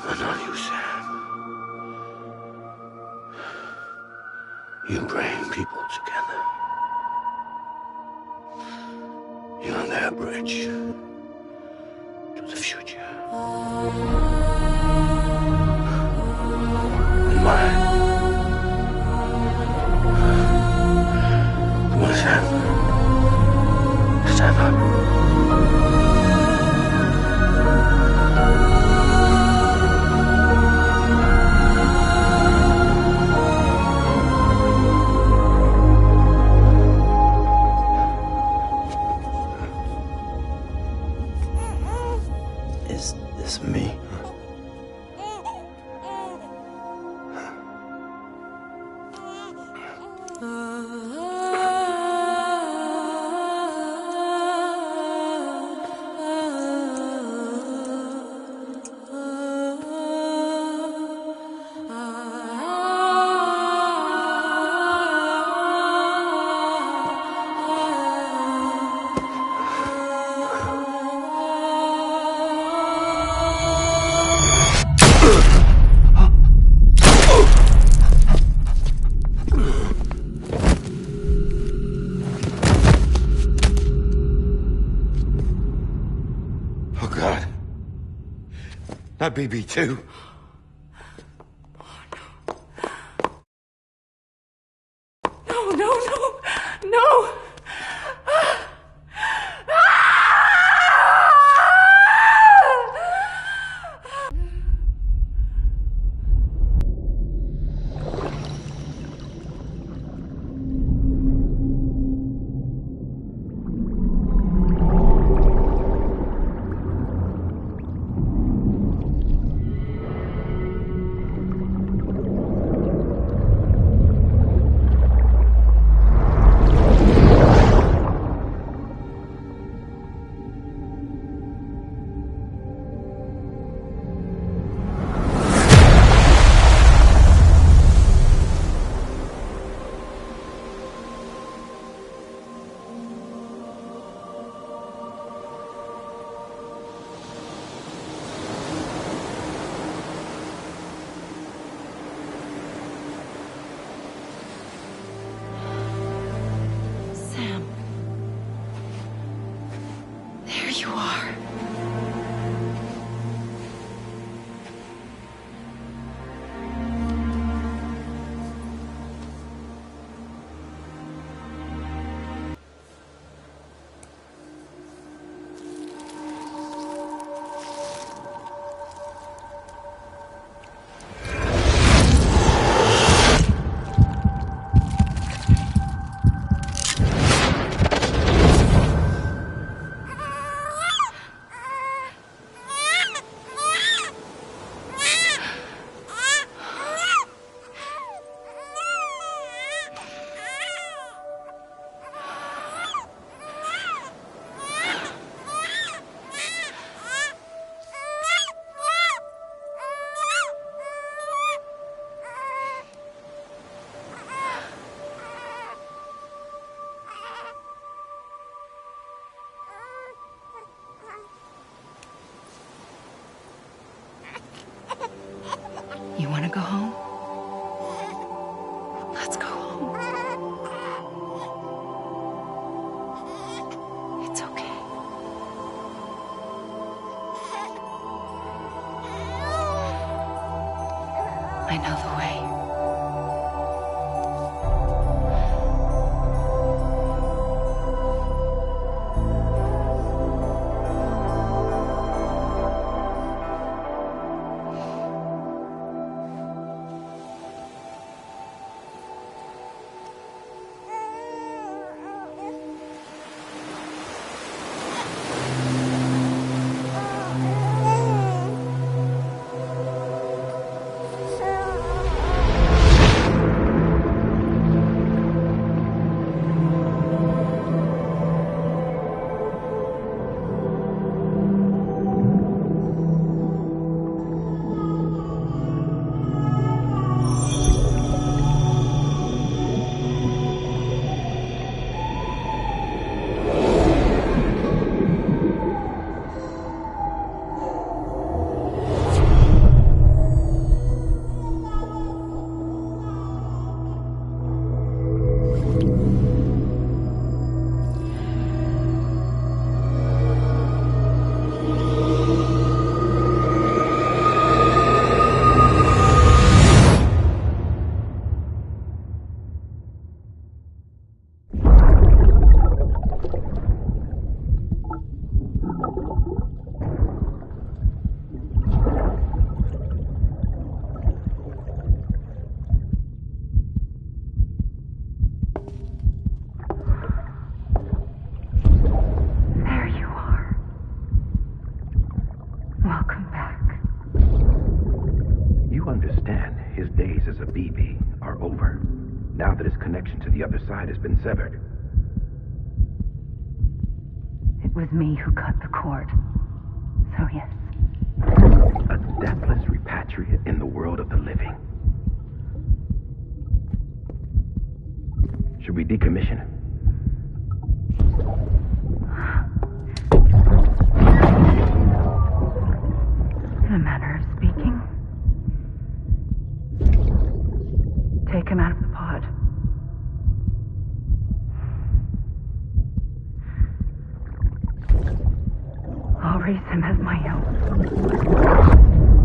But not you, Sam. You bring people together. You're their bridge to the future. And mine. Come on, Sam. Stand up. My baby, too. No, no, no, no! Sam. There you are. You want to go home? Let's go home. It's okay. I know the way. Welcome back. You understand his days as a BB are over, now that his connection to the other side has been severed. It was me who cut the cord. So yes. A deathless repatriate in the world of the living. Should we decommission him? In a manner of speaking. Take him out of the pod. I'll raise him as my own.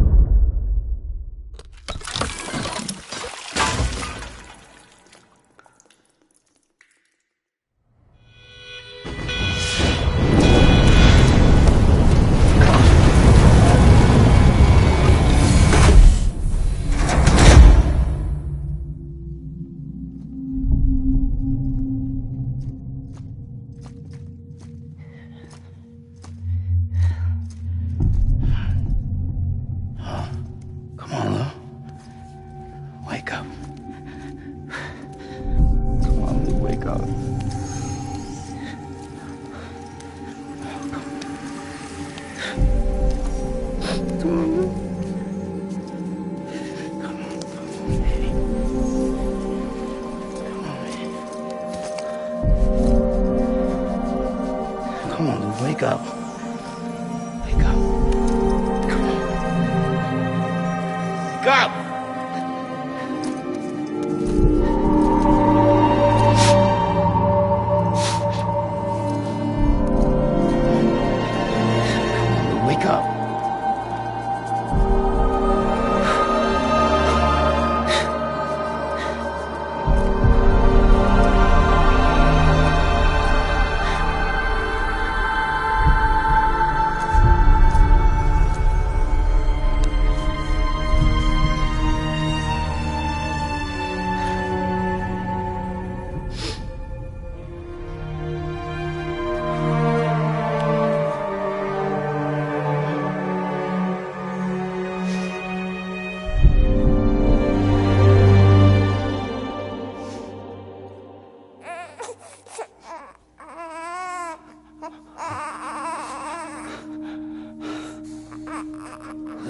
Wake up. Wake up. Come on. Wake up! Wake up.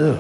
Lou.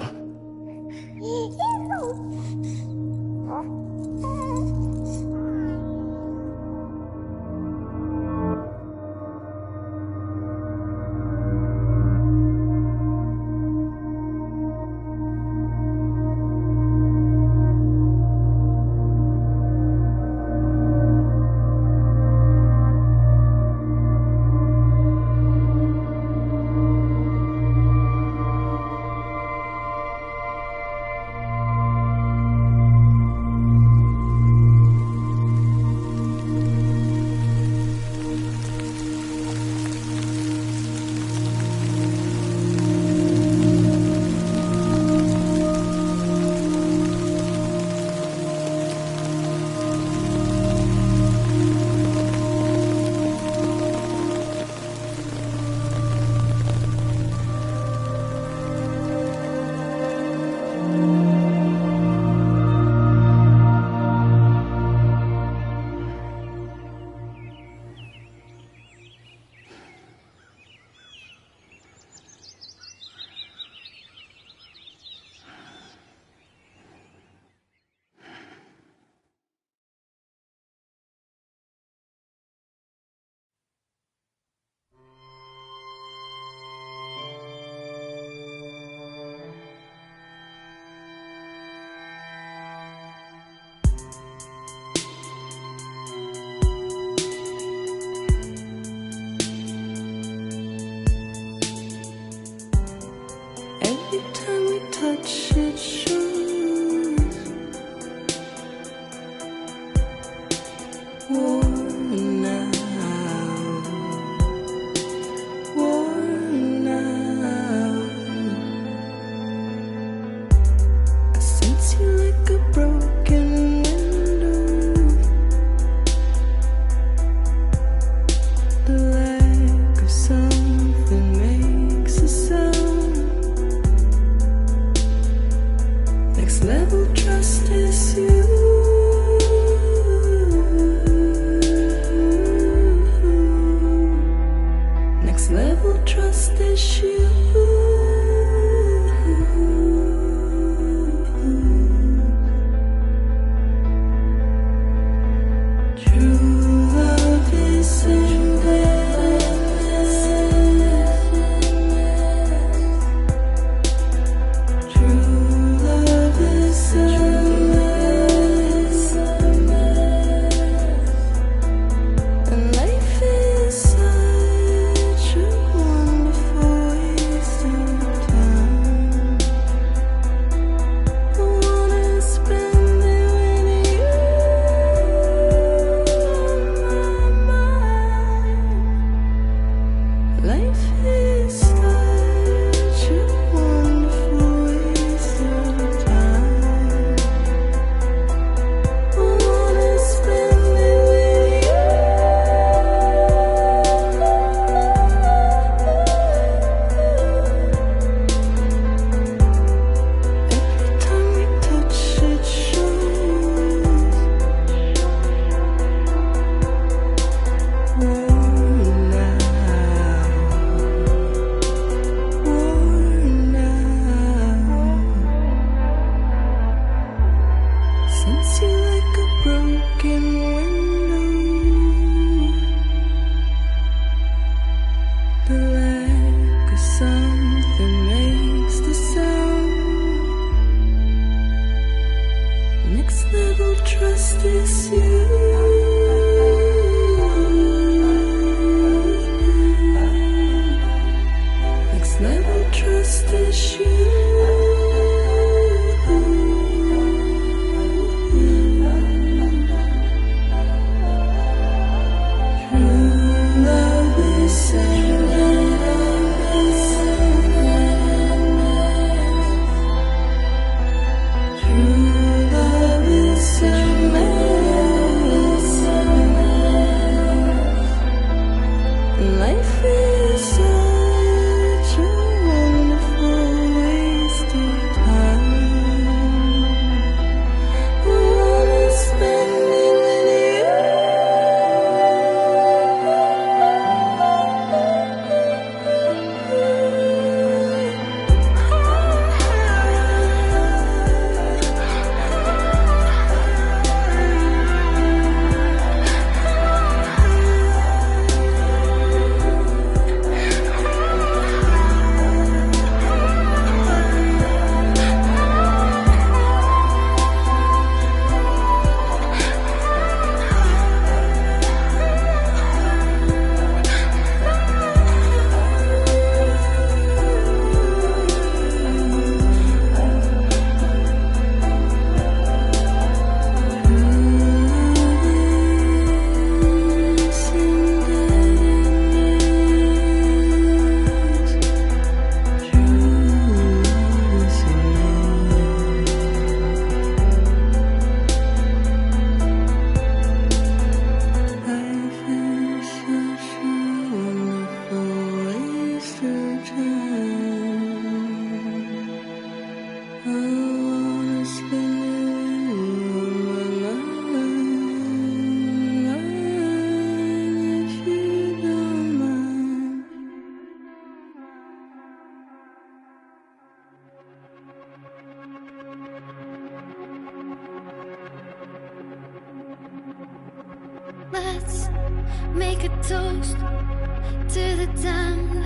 to the damned,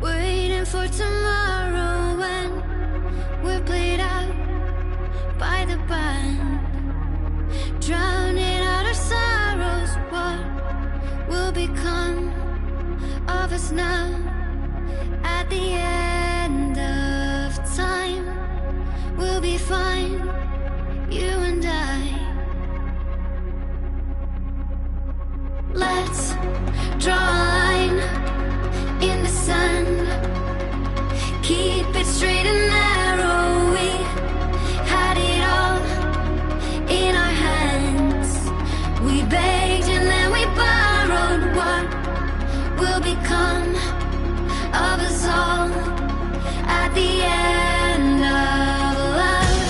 waiting for tomorrow when we're played out by the band, drowning out our sorrows. What will become of us now at the end of time? We'll be fine, you and I. Let's draw a line in the sand, keep it straight and narrow. We had it all in our hands. We begged and then we borrowed. What will become of us all at the end of love?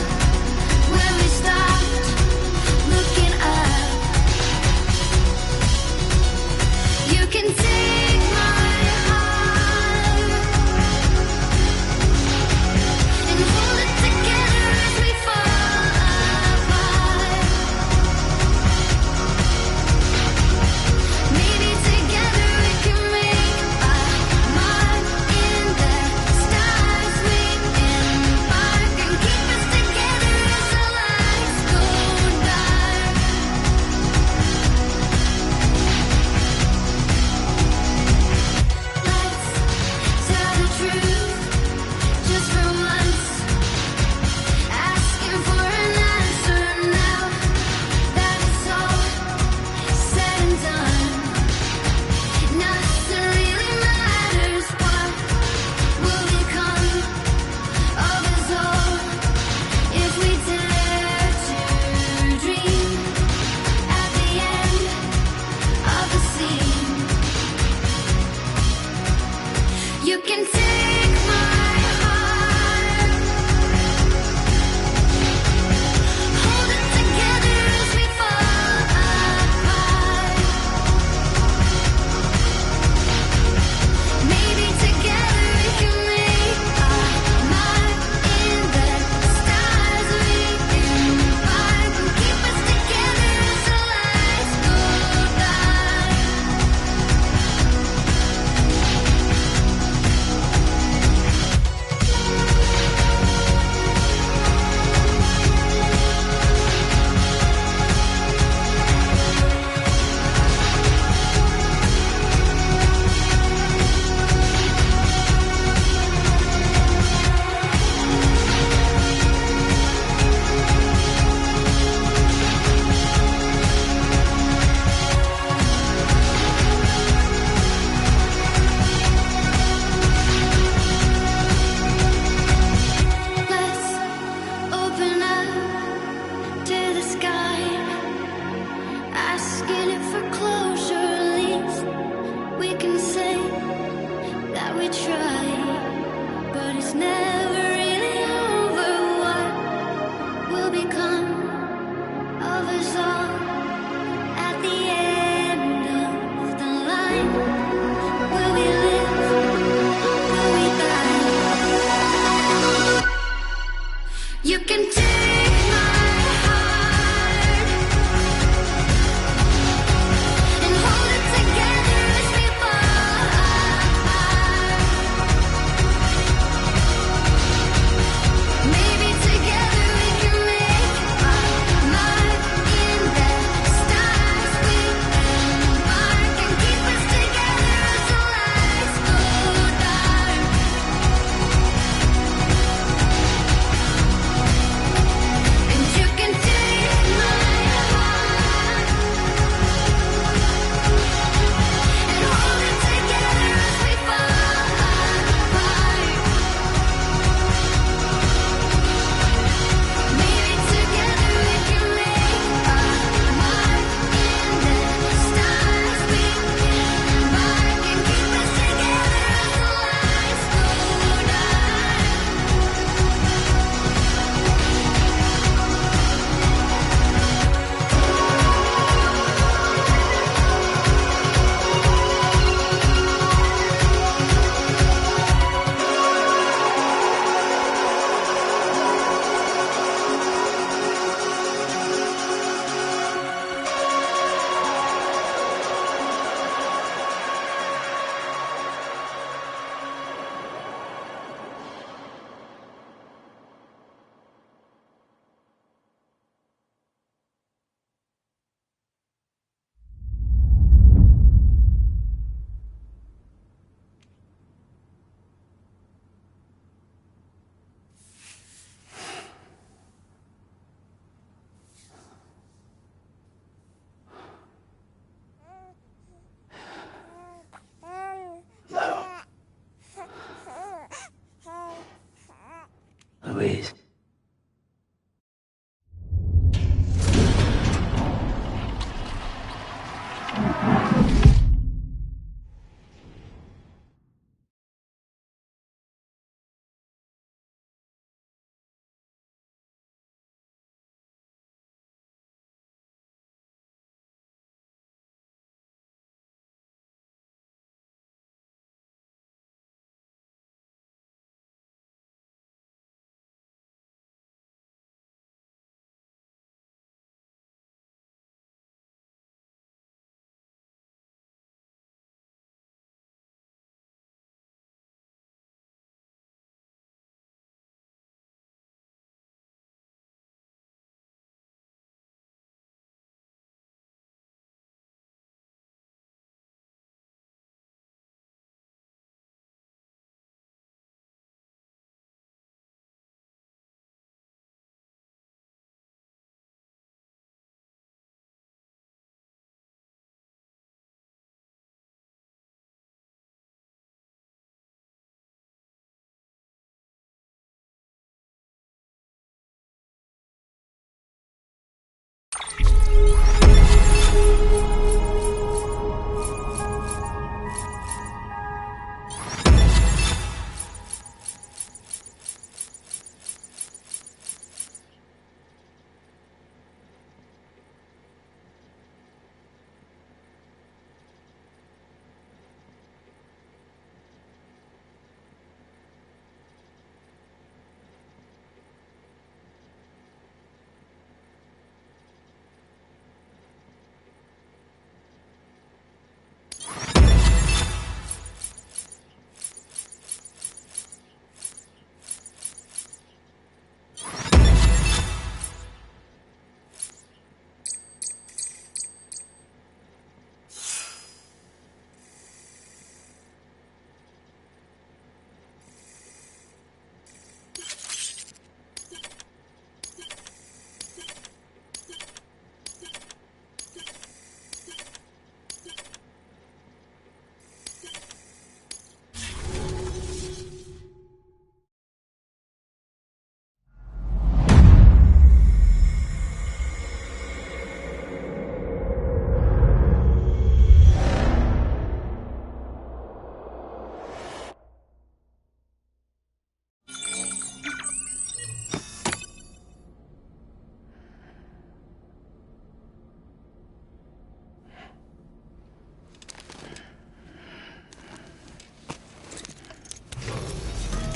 Louise.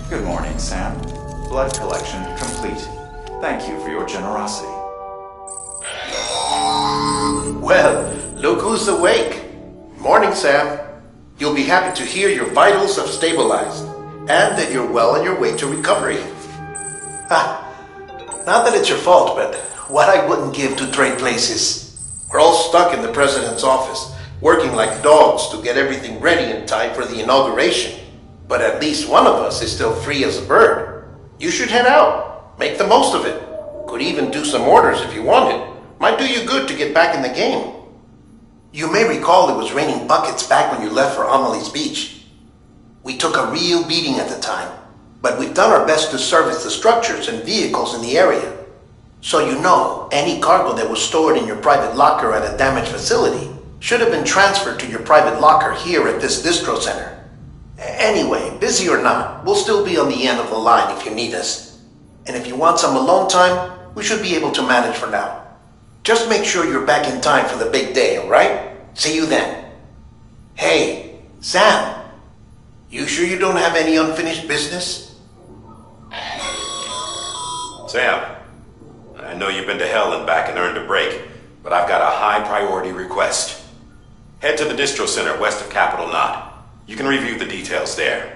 Good morning, Sam. Blood collection complete. Thank you for your generosity. Well, look who's awake. Morning, Sam. You'll be happy to hear your vitals have stabilized, and that you're well on your way to recovery. Not that it's your fault, but what I wouldn't give to trade places. We're all stuck in the president's office, working like dogs to get everything ready in time for the inauguration. But at least one of us is still free as a bird. You should head out. Make the most of it. Could even do some orders if you wanted. Might do you good to get back in the game. You may recall it was raining buckets back when you left for Amelie's Beach. We took a real beating at the time, but we've done our best to service the structures and vehicles in the area. So you know, any cargo that was stored in your private locker at a damaged facility should have been transferred to your private locker here at this distro center. Anyway, busy or not, we'll still be on the end of the line if you need us. And if you want some alone time, we should be able to manage for now. Just make sure you're back in time for the big day, alright? See you then. Hey, Sam, you sure you don't have any unfinished business? Sam, I know you've been to hell and back and earned a break, but I've got a high priority request. Head to the distro center west of Capitol Knot. You can review the details there.